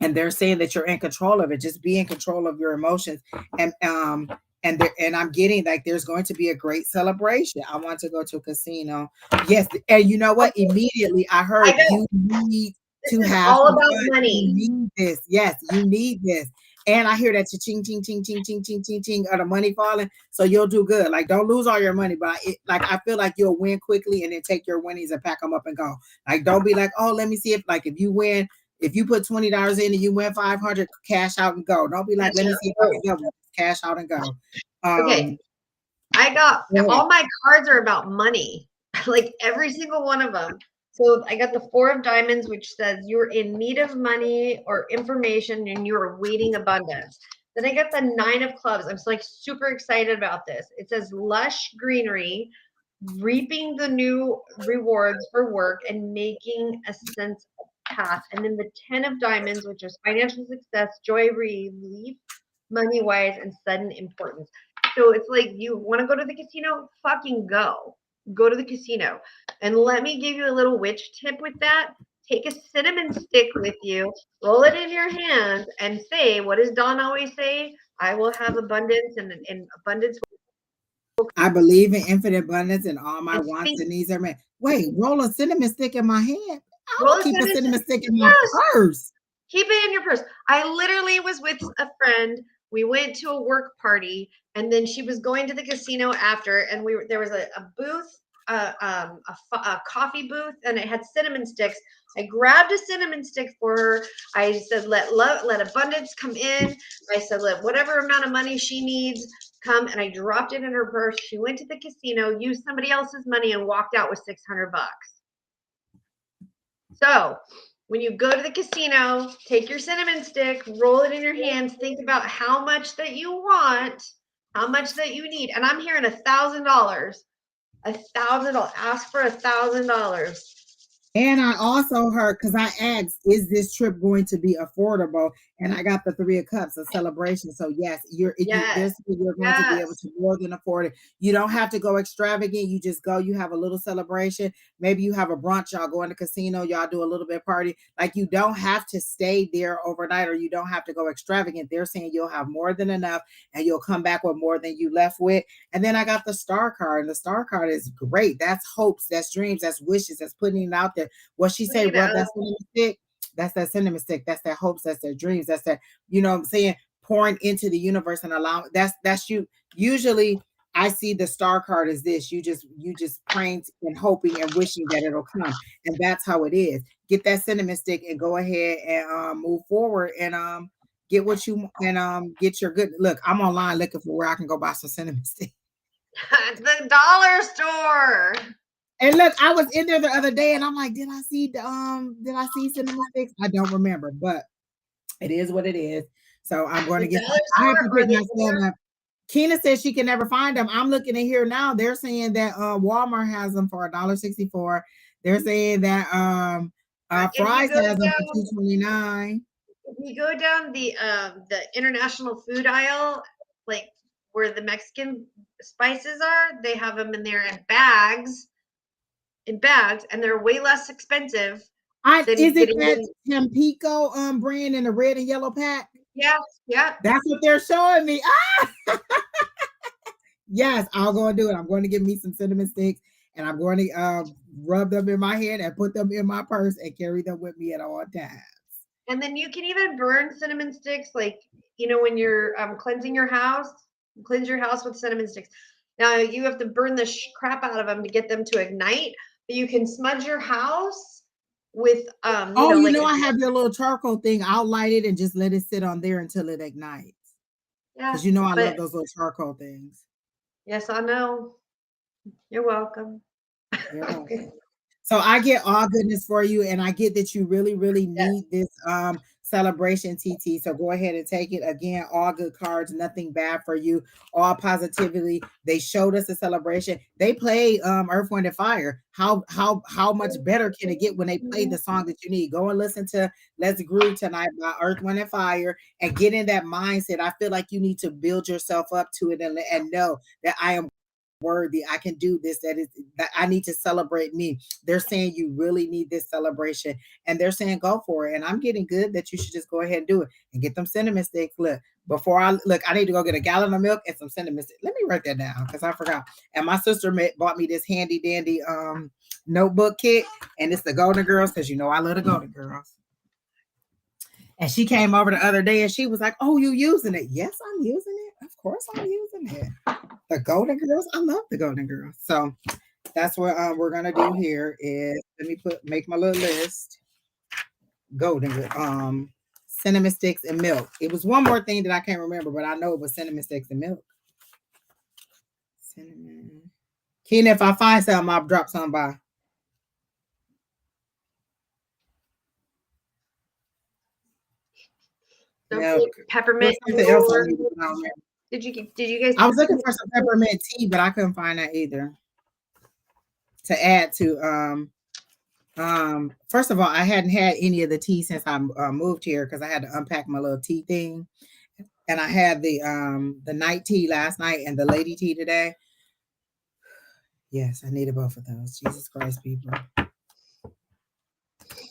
they're saying that you're in control of it. Just be in control of your emotions. And I'm getting like there's going to be a great celebration. I want to go to a casino. Yes, and you know what? Immediately I heard you need to have all about money. You need this. Yes, you need this. And I hear that ching ching ching ching ching ching ching ching of the money falling. So you'll do good. Like don't lose all your money, but I feel like you'll win quickly and then take your winnings and pack them up and go. Like don't be like, oh, let me see if like if you win. If you put $20 in and you win 500, cash out and go. Don't be like, let me see if I can double. Cash out and go. Okay. I got all my cards are about money, like every single one of them. So I got the 4 of Diamonds, which says you're in need of money or information and you're awaiting abundance. Then I got the 9 of clubs. I'm like super excited about this. It says lush greenery, reaping the new rewards for work and making a sense of path. And then the 10 of diamonds, which is financial success, joy, relief, money wise, and sudden importance. So it's like you want to go to the casino, fucking go. Go to the casino. And let me give you a little witch tip with that. Take a cinnamon stick with you, roll it in your hands, and say, what does Dawn always say? I will have abundance, and abundance. I believe in infinite abundance and all my And wants think, and needs are met. Wait, roll a cinnamon stick in my hand. I roll don't a keep a cinnamon cinnamon stick. stick in my Yes. purse. Keep it in your purse. I literally was with a friend. We went to a work party, and then she was going to the casino after, and there was a booth, a coffee booth, and it had cinnamon sticks. I grabbed a cinnamon stick for her. I said, let abundance come in. I said, let whatever amount of money she needs come, and I dropped it in her purse. She went to the casino, used somebody else's money, and walked out with $600. So when you go to the casino, take your cinnamon stick, roll it in your hands, think about how much that you want, how much that you need. And I'm hearing $1,000. $1,000. Ask for $1,000. And I also heard, because I asked, is this trip going to be affordable? And I got the 3 of Cups, a celebration. So yes, you're going to be able to more than afford it. You don't have to go extravagant. You just go, you have a little celebration. Maybe you have a brunch, y'all go in the casino, y'all do a little bit party. Like you don't have to stay there overnight, or you don't have to go extravagant. They're saying you'll have more than enough and you'll come back with more than you left with. And then I got the star card, and the star card is great. That's hopes, that's dreams, that's wishes, that's putting it out there. What she say, rub that cinnamon stick. That's that cinnamon stick. That's their hopes. That's their dreams. That's that, you know what I'm saying, pouring into the universe and allowing. That's you. Usually I see the star card as this. You just praying and hoping and wishing that it'll come. And that's how it is. Get that cinnamon stick and go ahead and move forward and get what you and get your good look. I'm online looking for where I can go buy some cinnamon stick. The dollar store. And look, I was in there the other day and I'm like, did I see cinnamon sticks? I don't remember, but it is what it is. So I'm going to get I have to pick myself up. Keena says she can never find them. I'm looking in here now. They're saying that Walmart has them for $1.64. They're saying that Fry's has them for $2.29. If you go down the international food aisle, like where the Mexican spices are, they have them in there in bags, and they're way less expensive. Is it that Tampico brand in the red and yellow pack? Yeah. That's what they're showing me. Ah! Yes, I'll go and do it. I'm going to get me some cinnamon sticks, and I'm going to rub them in my hand and put them in my purse and carry them with me at all times. And then you can even burn cinnamon sticks, like, you know, when you're cleansing your house, cleanse your house with cinnamon sticks. Now you have to burn the crap out of them to get them to ignite, but you can smudge your house with I have your little charcoal thing. I'll light it and just let it sit on there until it ignites. Yeah, because I love those little charcoal things. Yes, I know. You're welcome. You're welcome. So I get all goodness for you, and I get that you really, really need this celebration, TT. So go ahead and take it. Again, all good cards, nothing bad for you, all positivity. They showed us a celebration. They play Earth, Wind, and Fire. How much better can it get when they play the song that you need? Go and listen to Let's Groove Tonight by Earth, Wind, and Fire and get in that mindset. I feel like you need to build yourself up to it and know that I am worthy. I can do this. That I need to celebrate me. They're saying you really need this celebration, and they're saying go for it. And I'm getting good that you should just go ahead and do it and get them cinnamon sticks. Look, I need to go get a gallon of milk and some cinnamon sticks. Let me write that down because I forgot. And my sister bought me this handy dandy notebook kit, and it's the Golden Girls because I love the Golden Girls. And she came over the other day and she was like, "Oh, you using it?" Yes, I'm using it. Of course I'm using it. The Golden Girls. I love the Golden Girls. So that's what we're gonna do here is let me make my little list. Golden cinnamon sticks and milk. It was one more thing that I can't remember, but I know it was cinnamon sticks and milk. Cinnamon. Keena, if I find something, I'll drop some by. Don't milk. forget peppermint. There's something else I need to know. Did you guys? I was looking for some peppermint tea, but I couldn't find that either. To add to first of all, I hadn't had any of the tea since I moved here because I had to unpack my little tea thing, and I had the night tea last night and the lady tea today. Yes, I needed both of those. Jesus Christ, people.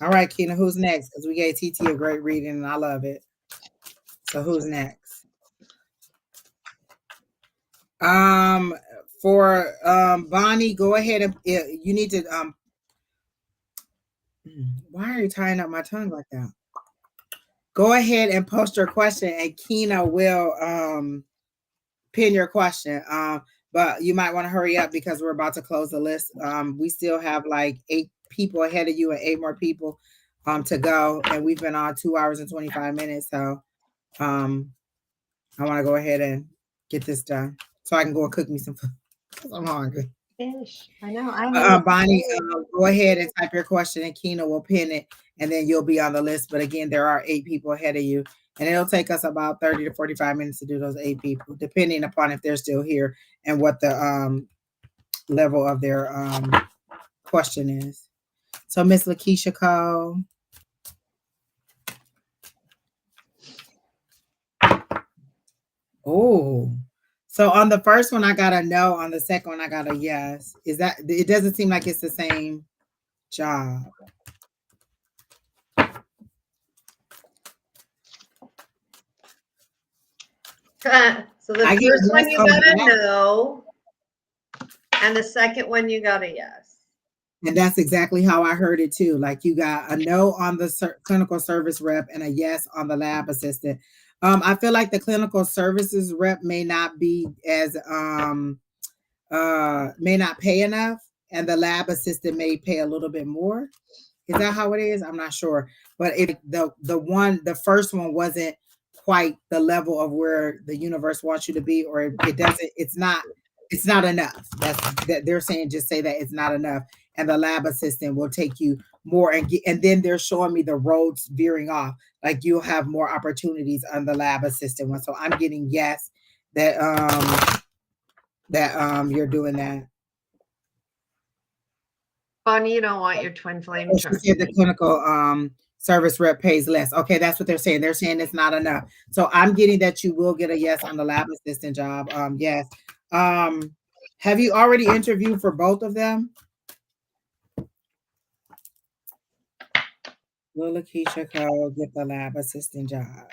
All right, Keena, who's next? Because we gave TT a great reading and I love it. So who's next? For Bonnie, go ahead and you need to why are you tying up my tongue like that? Go ahead and post your question and Keena will pin your question. But you might want to hurry up because we're about to close the list. We still have like 8 people ahead of you and 8 more people to go, and we've been on 2 hours and 25 minutes. So I want to go ahead and get this done so I can go and cook me some food because I'm hungry. Fish. I know. Bonnie, go ahead and type your question and Keena will pin it and then you'll be on the list. But again, there are 8 people ahead of you and it'll take us about 30 to 45 minutes to do those 8 people, depending upon if they're still here and what the level of their question is. So Miss Lakeisha Cole. Oh, so on the first one, I got a no. On the second one, I got a yes. Is that, it doesn't seem like it's the same job. So the first one you got a no, and the second one you got a yes. And that's exactly how I heard it too. Like you got a no on the clinical service rep and a yes on the lab assistant. I feel like the clinical services rep may not be as may not pay enough, and the lab assistant may pay a little bit more. Is that how it is? I'm not sure. But if the first one wasn't quite the level of where the universe wants you to be, or it doesn't, it's not enough. That they're saying, just say that it's not enough. And the lab assistant will take you more and then they're showing me the roads veering off. Like you'll have more opportunities on the lab assistant one. So I'm getting yes that you're doing that. Bonnie, you don't want your twin flame She said the clinical service rep pays less. Okay, that's what they're saying. They're saying it's not enough. So I'm getting that you will get a yes on the lab assistant job. Yes. Have you already interviewed for both of them? Will Lakeisha Cole get the lab assistant job?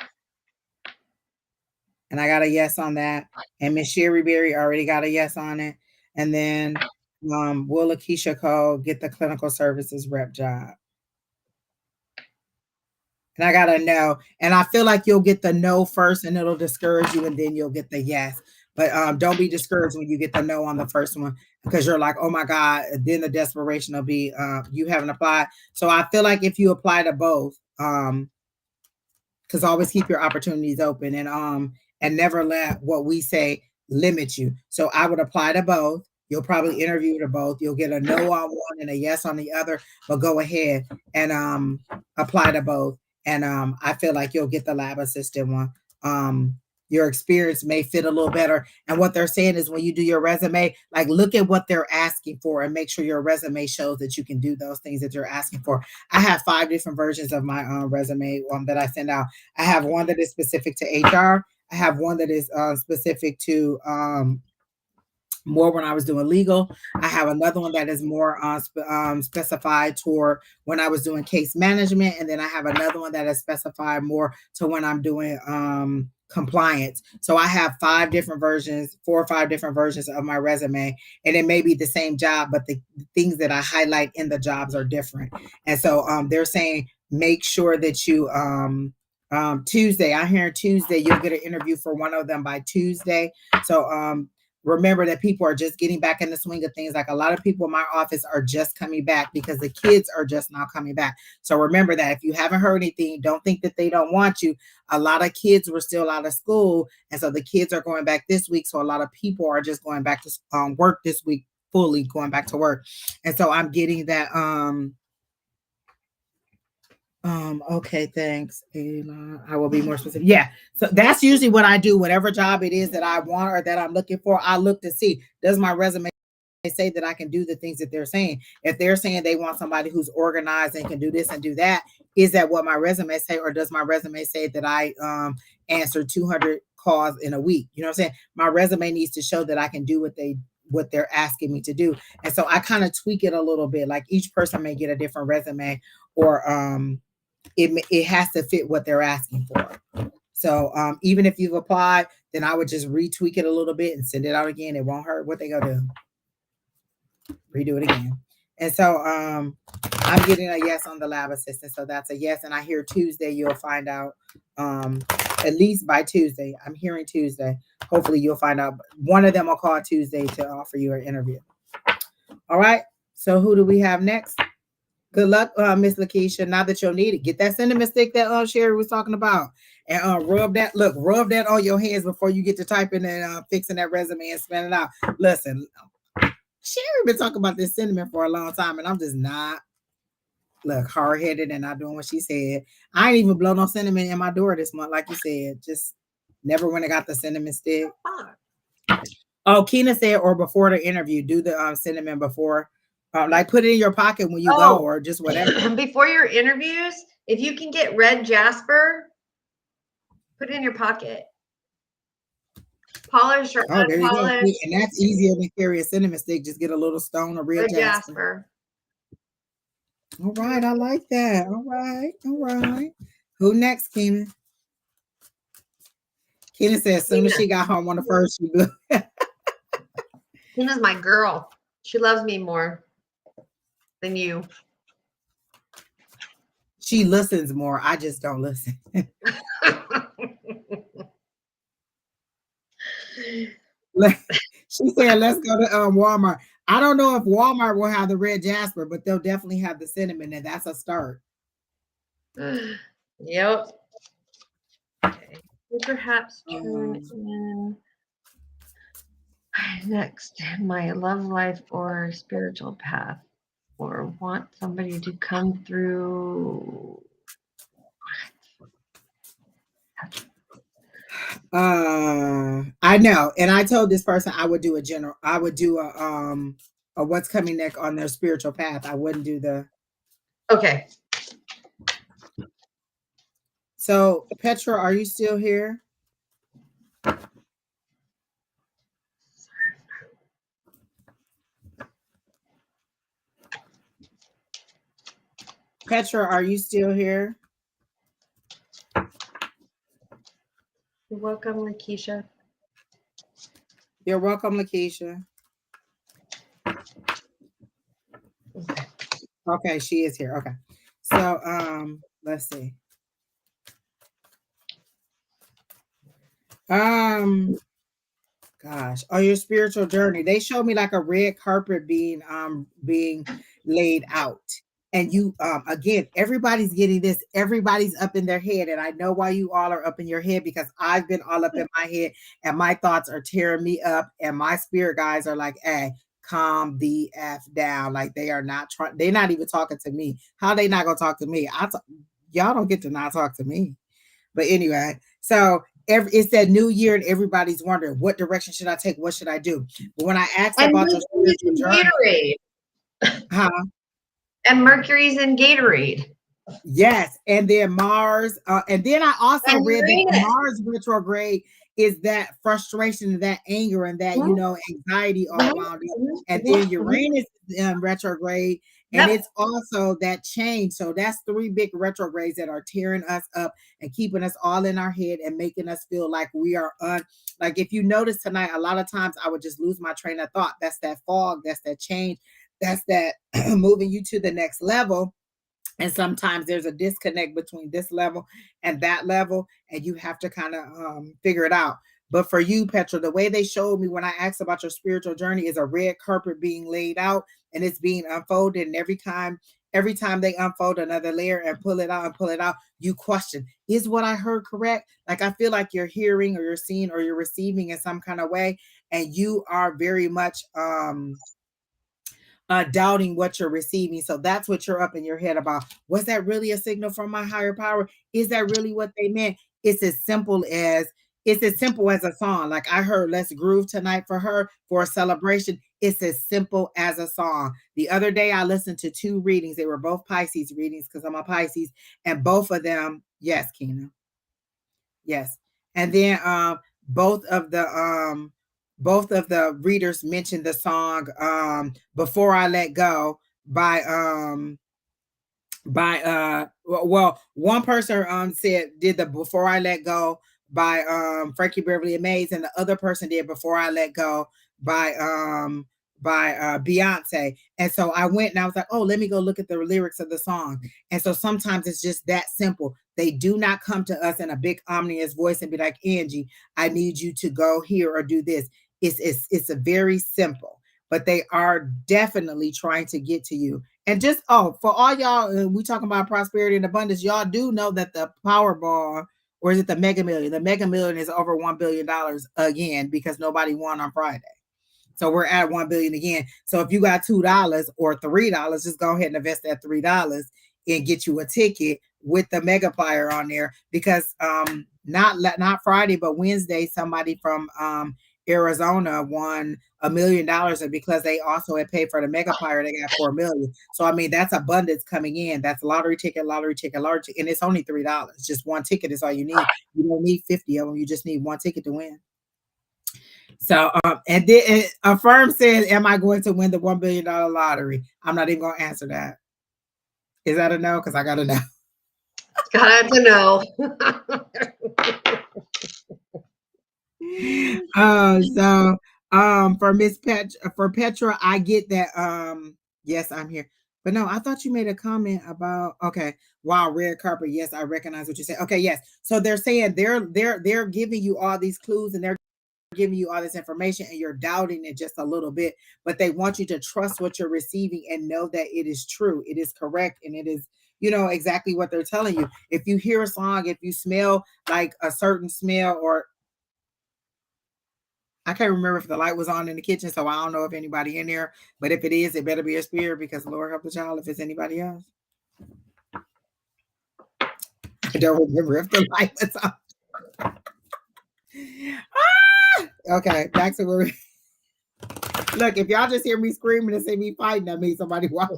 And I got a yes on that. And Miss Sheri Beery already got a yes on it. And then will Lakeisha Cole get the clinical services rep job? And I got a no. And I feel like you'll get the no first and it'll discourage you and then you'll get the yes. But don't be discouraged when you get the no on the first one because you're like, oh my God, then the desperation will be you haven't applied. So I feel like if you apply to both, because always keep your opportunities open and never let what we say limit you. So I would apply to both. You'll probably interview to both. You'll get a no on one and a yes on the other, but go ahead and apply to both. And I feel like you'll get the lab assistant one. Your experience may fit a little better. And what they're saying is when you do your resume, like look at what they're asking for and make sure your resume shows that you can do those things that you're asking for. I have 5 different versions of my resume that I send out. I have one that is specific to HR. I have one that is specific to more when I was doing legal. I have another one that is more specified toward when I was doing case management. And then I have another one that is specified more to when I'm doing compliance. So I have 5 different versions, 4 or 5 different versions of my resume. And it may be the same job, but the things that I highlight in the jobs are different. And so they're saying, make sure that you Tuesday, I hear Tuesday, you'll get an interview for one of them by Tuesday. So remember that people are just getting back in the swing of things. Like a lot of people in my office are just coming back because the kids are just now coming back. So remember that if you haven't heard anything, don't think that they don't want you. A lot of kids were still out of school. And so the kids are going back this week. So a lot of people are just going back to work this week, fully going back to work. And so I'm getting that, Okay, thanks, Ayla. I will be more specific. Yeah. So that's usually what I do. Whatever job it is that I want or that I'm looking for, I look to see, does my resume say that I can do the things that they're saying? If they're saying they want somebody who's organized and can do this and do that, is that what my resume say? Or does my resume say that I answer 200 calls in a week? You know what I'm saying? My resume needs to show that I can do what they're asking me to do. And so I kind of tweak it a little bit. Like each person may get a different resume, or it has to fit what they're asking for. So even if you've applied, then I would just retweak it a little bit and send it out again. It won't hurt. What they gonna do? Redo it again. And so I'm getting a yes on the lab assistant. So that's a yes. And I hear Tuesday you'll find out, at least by Tuesday. I'm hearing Tuesday. Hopefully you'll find out. One of them will call Tuesday to offer you an interview. All right. So who do we have next? Good luck, Miss Lakeisha. Now that you'll need it, get that cinnamon stick that Sheri was talking about, and rub that. Look, rub that on your hands before you get to typing and fixing that resume and spelling it out. Listen, Sheri been talking about this cinnamon for a long time, and I'm just not hard headed and not doing what she said. I ain't even blow no cinnamon in my door this month, like you said. Just never went and got the cinnamon stick. Oh, Keena said, or before the interview, do the cinnamon before. Like put it in your pocket when you go, or just whatever. Before your interviews, if you can get red jasper, put it in your pocket. Polish or there you go. unpolished. And that's easier than carry a cinnamon stick. Just get a little stone of red jasper. All right, I like that. All right. Who next, Keena? Keena said as soon as she got home on the first, she blew. Keena's my girl. She loves me more than you. She listens more. I just don't listen. She said, let's go to Walmart. I don't know if Walmart will have the red jasper, but they'll definitely have the cinnamon, and that's a start. Yep. Okay. We perhaps turn in next my love life or spiritual path, or want somebody to come through. I know, and I told this person I would do a what's coming next on their spiritual path. I wouldn't do the. Okay. So Petra, are you still here? Petra, are you still here? You're welcome, Lakeisha. You're welcome, Lakeisha. Okay, she is here. Okay. So let's see. Gosh, on your spiritual journey, they showed me like a red carpet being laid out. And you again, everybody's getting this, everybody's up in their head. And I know why you all are up in your head, because I've been all up in my head and my thoughts are tearing me up. And my spirit guys are like, hey, calm the F down. Like they're not even talking to me. How they not gonna talk to me? Y'all don't get to not talk to me. But anyway, so it's that new year and everybody's wondering, what direction should I take? What should I do? But when I asked about your spiritual journey, and Mercury's in Gatorade. Yes, and then Mars, and then I also read that Mars retrograde is that frustration and that anger and that anxiety all around it. And then Uranus retrograde, and it's also that change. So that's 3 big retrogrades that are tearing us up and keeping us all in our head and making us feel like we are like if you notice tonight, a lot of times I would just lose my train of thought. That's that fog, that's that change, that's that moving you to the next level. And sometimes there's a disconnect between this level and that level, and you have to kind of figure it out. But for you, Petra, the way they showed me when I asked about your spiritual journey is a red carpet being laid out, and it's being unfolded. And every time they unfold another layer and pull it out, you question, is what I heard correct? Like, I feel like you're hearing or you're seeing or you're receiving in some kind of way, and you are very much doubting what you're receiving. So that's what you're up in your head about. Was that really a signal from my higher power? Is that really what they meant? It's as simple as a song. Like I heard Let's Groove tonight for her for a celebration. It's as simple as a song. The other day I listened to 2 readings. They were both Pisces readings because I'm a Pisces, and both of them, yes, Keena. Yes. And then both of the readers mentioned the song Before I Let Go by well, one person said did the Before I Let Go by Frankie Beverly and Mays, and the other person did Before I Let Go by Beyonce. And so I went and I was like, oh, let me go look at the lyrics of the song. And so sometimes it's just that simple. They do not come to us in a big ominous voice and be like, Angie, I need you to go here or do this. It's a very simple, but they are definitely trying to get to you. And just for all y'all, we talking about prosperity and abundance. Y'all do know that the Powerball, or is it the Mega Million? The Mega Million is over $1 billion again because nobody won on Friday. So we're at 1 billion again. So if you got $2 or $3, just go ahead and invest that $3 and get you a ticket with the Megaplier on there. Because not Friday, but Wednesday, somebody from Arizona won $1 million, and because they also had paid for the Megaplier, they got 4 million. So I mean, that's abundance coming in. That's lottery ticket, and it's only $3. Just one ticket is all you need. You don't need 50 of them. You just need one ticket to win. So and then Affirm says, am I going to win the $1 billion lottery? I'm not even gonna answer that. Is that a no? Because I gotta know. Gotta know. So for Petra, I get that. Yes, I'm here. But no, I thought you made a comment about, okay, wow, red carpet. Yes, I recognize what you said. Okay, yes. So they're saying they're giving you all these clues, and they're giving you all this information, and you're doubting it just a little bit, but they want you to trust what you're receiving and know that it is true, it is correct, and it is exactly what they're telling you. If you hear a song, if you smell like a certain smell, or I can't remember if the light was on in the kitchen, so I don't know if anybody in there, but if it is, it better be a spirit, because Lord help the child if it's anybody else. I don't remember if the light was on. Okay, back to where look, if y'all just hear me screaming and see me fighting, that means somebody walking.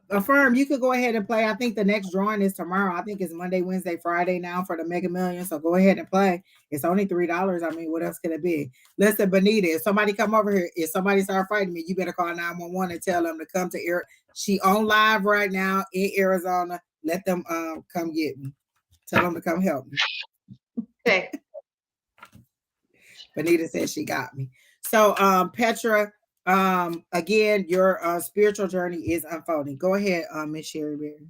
Affirm, you could go ahead and play. I think the next drawing is tomorrow. I think it's Monday, Wednesday, Friday now for the Mega Million. So go ahead and play. It's only $3. I mean, what else could it be? Listen, Benita, if somebody come over here, if somebody start fighting me, you better call 911 and tell them to come to Air. She on live right now in Arizona. Let them come get me. Tell them to come help me. Okay. Benita says she got me. So Petra, again, your spiritual journey is unfolding. Go ahead, Miss Sheri Beery.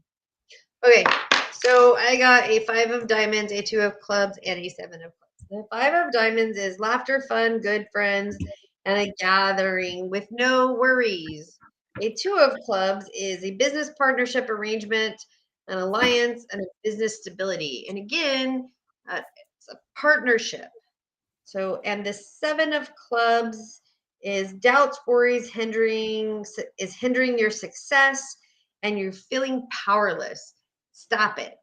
Okay, so I got a 5 of diamonds, a 2 of clubs, and a 7 of clubs. The 5 of diamonds is laughter, fun, good friends, and a gathering with no worries. A 2 of clubs is a business partnership arrangement, an alliance, and a business stability. And again, it's a partnership. So, and the 7 of clubs is doubts, worries, hindering your success, and you're feeling powerless. Stop it.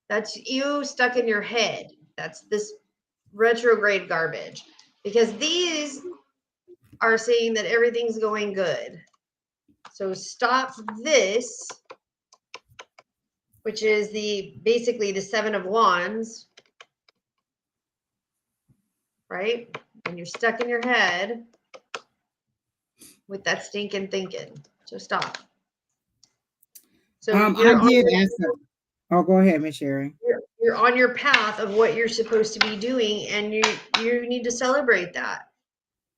That's you stuck in your head. That's this retrograde garbage, because these are saying that everything's going good. So stop this, which is basically the 7 of wands, right? And you're stuck in your head with that stinking thinking. So stop. So I did answer. Oh, go ahead, Miss Sheri. You're on your path of what you're supposed to be doing, and you need to celebrate that.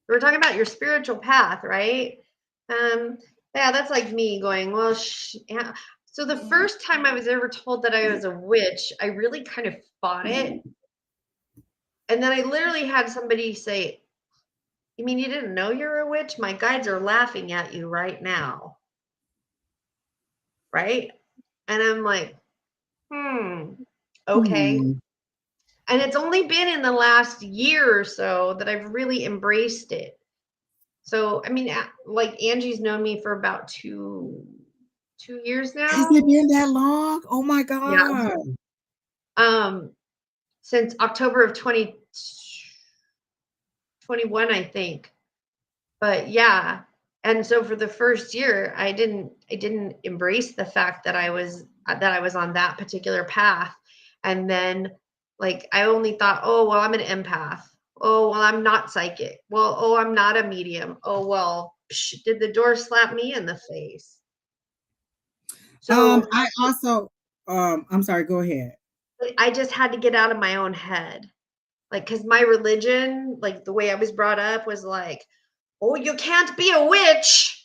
We're talking about your spiritual path, right? Yeah, that's like me going, well, yeah. So the first time I was ever told that I was a witch, I really kind of fought it. And then I literally had somebody say, you mean you didn't know you're a witch? My guides are laughing at you right now. Right? And I'm like, okay. And it's only been in the last year or so that I've really embraced it. So, I mean, like Angie's known me for about two years Has now. it been that long? Oh my Yeah. God. Since October of 2021, I think. But yeah. And so for the first year, I didn't embrace the fact that I was on that particular path. And then like I only thought, oh well, I'm an empath. Oh well, I'm not psychic. Well, oh, I'm not a medium. Oh well, did the door slap me in the face? So I also I'm sorry, go ahead. I just had to get out of my own head. Like, because my religion, like the way I was brought up was like, oh, you can't be a witch.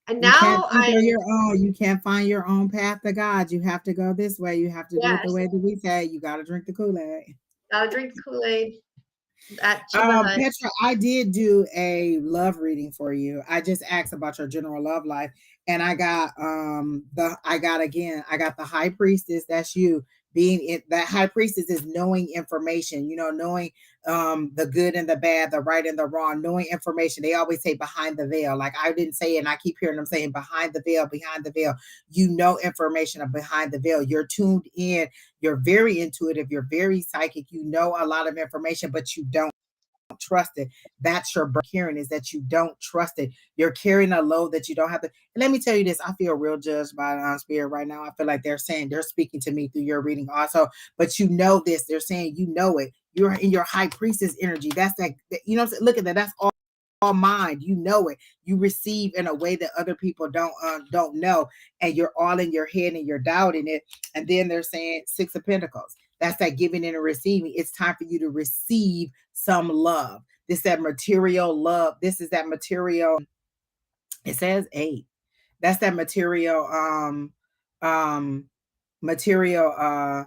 And You can't now think on your own. You can't find your own path to God. You have to go this way. You have to do it the yes, way that we say. You got to drink the Kool-Aid. gotta drink the Kool-Aid at Chilla Hut. Petra, I did do a love reading for you. I just asked about your general love life, and I got I got the high priestess. That's you. Being it, that high priestess is knowing information, knowing the good and the bad, the right and the wrong, knowing information. They always say behind the veil. Like I didn't say it, and I keep hearing them saying behind the veil, behind the veil. You know information of behind the veil. You're tuned in, you're very intuitive, you're very psychic, you know a lot of information, but you don't trust it. That's your hearing, is that you don't trust it. You're carrying a load that you don't have to. And let me tell you this, I feel real judged by spirit right now. I feel like they're saying, they're speaking to me through your reading also, but you know this, they're saying, you know it. You're in your high priestess energy. That's that, you know, look at that. That's all mind. You know it. You receive in a way that other people don't know, and you're all in your head and you're doubting it. And then they're saying Six of Pentacles. That's that giving and receiving. It's time for you to receive some love. This that material love. This is that material. It says 8. That's that material material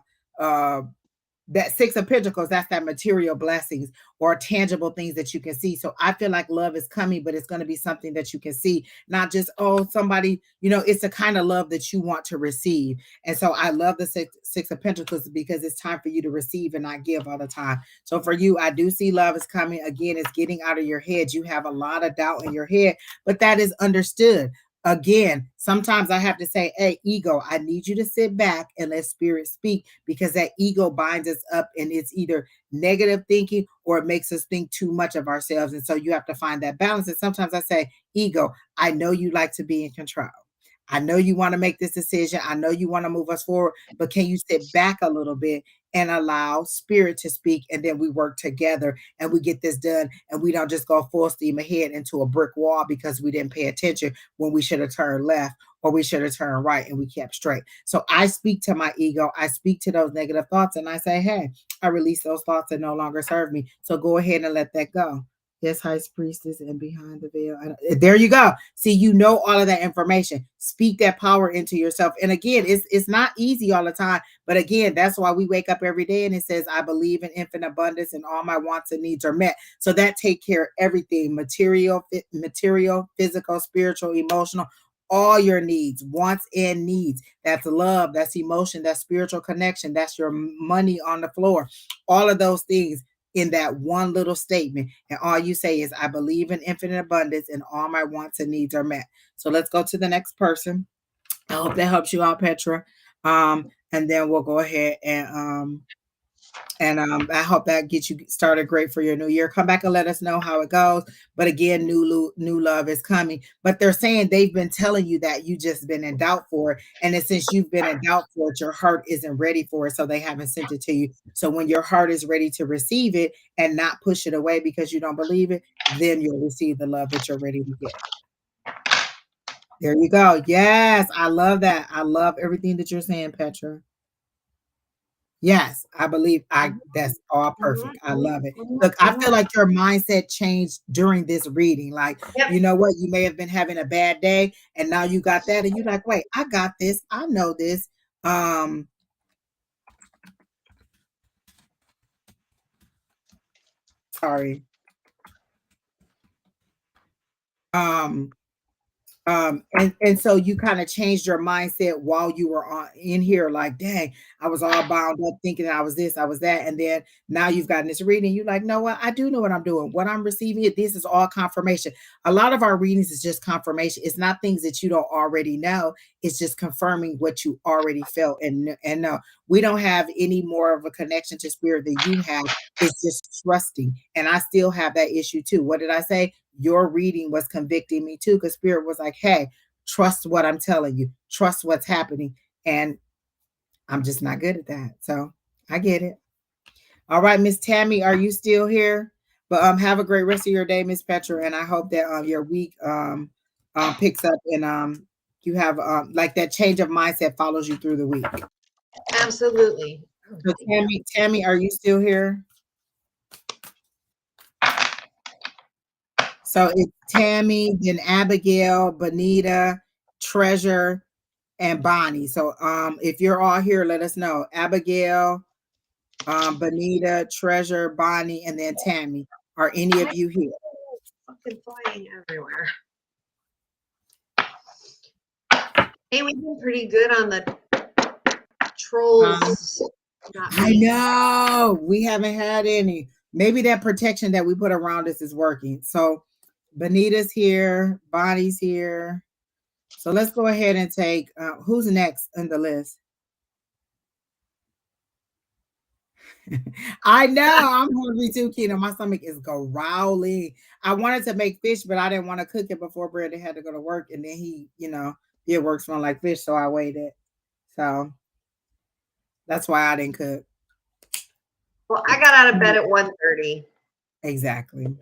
that Six of Pentacles, that's that material blessings or tangible things that you can see. So I feel like love is coming, but it's going to be something that you can see, not just, oh, somebody, it's the kind of love that you want to receive. And so I love the Six of Pentacles because it's time for you to receive and not give all the time. So for you, I do see love is coming. Again, it's getting out of your head. You have a lot of doubt in your head, but that is understood. Again, sometimes I have to say, hey, ego, I need you to sit back and let spirit speak, because that ego binds us up, and it's either negative thinking or it makes us think too much of ourselves. And so you have to find that balance. And sometimes I say, ego, I know you like to be in control. I know you want to make this decision. I know you want to move us forward, but can you sit back a little bit and allow spirit to speak? And then we work together and we get this done. And we don't just go full steam ahead into a brick wall because we didn't pay attention when we should have turned left or we should have turned right and we kept straight. So I speak to my ego. I speak to those negative thoughts and I say, hey, I release those thoughts that no longer serve me. So go ahead and let that go. Yes, high priestess and behind the veil. There you go. See, you know all of that information. Speak that power into yourself. And again, it's not easy all the time. But again, that's why we wake up every day and it says, I believe in infinite abundance and all my wants and needs are met. So that take care of everything, material, physical, spiritual, emotional, all your needs, wants and needs. That's love, that's emotion, that's spiritual connection, that's your money on the floor. All of those things in that one little statement. And all you say is, I believe in infinite abundance and all my wants and needs are met. So let's go to the next person. I hope that helps you out, Petra. And then we'll go ahead and I hope that gets you started great for your new year. Come back and let us know how it goes. But again, new love is coming. But they're saying they've been telling you that you just been in doubt for it. And since you've been in doubt for it, your heart isn't ready for it. So they haven't sent it to you. So when your heart is ready to receive it and not push it away because you don't believe it, then you'll receive the love that you're ready to get. There you go. Yes, I love that. I love everything that you're saying, Petra. Yes, I believe that's all perfect. I love it. Look, I feel like your mindset changed during this reading. Like, Yep. you know what? You may have been having a bad day and now you got that and you're like, wait, I got this. I know this. Sorry. And so you kind of changed your mindset while you were on in here, like, dang, I was all bound up thinking I was this, I was that, and then now you've gotten this reading. You're like, no, what, I do know what I'm doing. What I'm receiving, it this is all confirmation. A lot of our readings is just confirmation. It's not things that you don't already know. It's just confirming what you already felt and know. We don't have any more of a connection to spirit than you have. It's just trusting, and I still have that issue too. What did I say? Your reading was convicting me too, because spirit was like, hey, trust what I'm telling you, trust what's happening. And I'm just not good at that. So I get it. All right, Miss Tammy, are you still here? But have a great rest of your day, Miss Petra. And I hope that your week picks up and you have like that change of mindset follows you through the week. Absolutely. So Tammy, are you still here? So it's Tammy, then Abigail, Bonita, Treasure, and Bonnie. So if you're all here, let us know. Abigail, Bonita, Treasure, Bonnie, and then Tammy. Are any of you here? Fucking flying everywhere. Hey, we've been pretty good on the trolls. I know we haven't had any. Maybe that protection that we put around us is working. So Bonita's here, Bonnie's here. So let's go ahead and take who's next on the list. I know I'm hungry too, Keena. My stomach is growling. I wanted to make fish, but I didn't want to cook it before Brandon had to go to work, and then he, it works smell like fish, so I waited. So that's why I didn't cook. Well, I got out of bed at 1:30. Exactly.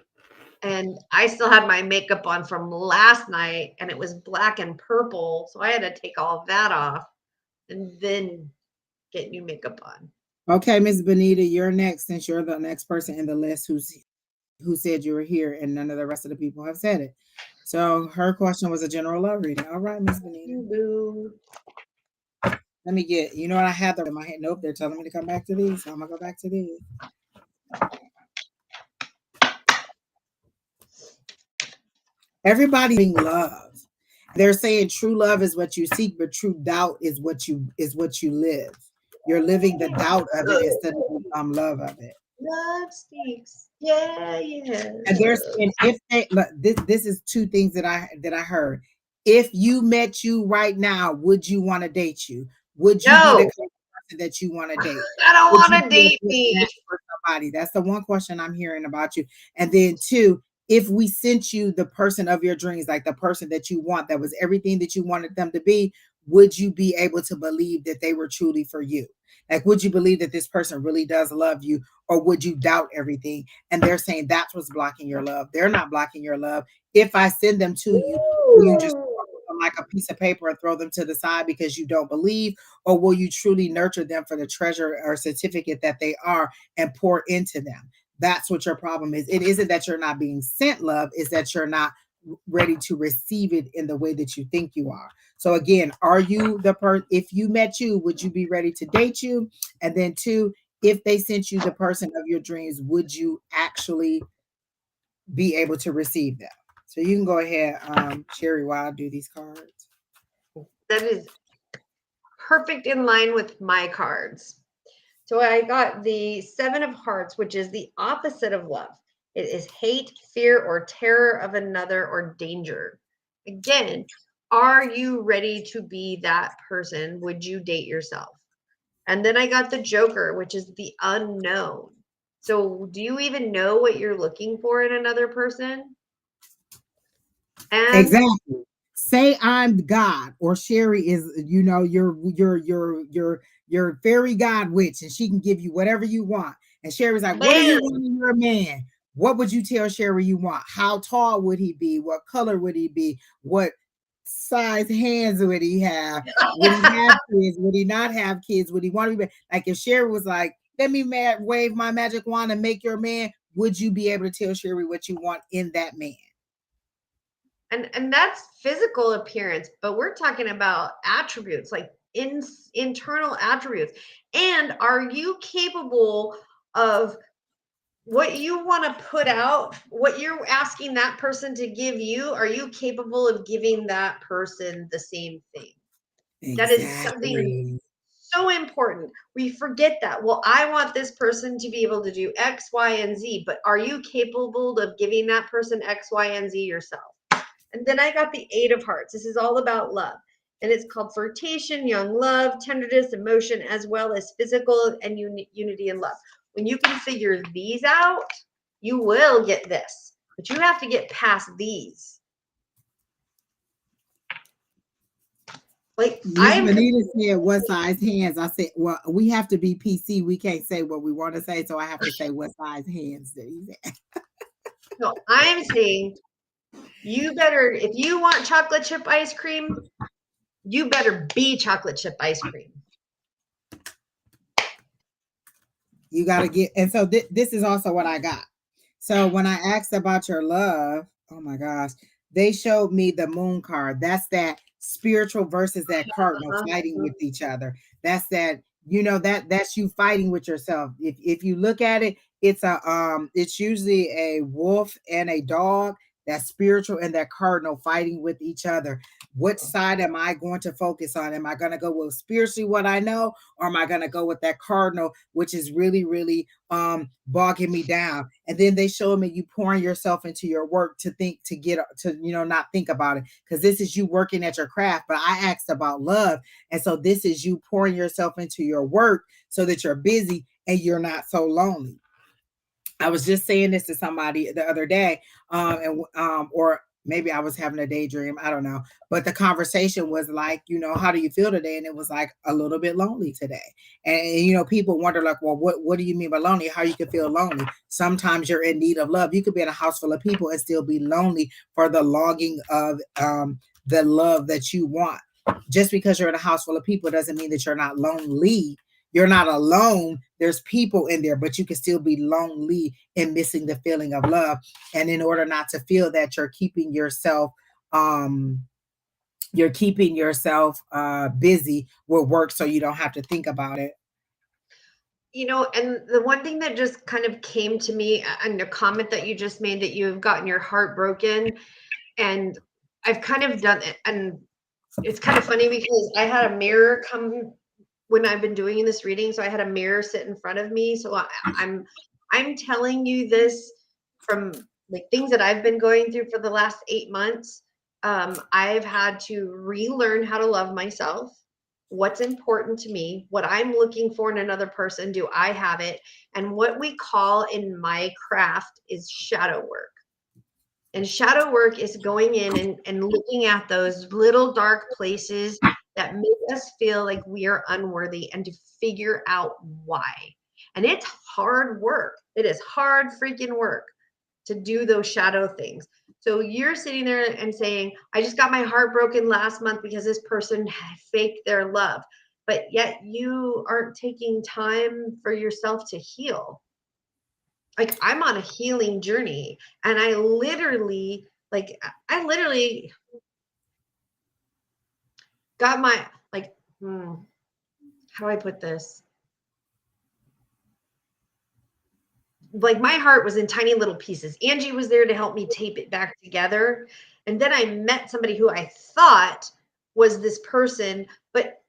And I still had my makeup on from last night, and it was black and purple, so I had to take all of that off and then get new makeup on. Okay, Miss Bonita, you're next, since you're the next person in the list who said you were here, and none of the rest of the people have said it. So her question was a general love reading. All right, Miss Bonita. Boo. Let me get, what I had them in my head. Nope, they're telling me to come back to these, so I'm gonna go back to these. Everybody being loved. They're saying true love is what you seek, but true doubt is what you live. You're living the doubt of it instead of love of it. Love speaks. Yeah. And they're saying if they look, this is two things that I heard. If you met you right now, would you want to date you? Would you be the kind of person that you want to date? I don't want to date me. For somebody. That's the one question I'm hearing about you. And then two, if we sent you the person of your dreams, like the person that you want, that was everything that you wanted them to be, would you be able to believe that they were truly for you? Like, would you believe that this person really does love you, or would you doubt everything? And they're saying that's what's blocking your love. They're not blocking your love. If I send them to you, will you just like a piece of paper and throw them to the side because you don't believe, or will you truly nurture them for the treasure or certificate that they are and pour into them? That's what your problem is. It isn't that you're not being sent love, it's that you're not ready to receive it in the way that you think you are. So again, are you the person? If you met you, would you be ready to date you? And then two, if they sent you the person of your dreams, would you actually be able to receive them? So you can go ahead, Sheri, while I do these cards. That is perfect in line with my cards. So I got the 7 of Hearts, which is the opposite of love. It is hate, fear, or terror of another, or danger. Again, are you ready to be that person? Would you date yourself? And then I got the Joker, which is the unknown. So do you even know what you're looking for in another person? And exactly. Say I'm God, or Sheri is, your fairy god witch, and she can give you whatever you want. And Sheri's like, what do you want in your man? What would you tell Sheri you want? How tall would he be? What color would he be? What size hands would he have? Would he have kids? Would he not have kids? Would he want to be like, if Sheri was like, let me wave my magic wand and make your man, would you be able to tell Sheri what you want in that man? And that's physical appearance, but we're talking about attributes, like internal attributes. And are you capable of what you want to put out, what you're asking that person to give you, are you capable of giving that person the same thing? That is something Exactly. so important. We forget that. Well, I want this person to be able to do X, Y, and Z, but are you capable of giving that person X, Y, and Z yourself? And then I got the Eight of Hearts. This is all about love. And it's called flirtation, young love, tenderness, emotion, as well as physical and unity and love. When you can figure these out, you will get this. But you have to get past these. Like Miss I'm Benita said, "What size hands?" I said, "Well, we have to be PC. We can't say what we want to say, so I have to say what size hands that he said." no, I'm saying you better, if you want chocolate chip ice cream, you better be chocolate chip ice cream. You got to get, and so this is also what I got. So when I asked about your love, oh my gosh, they showed me the moon card. That's that spiritual versus that cardinal fighting with each other. That's that, that's you fighting with yourself. If you look at it, it's usually a wolf and a dog, that spiritual and that cardinal fighting with each other. What side am I going to focus on? Am I going to go with spiritually what I know, or am I going to go with that cardinal, which is really, really bogging me down? And then they show me you pouring yourself into your work to think, to get to, not think about it, because this is you working at your craft. But I asked about love, and so this is you pouring yourself into your work so that you're busy and you're not so lonely. I was just saying this to somebody the other day, or maybe I was having a daydream. I don't know. But the conversation was like, how do you feel today? And it was like a little bit lonely today. And people wonder, like, well, what do you mean by lonely? How you can feel lonely? Sometimes you're in need of love. You could be in a house full of people and still be lonely for the longing of the love that you want. Just because you're in a house full of people doesn't mean that you're not lonely. You're not alone. There's people in there, but you can still be lonely and missing the feeling of love. And in order not to feel that, you're keeping yourself busy with work so you don't have to think about it. And the one thing that just kind of came to me and a comment that you just made, that you've gotten your heart broken, and I've kind of done it. And it's kind of funny because I had a mirror come when I've been doing this reading. So I had a mirror sit in front of me. So I'm telling you this from like things that I've been going through for the last 8 months. I've had to relearn how to love myself, what's important to me, what I'm looking for in another person. Do I have it? And what we call in my craft is shadow work. And shadow work is going in and looking at those little dark places that make us feel like we are unworthy, and to figure out why. And it's hard work. It is hard freaking work to do those shadow things. So you're sitting there and saying, I just got my heart broken last month because this person faked their love. But yet you aren't taking time for yourself to heal. Like, I'm on a healing journey, and I literally got my, like, how do I put this? Like, my heart was in tiny little pieces. Angie was there to help me tape it back together. And then I met somebody who I thought was this person, but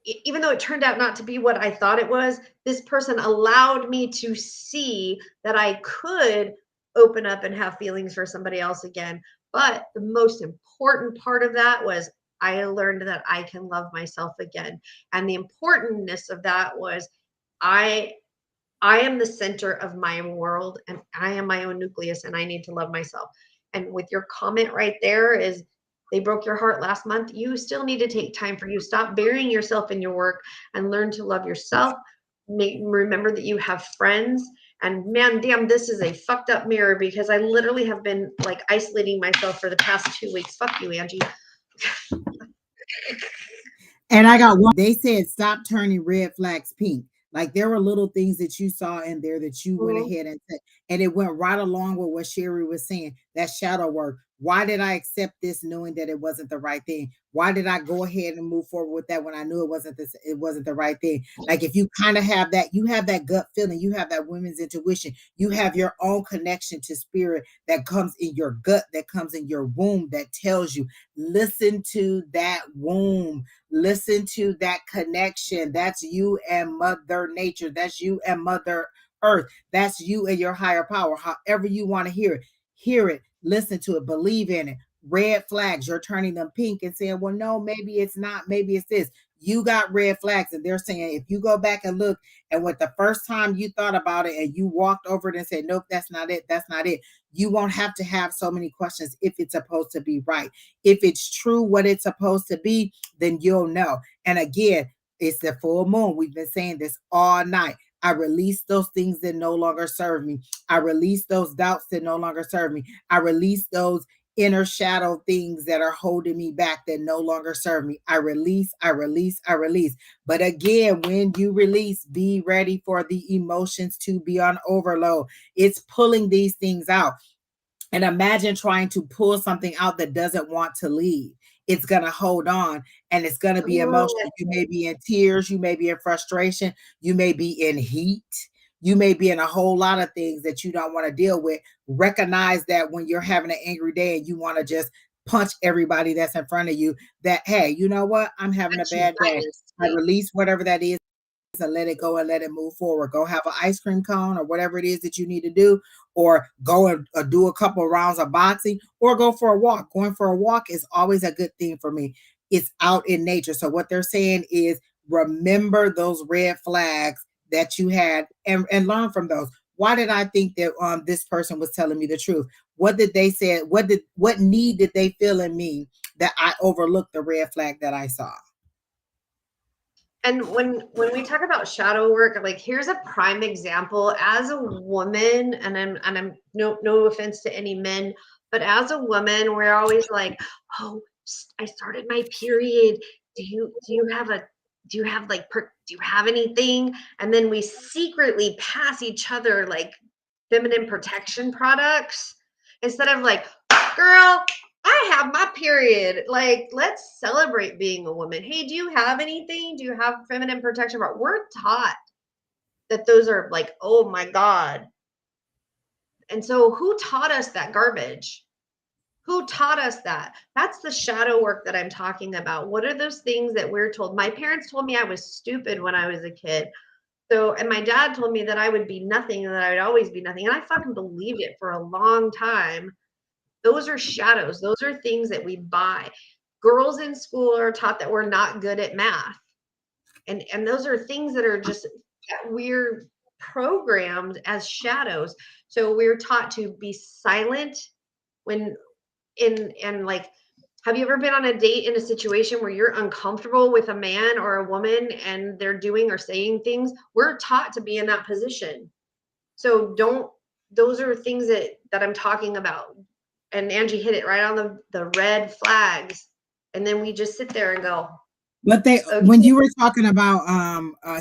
even though it turned out not to be what I thought it was, this person allowed me to see that I could open up and have feelings for somebody else again. But the most important part of that was I learned that I can love myself again. And the importantness of that was I am the center of my world, and I am my own nucleus, and I need to love myself. And with your comment right there is, they broke your heart last month. You still need to take time for you. Stop burying yourself in your work and learn to love yourself. Remember that you have friends. And man, damn, this is a fucked up mirror, because I literally have been like isolating myself for the past 2 weeks. Fuck you, Angie. And I got one. They said stop turning red flags pink. Like there were little things that you saw in there that you went ahead and said, And it went right along with what Sheri was saying, that shadow work. Why did I accept this knowing that it wasn't the right thing? Why did I go ahead and move forward with that when I knew it wasn't the right thing? Like if you kind of have that, you have that gut feeling, you have that women's intuition, you have your own connection to spirit that comes in your gut, that comes in your womb, that tells you, listen to that womb, listen to that connection. That's you and Mother Nature. That's you and Mother Earth. That's you and your higher power. However you want to hear it, listen to it, believe in it. Red flags, you're turning them pink and saying, well, no, maybe it's not, maybe it's this. You got red flags, and they're saying if you go back and look and what the first time you thought about it and you walked over it and said, nope, that's not it, that's not it, you won't have to have so many questions if it's supposed to be right. If it's true what it's supposed to be, then you'll know. And again, it's the full moon. We've been saying this all night. I release those things that no longer serve me. I release those doubts that no longer serve me. I release those inner shadow things that are holding me back that no longer serve me. I release, I release, I release. But again, when you release, be ready for the emotions to be on overload. It's pulling these things out. And imagine trying to pull something out that doesn't want to leave. It's going to hold on, and it's going to be emotional. You may be in tears. You may be in frustration. You may be in heat. You may be in a whole lot of things that you don't want to deal with. Recognize that when you're having an angry day and you want to just punch everybody that's in front of you, that, hey, you know what? I'm having a bad day. I release whatever that is and let it go and let it move forward. Go have an ice cream cone or whatever it is that you need to do, or go and do a couple of rounds of boxing, or go for a walk. Going for a walk is always a good thing for me. It's out in nature. So what they're saying is remember those red flags that you had and learn from those. Why did I think that this person was telling me the truth? What did they say? What need did they feel in me that I overlooked the red flag that I saw? And when we talk about shadow work, like here's a prime example. As a woman, and I'm no offense to any men, but as a woman, we're always like, oh, I started my period. Do you have anything? And then we secretly pass each other like feminine protection products instead of like, girl, I have my period. Like, let's celebrate being a woman. Hey, do you have anything? Do you have feminine protection? We're taught that those are like, oh my God. And so who taught us that garbage? Who taught us that? That's the shadow work that I'm talking about. What are those things that we're told? My parents told me I was stupid when I was a kid. So, and my dad told me that I would be nothing and that I would always be nothing. And I fucking believed it for a long time. Those are shadows. Those are things that we buy. Girls in school are taught that we're not good at math. And those are things that are just that we're programmed as shadows. So we're taught to be silent when and like, have you ever been on a date in a situation where you're uncomfortable with a man or a woman and they're doing or saying things? We're taught to be in that position. So those are things that I'm talking about. And Angie hit it right on the red flags. And then we just sit there and go. But when you were talking about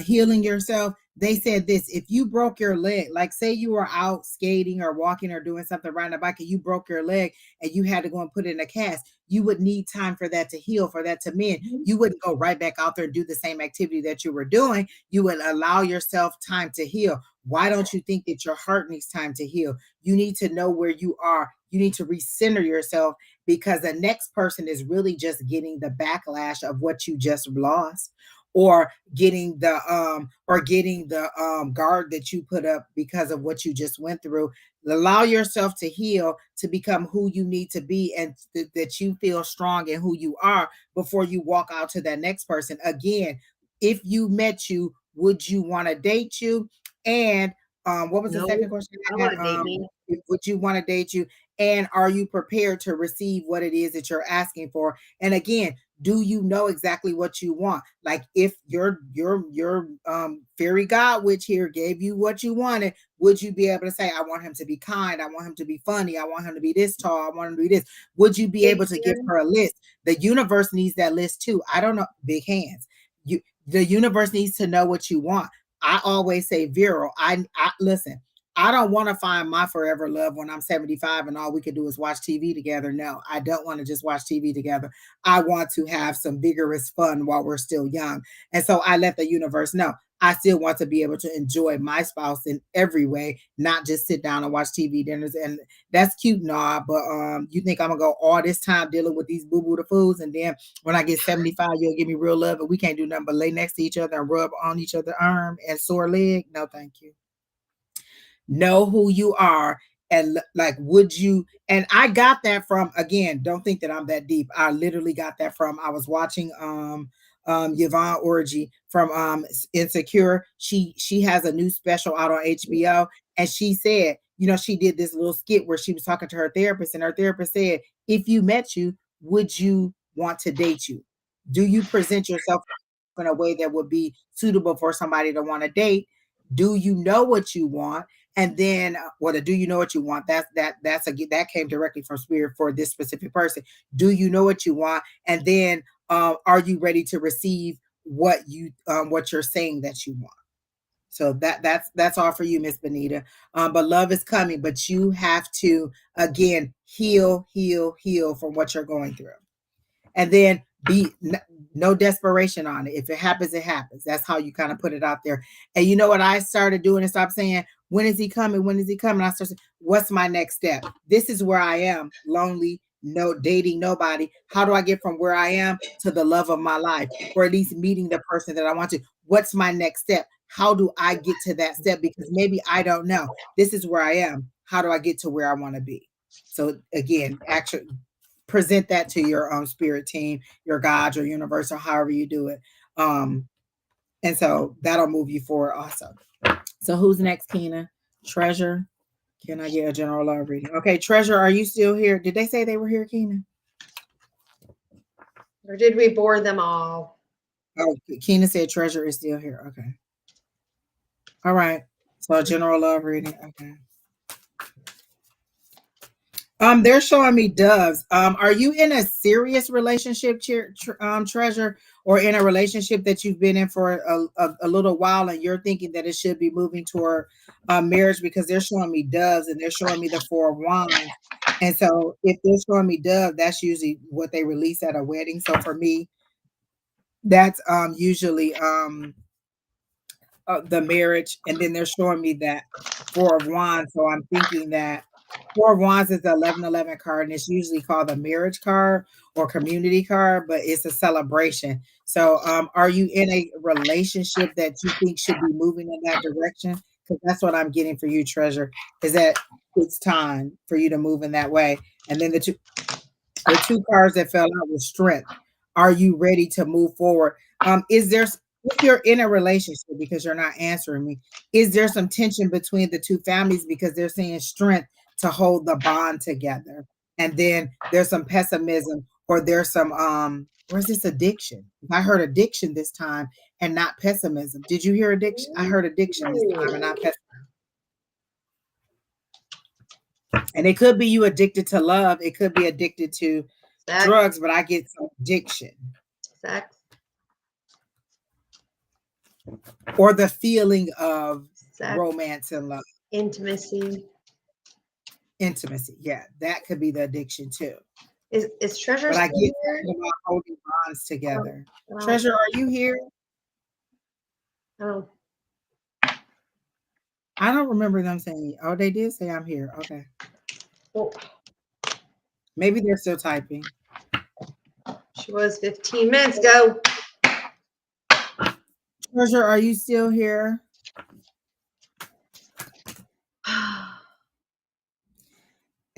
healing yourself, they said this: if you broke your leg, like say you were out skating or walking or doing something riding a bike and you broke your leg and you had to go and put it in a cast, you would need time for that to heal, for that to mend. You wouldn't go right back out there and do the same activity that you were doing. You would allow yourself time to heal. Why don't you think that your heart needs time to heal? You need to know where you are. You need to recenter yourself, because the next person is really just getting the backlash of what you just lost, or getting the guard that you put up because of what you just went through. Allow yourself to heal, to become who you need to be, and that you feel strong in who you are before you walk out to that next person. Again, if you met you, would you want to date you? And what was the second question? I want to date me. Would you want to date you? And are you prepared to receive what it is that you're asking for? And again, do you know exactly what you want? Like if your fairy god witch here gave you what you wanted, would you be able to say, I want him to be kind, I want him to be funny, I want him to be this tall, I want him to be this? Would you be able to give her a list? The universe needs that list too. I don't know, big hands. The universe needs to know what you want. I always say, Vero, I listen, I don't want to find my forever love when I'm 75 and all we can do is watch TV together. No, I don't want to just watch TV together. I want to have some vigorous fun while we're still young. And so I let the universe know I still want to be able to enjoy my spouse in every way, not just sit down and watch TV dinners. And that's cute and all, but you think I'm gonna go all this time dealing with these boo-boo the foods, and then when I get 75, you'll give me real love and we can't do nothing but lay next to each other and rub on each other's arm and sore leg? No, thank you. Know who you are, and like, would you? And I got that from, again, don't think that I'm that deep. I literally got that from, I was watching Yvonne Orji from Insecure. She has a new special out on HBO, and she said, she did this little skit where she was talking to her therapist, and her therapist said, if you met you, would you want to date you? Do you present yourself in a way that would be suitable for somebody to want to date? Do you know what you want? And then, do you know what you want? That came directly from spirit for this specific person. Do you know what you want? And then, are you ready to receive what you're saying that you want? So that's all for you, Miss Benita. But love is coming, but you have to, again, heal from what you're going through, and then be no desperation on it. If it happens, it happens. That's how you kind of put it out there. And you know what I started doing, and stop saying, when is he coming? When is he coming? I started saying, what's my next step? This is where I am, lonely, no dating nobody. How do I get from where I am to the love of my life, or at least meeting the person that I want to? What's my next step? How do I get to that step? Because maybe I don't know. This is where I am. How do I get to where I want to be? So again, actually present that to your spirit team, your God, your universe, or however you do it. And so that'll move you forward also. So who's next, Keena? Treasure. Can I get a general love reading? Okay, Treasure, are you still here? Did they say they were here, Keena? Or did we bore them all? Oh, Keena said Treasure is still here. Okay. All right. So a general love reading. Okay. They're showing me doves. Are you in a serious relationship, Treasure, or in a relationship that you've been in for a little while, and you're thinking that it should be moving toward marriage? Because they're showing me doves, and they're showing me the Four of Wands. And so if they're showing me dove, that's usually what they release at a wedding. So for me, that's usually the marriage. And then they're showing me that Four of Wands. So I'm thinking that Four of Wands is the 1111 card, and it's usually called the marriage card or community card, but it's a celebration. So are you in a relationship that you think should be moving in that direction? Because that's what I'm getting for you, Treasure, is that it's time for you to move in that way. And then the two cards that fell out was strength. Are you ready to move forward? Is there, if you're in a relationship, because you're not answering me, is there some tension between the two families, because they're saying strength to hold the bond together? And then there's some pessimism, or there's some where's this addiction? I heard addiction this time and not pessimism. Did you hear addiction? I heard addiction this time and not pessimism. And it could be you addicted to love. It could be addicted to drugs, but I get some addiction. Sex. Or the feeling of sex, romance and love. Intimacy. Yeah, that could be the addiction too. Is Treasure? But I get about holding bonds together. Treasure, are you here? Oh. I don't remember them saying, oh, they did say I'm here. Okay. Oh. Maybe they're still typing. She was 15 minutes ago. Treasure, are you still here?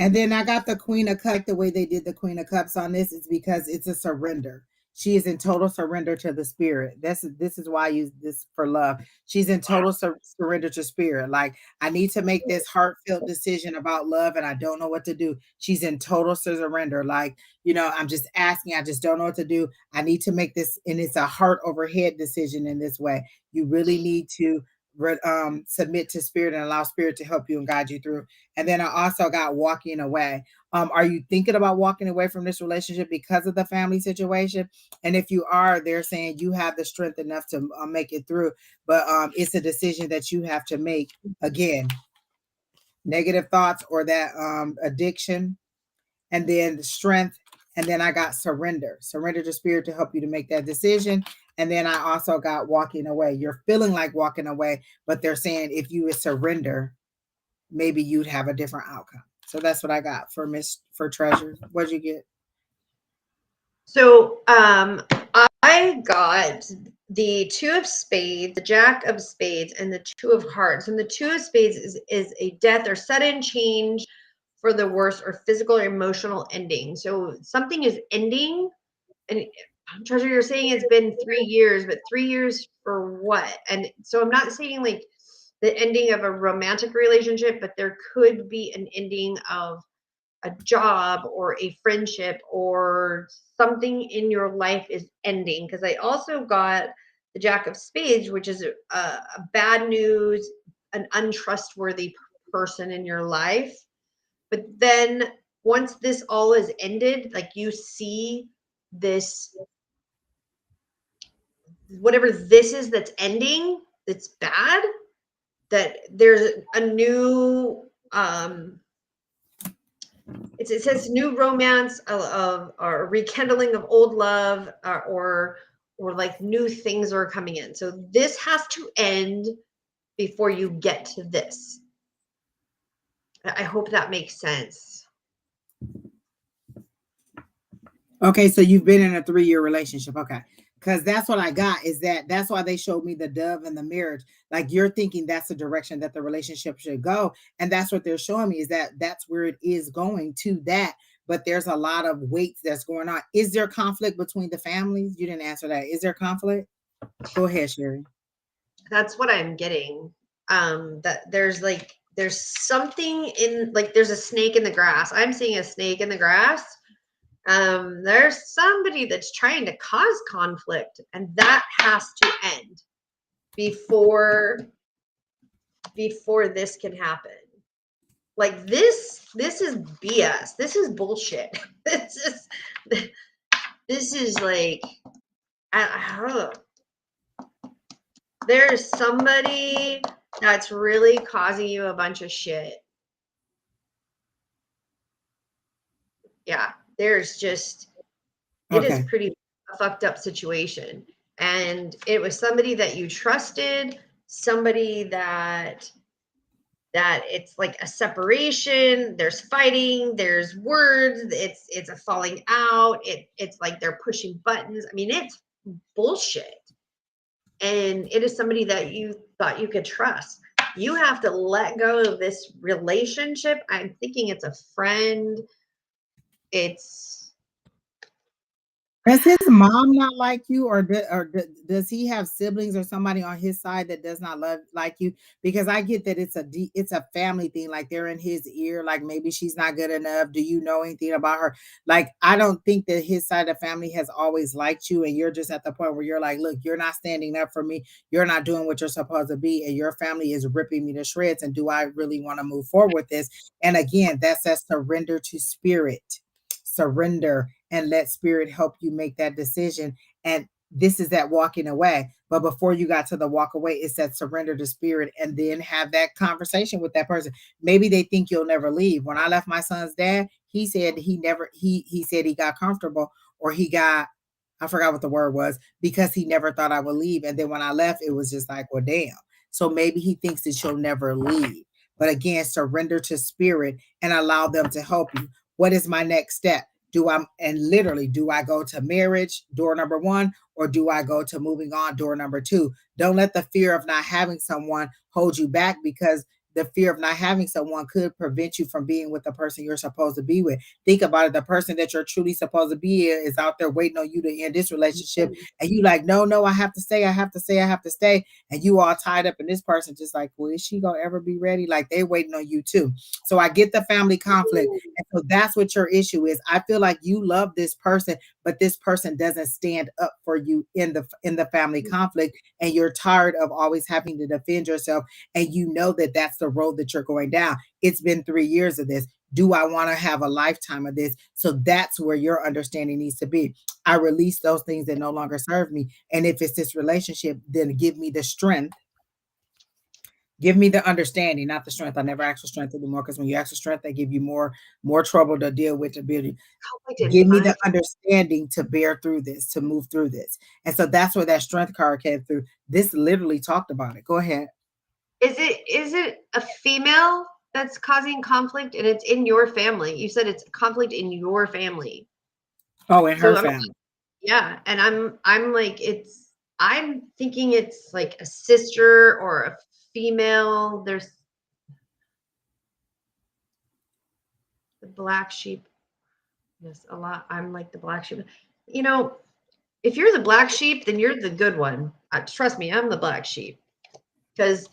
And then I got the Queen of Cups. The way they did the Queen of Cups on this is because it's a surrender. She is in total surrender to the spirit. This is why I use this for love. She's in total surrender to spirit. Like, I need to make this heartfelt decision about love, and I don't know what to do. She's in total surrender. Like, I'm just asking. I just don't know what to do. I need to make this, and it's a heart over head decision in this way. You really need to submit to spirit and allow spirit to help you and guide you through. And then I also got walking away. Are you thinking about walking away from this relationship because of the family situation? And if you are, they're saying you have the strength enough to make it through, but it's a decision that you have to make again. negative thoughts or that addiction, and then the strength, and then I got surrender to spirit to help you to make that decision. And then I also got walking away. You're feeling like walking away, but they're saying if you would surrender, maybe you'd have a different outcome. So that's what I got for Treasure. What'd you get? So I got the two of spades, the jack of spades, and the two of hearts. And the two of spades is a death or sudden change for the worse, or physical or emotional ending. So something is ending. And Treasure, you're saying it's been 3 years, but 3 years for what? And so I'm not saying like the ending of a romantic relationship, but there could be an ending of a job or a friendship, or something in your life is ending. Because I also got the jack of spades, which is a bad news, an untrustworthy person in your life. But then once this all is ended, like you see this, whatever this is that's ending, that's bad, that there's a new it says new romance of or rekindling of old love, or like new things are coming in. So this has to end before you get to this. I hope that makes sense. Okay, so you've been in a 3-year relationship. Okay. Because that's what I got, is that's why they showed me the dove and the marriage. Like you're thinking that's the direction that the relationship should go. And that's what they're showing me, is that that's where it is going to that. But there's a lot of weight that's going on. Is there conflict between the families? You didn't answer that. Is there conflict? Go ahead, Sheri. That's what I'm getting. That there's something in, like there's a snake in the grass. I'm seeing a snake in the grass. There's somebody that's trying to cause conflict, and that has to end before this can happen. Like this is BS. This is bullshit. This is like, I don't know. There's somebody that's really causing you a bunch of shit. Yeah, there's just, it is pretty fucked up situation. And it was somebody that you trusted, somebody that it's like a separation, there's fighting, there's words, it's a falling out, it's like they're pushing buttons. I mean, it's bullshit. And it is somebody that you thought you could trust. You have to let go of this relationship. I'm thinking it's a friend. Does his mom not like you, or does he have siblings or somebody on his side that does not like you? Because I get that it's a family thing. Like they're in his ear. Like maybe she's not good enough. Do you know anything about her? Like I don't think that his side of the family has always liked you, and you're just at the point where you're like, look, you're not standing up for me. You're not doing what you're supposed to be, and your family is ripping me to shreds. And do I really want to move forward with this? And again, that says surrender to spirit. Surrender and let spirit help you make that decision. And this is that walking away. But before you got to the walk away, it's that surrender to spirit, and then have that conversation with that person. Maybe they think you'll never leave. When I left my son's dad, he said he said he got comfortable, or he got, I forgot what the word was, because he never thought I would leave. And then when I left, it was just like, well, damn. So maybe he thinks that you'll never leave. But again, surrender to spirit and allow them to help you. What is my next step? Do I go to marriage, door number 1, or do I go to moving on, door number 2? Don't let the fear of not having someone hold you back, because the fear of not having someone could prevent you from being with the person you're supposed to be with. Think about it. The person that you're truly supposed to be is out there waiting on you to end this relationship. And you like, no, I have to stay. I have to stay. I have to stay. And you all tied up. And this person just like, well, is she going to ever be ready? Like they're waiting on you too. So I get the family conflict. And so that's what your issue is. I feel like you love this person, but this person doesn't stand up for you in the family conflict. And you're tired of always having to defend yourself. And you know that that's the road that you're going down. It's been 3 years of this. Do I want to have a lifetime of this? So that's where your understanding needs to be. I release those things that no longer serve me. And if it's this relationship, then give me the strength Give me the understanding, not the strength. I never ask for strength anymore because when you ask for strength, they give you more trouble to deal with. To build. Conflict in Give me my the understanding to bear through this, to move through this. And so that's where that strength card came through. This literally talked about it. Go ahead. Is it a female that's causing conflict and it's in your family? You said it's conflict in your family. Oh, in her So family. yeah, and I'm like I'm thinking it's like a sister or a female. There's the black sheep. Yes, a lot. I'm like the black sheep. You know, if you're the black sheep, then you're the good one. Trust me, I'm the black sheep because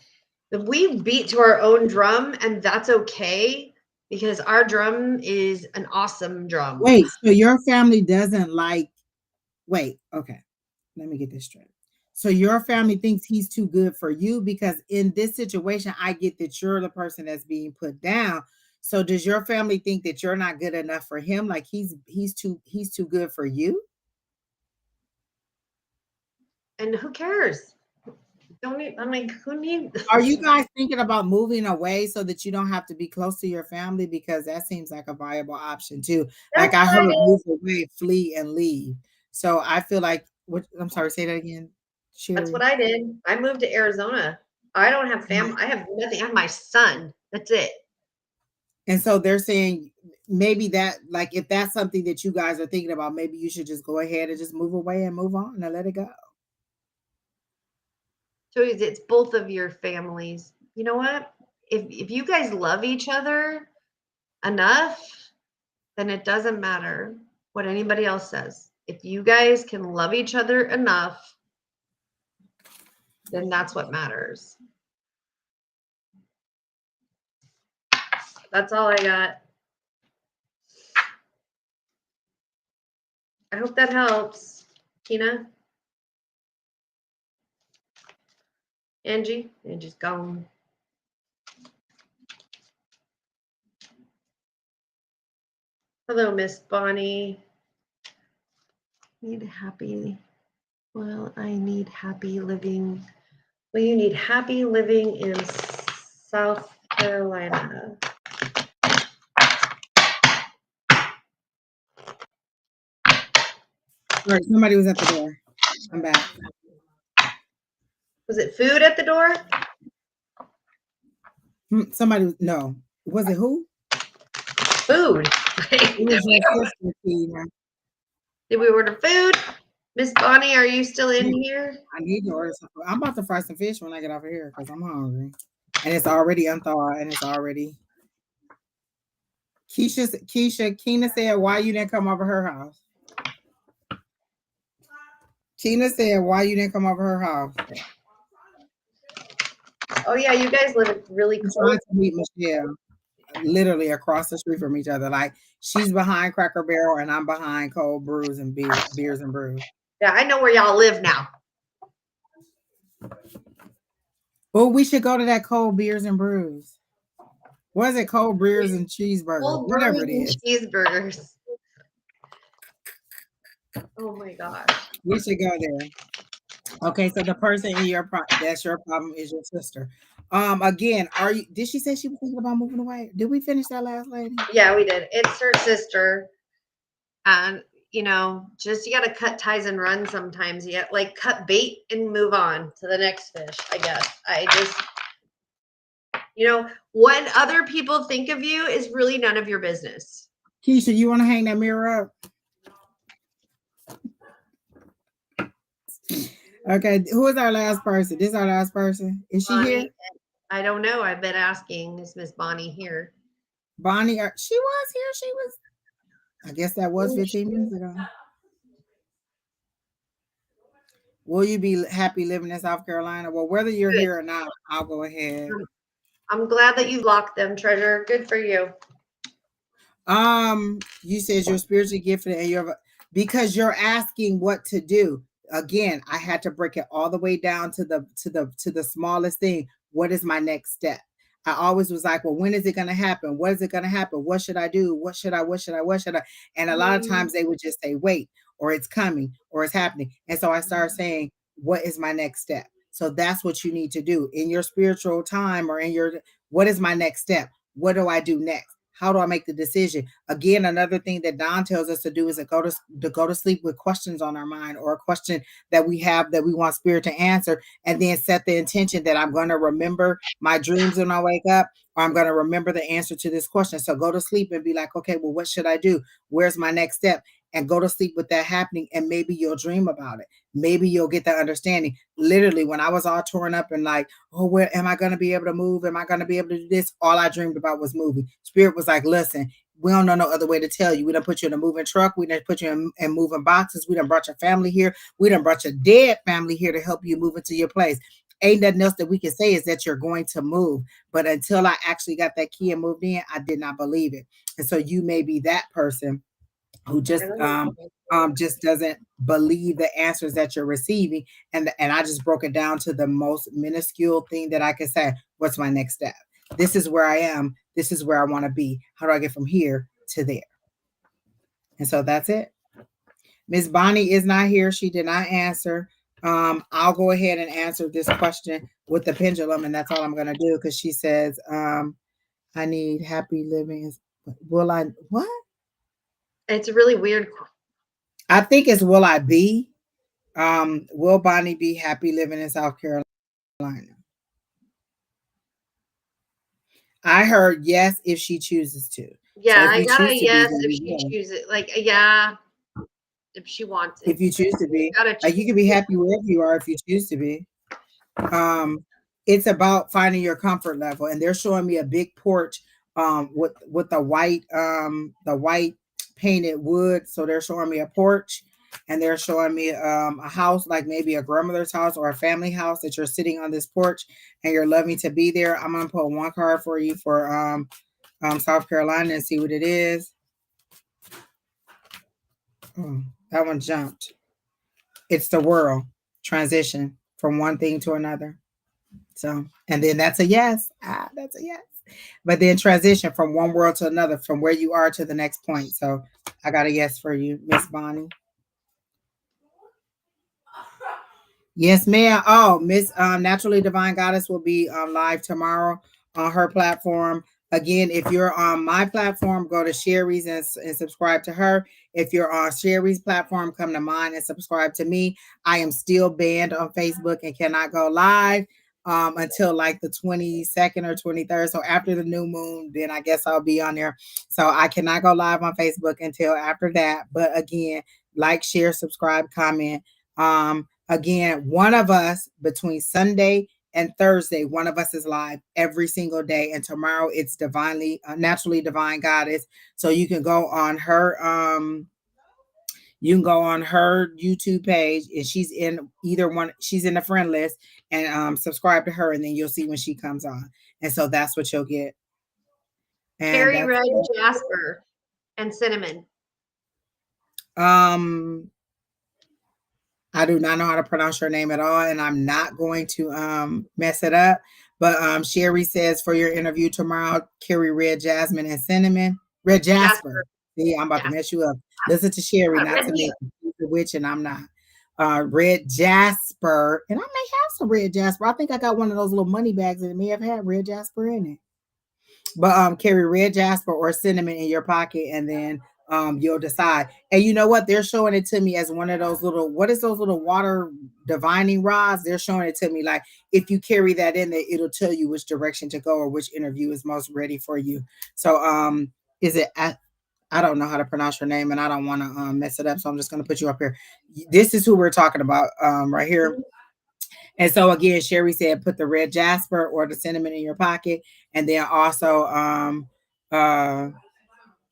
we beat to our own drum, and that's okay because our drum is an awesome drum. Wait, so your family doesn't like, wait, okay. Let me get this straight. So your family thinks he's too good for you because in this situation, I get that you're the person that's being put down. So does your family think that you're not good enough for him? Like he's too good for you? And who cares? Don't need, I'm like, who needs? Are you guys thinking about moving away so that you don't have to be close to your family? Because that seems like a viable option too. Like That's I what I heard did. move away, flee, and leave. So I feel like what I'm sorry, say that again, That's what Sherry. I did. I moved to Arizona. I don't have family. I have nothing. I have my son. That's it. And so they're saying maybe that, like, if that's something that you guys are thinking about, maybe you should just go ahead and just move away and move on and let it go. So it's both of your families. You know what? If you guys love each other enough, then it doesn't matter what anybody else says. If you guys can love each other enough, then that's what matters. That's all I got. I hope that helps. Tina? Angie's gone. Hello, Miss Bonnie. Need happy. Well, I need happy living. Well, you need happy living in South Carolina. All right, somebody was at the door. I'm back. Was it food at the door? Somebody was, no. Was it who? Food. It was your sister, Tina. Did we order food? Miss Bonnie, are you still in here? I need to order something. I'm about to fry some fish when I get off of here because I'm hungry. And it's already unthawed and it's already. Keena said, why you didn't come over her house? Keena said, why you didn't come over her house? Oh yeah, you guys live really I'm close. trying to meet Michelle literally across the street from each other. Like she's behind Cracker Barrel and I'm behind Cold Brews and Beers and Brews. Yeah, I know where y'all live now. Well, we should go to that Cold Beers and Brews. What is it? Cold Beers and Cheeseburgers, Cold whatever it burgers is. and cheeseburgers. Oh my gosh. We should go there. Okay, so the person in your that's your problem is your sister. Again, did she say she was thinking about moving away? Did we finish that last lady? Yeah, we did. It's her sister. And you know, just you gotta cut ties and run sometimes. You got like cut bait and move on to the next fish, I guess. I just what other people think of you is really none of your business. Keisha, you want to hang that mirror up? Okay, who is our last person? This is our last person. Is she Bonnie, here? I don't know. I've been asking. Is Miss Bonnie here? Bonnie, she was here. She was. I guess that was 15 minutes ago. Will you be happy living in South Carolina? Well, whether you're Good. here or not, I'll go ahead. I'm glad that you locked them, Treasure. Good for you. You said you're spiritually gifted and because you're asking what to do. Again, I had to break it all the way down to the smallest thing. What is my next step? I always was like, well, when is it going to happen? What is it going to happen? What should I do? What should I? And a lot of times they would just say, wait, or it's coming, or it's happening. And so I started saying, what is my next step? So that's what you need to do in your spiritual time or in your, what is my next step? What do I do next? How do I make the decision? Again, another thing that Don tells us to do is to go to sleep with questions on our mind, or a question that we have that we want spirit to answer, and then set the intention that I'm going to remember my dreams when I wake up, or I'm going to remember the answer to this question. So go to sleep and be like, okay, well, what should I do? Where's my next step? And go to sleep with that happening, and maybe you'll dream about it. Maybe you'll get that understanding. Literally, when I was all torn up and like, oh, where am I going to be able to move? Am I going to be able to do this? All I dreamed about was moving. Spirit was like, listen, we don't know no other way to tell you. We done put you in a moving truck. We done put you in moving boxes. We done brought your family here. We done brought your dead family here to help you move into your place. Ain't nothing else that we can say is that you're going to move. But until I actually got that key and moved in, I did not believe it. And so you may be that person who just doesn't believe the answers that you're receiving. And I just broke it down to the most minuscule thing that I can say. What's my next step? This is where I am. This is where I want to be. How do I get from here to there? And so that's it. Miss Bonnie is not here. She did not answer. I'll go ahead and answer this question with the pendulum, and that's all I'm going to do, because she says, I need happy living. Will I, what? It's a really weird. I think it's will I be? Will Bonnie be happy living in South Carolina? I heard yes if she chooses to. Yeah, So I got a yes be, if she chooses. Like, yeah, if she wants it. If you choose to be, like, you can be happy wherever you are if you choose to be. It's about finding your comfort level, and they're showing me a big porch with the white painted wood. So they're showing me a porch, and they're showing me a house, like maybe a grandmother's house or a family house, that you're sitting on this porch and you're loving to be there. I'm gonna put one card for you for South Carolina and see what it is. Oh, that one jumped. It's the world transition from one thing to another. So, and then that's a yes. That's a yes. But then transition from one world to another, from where you are to the next point. So I got a yes for you, Miss Bonnie. Yes, ma'am. Oh, Miss Naturally Divine Goddess will be live tomorrow on her platform. Again, if you're on my platform, go to Sheri's and subscribe to her. If you're on Sheri's platform, come to mine and subscribe to me. I am still banned on Facebook and cannot go live until like the 22nd or 23rd. So after the new moon, then I guess I'll be on there. So I cannot go live on Facebook until after that. But again, like, share, subscribe, comment. Again, one of us between Sunday and Thursday, one of us is live every single day. And tomorrow it's Naturally Divine Goddess. So you can go on her YouTube page, and she's in either one. She's in the friend list, and subscribe to her, and then you'll see when she comes on. And so that's what you'll get. And Cherry red, jasper, and cinnamon. I do not know how to pronounce your name at all, and I'm not going to mess it up. But Sheri says for your interview tomorrow, carry red jasmine and cinnamon. Red jasper. See, I'm about to mess you up. Listen to Sheri, not to me. She's a witch, and I'm not. Red jasper, and I may have some red jasper. I think I got one of those little money bags, and it may have had red jasper in it. But carry red jasper or cinnamon in your pocket, and then you'll decide. And you know what? They're showing it to me as one of those little, what is those little water divining rods? They're showing it to me like, if you carry that in there, it'll tell you which direction to go or which interview is most ready for you. So is it I don't know how to pronounce your name, and I don't want to mess it up, so I'm just going to put you up here. This is who we're talking about right here. And so again, Sheri said, put the red jasper or the cinnamon in your pocket. And then also,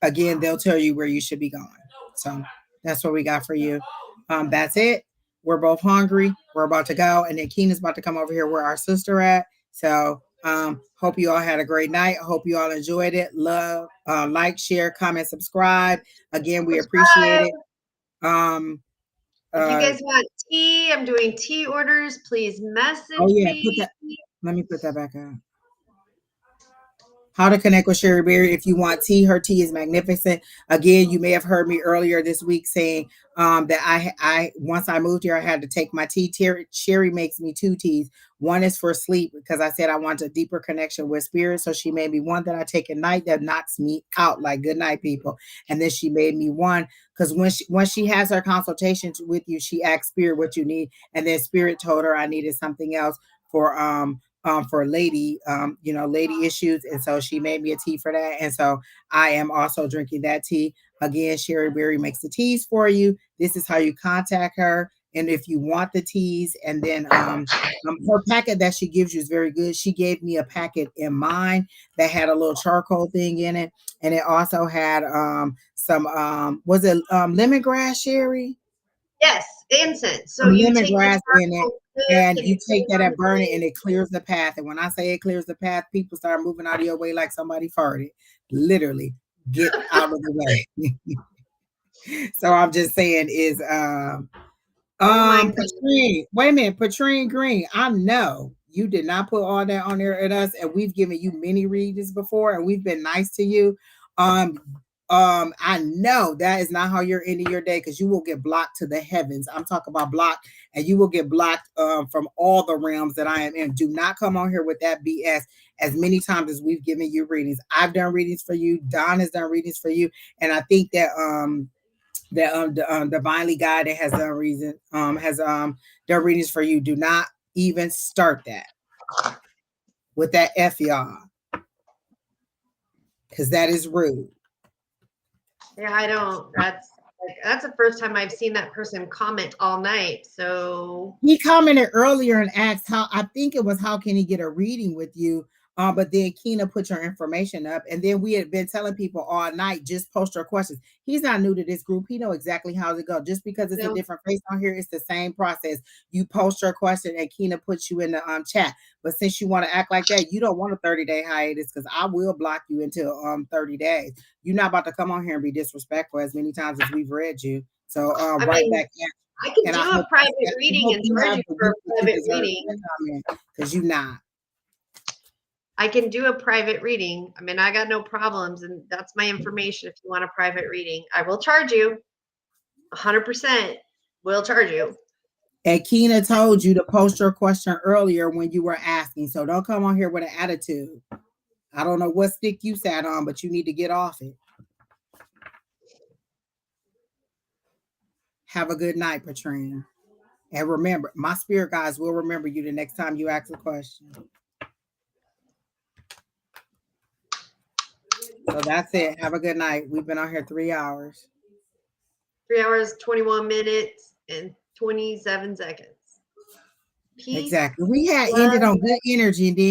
again, they'll tell you where you should be going. So that's what we got for you. That's it. We're both hungry. We're about to go. And then Keena's about to come over here where our sister at. So hope you all had a great night. I hope you all enjoyed it. Love, like, share, comment, subscribe. Again, we appreciate it. If you guys want tea, I'm doing tea orders. Please message me. Let me put that back up. How to connect with Sheri Beery. If you want tea, her tea is magnificent. Again, you may have heard me earlier this week saying that I once I moved here, I had to take my tea. Sheri makes me 2 teas. One is for sleep because I said I want a deeper connection with spirit. So she made me one that I take at night that knocks me out like good night, people. And then she made me one because when she has her consultations with you, she asks spirit what you need, and then spirit told her I needed something else for lady, lady issues. And so she made me a tea for that. And so I am also drinking that tea. Again, Sheri Beery makes the teas for you. This is how you contact her. And if you want the teas, and then her packet that she gives you is very good. She gave me a packet in mine that had a little charcoal thing in it. And it also had some was it lemongrass, Sheri? Yes, incense. So Some you take the lemongrass in it, charcoal stick and and you you put take it that on and the burn it, flame. and it clears the path. And when I say it clears the path, people start moving out of your way like somebody farted. Literally, get out of the way. So I'm just saying is Oh my goodness. Patrine, wait a minute, Patrine Green. I know you did not put all that on there at us, and we've given you many readings before, and we've been nice to you. Um, I know that is not how you're ending your day because you will get blocked to the heavens. I'm talking about blocked, and you will get blocked from all the realms that I am in. Do not come on here with that BS. As many times as we've given you readings, I've done readings for you. Don has done readings for you, and I think that the divinely guide that has done readings for you. Do not even start that with that F y'all, because that is rude. Yeah, I don't. That's the first time I've seen that person comment all night. So He commented earlier and asked I think it was how can he get a reading with you? But then Keena put your information up, and then we had been telling people all night, just post your questions. He's not new to this group. He know exactly how to go. Just because it's a no, different face on here, it's the same process. You post your question, and Keena puts you in the chat. But since you want to act like that, you don't want a 30-day hiatus because I will block you until 30 days. You're not about to come on here and be disrespectful as many times as we've read you. So I right mean, back in. I can And do a private reading and you charge have you the for week a that you private deserve reading. because you not. I can do a private reading. I mean, I got no problems, and that's my information. If you want a private reading, I will charge you 100%. Will charge you. And Keena told you to post your question earlier when you were asking. So don't come on here with an attitude. I don't know what stick you sat on, but you need to get off it. Have a good night, Patrina. And remember, my spirit guides will remember you the next time you ask a question. So that's it. Have a good night. We've been on here 3 hours. 3 hours, 21 minutes, and 27 seconds. Peace. Exactly. We had Love. ended on good energy, and then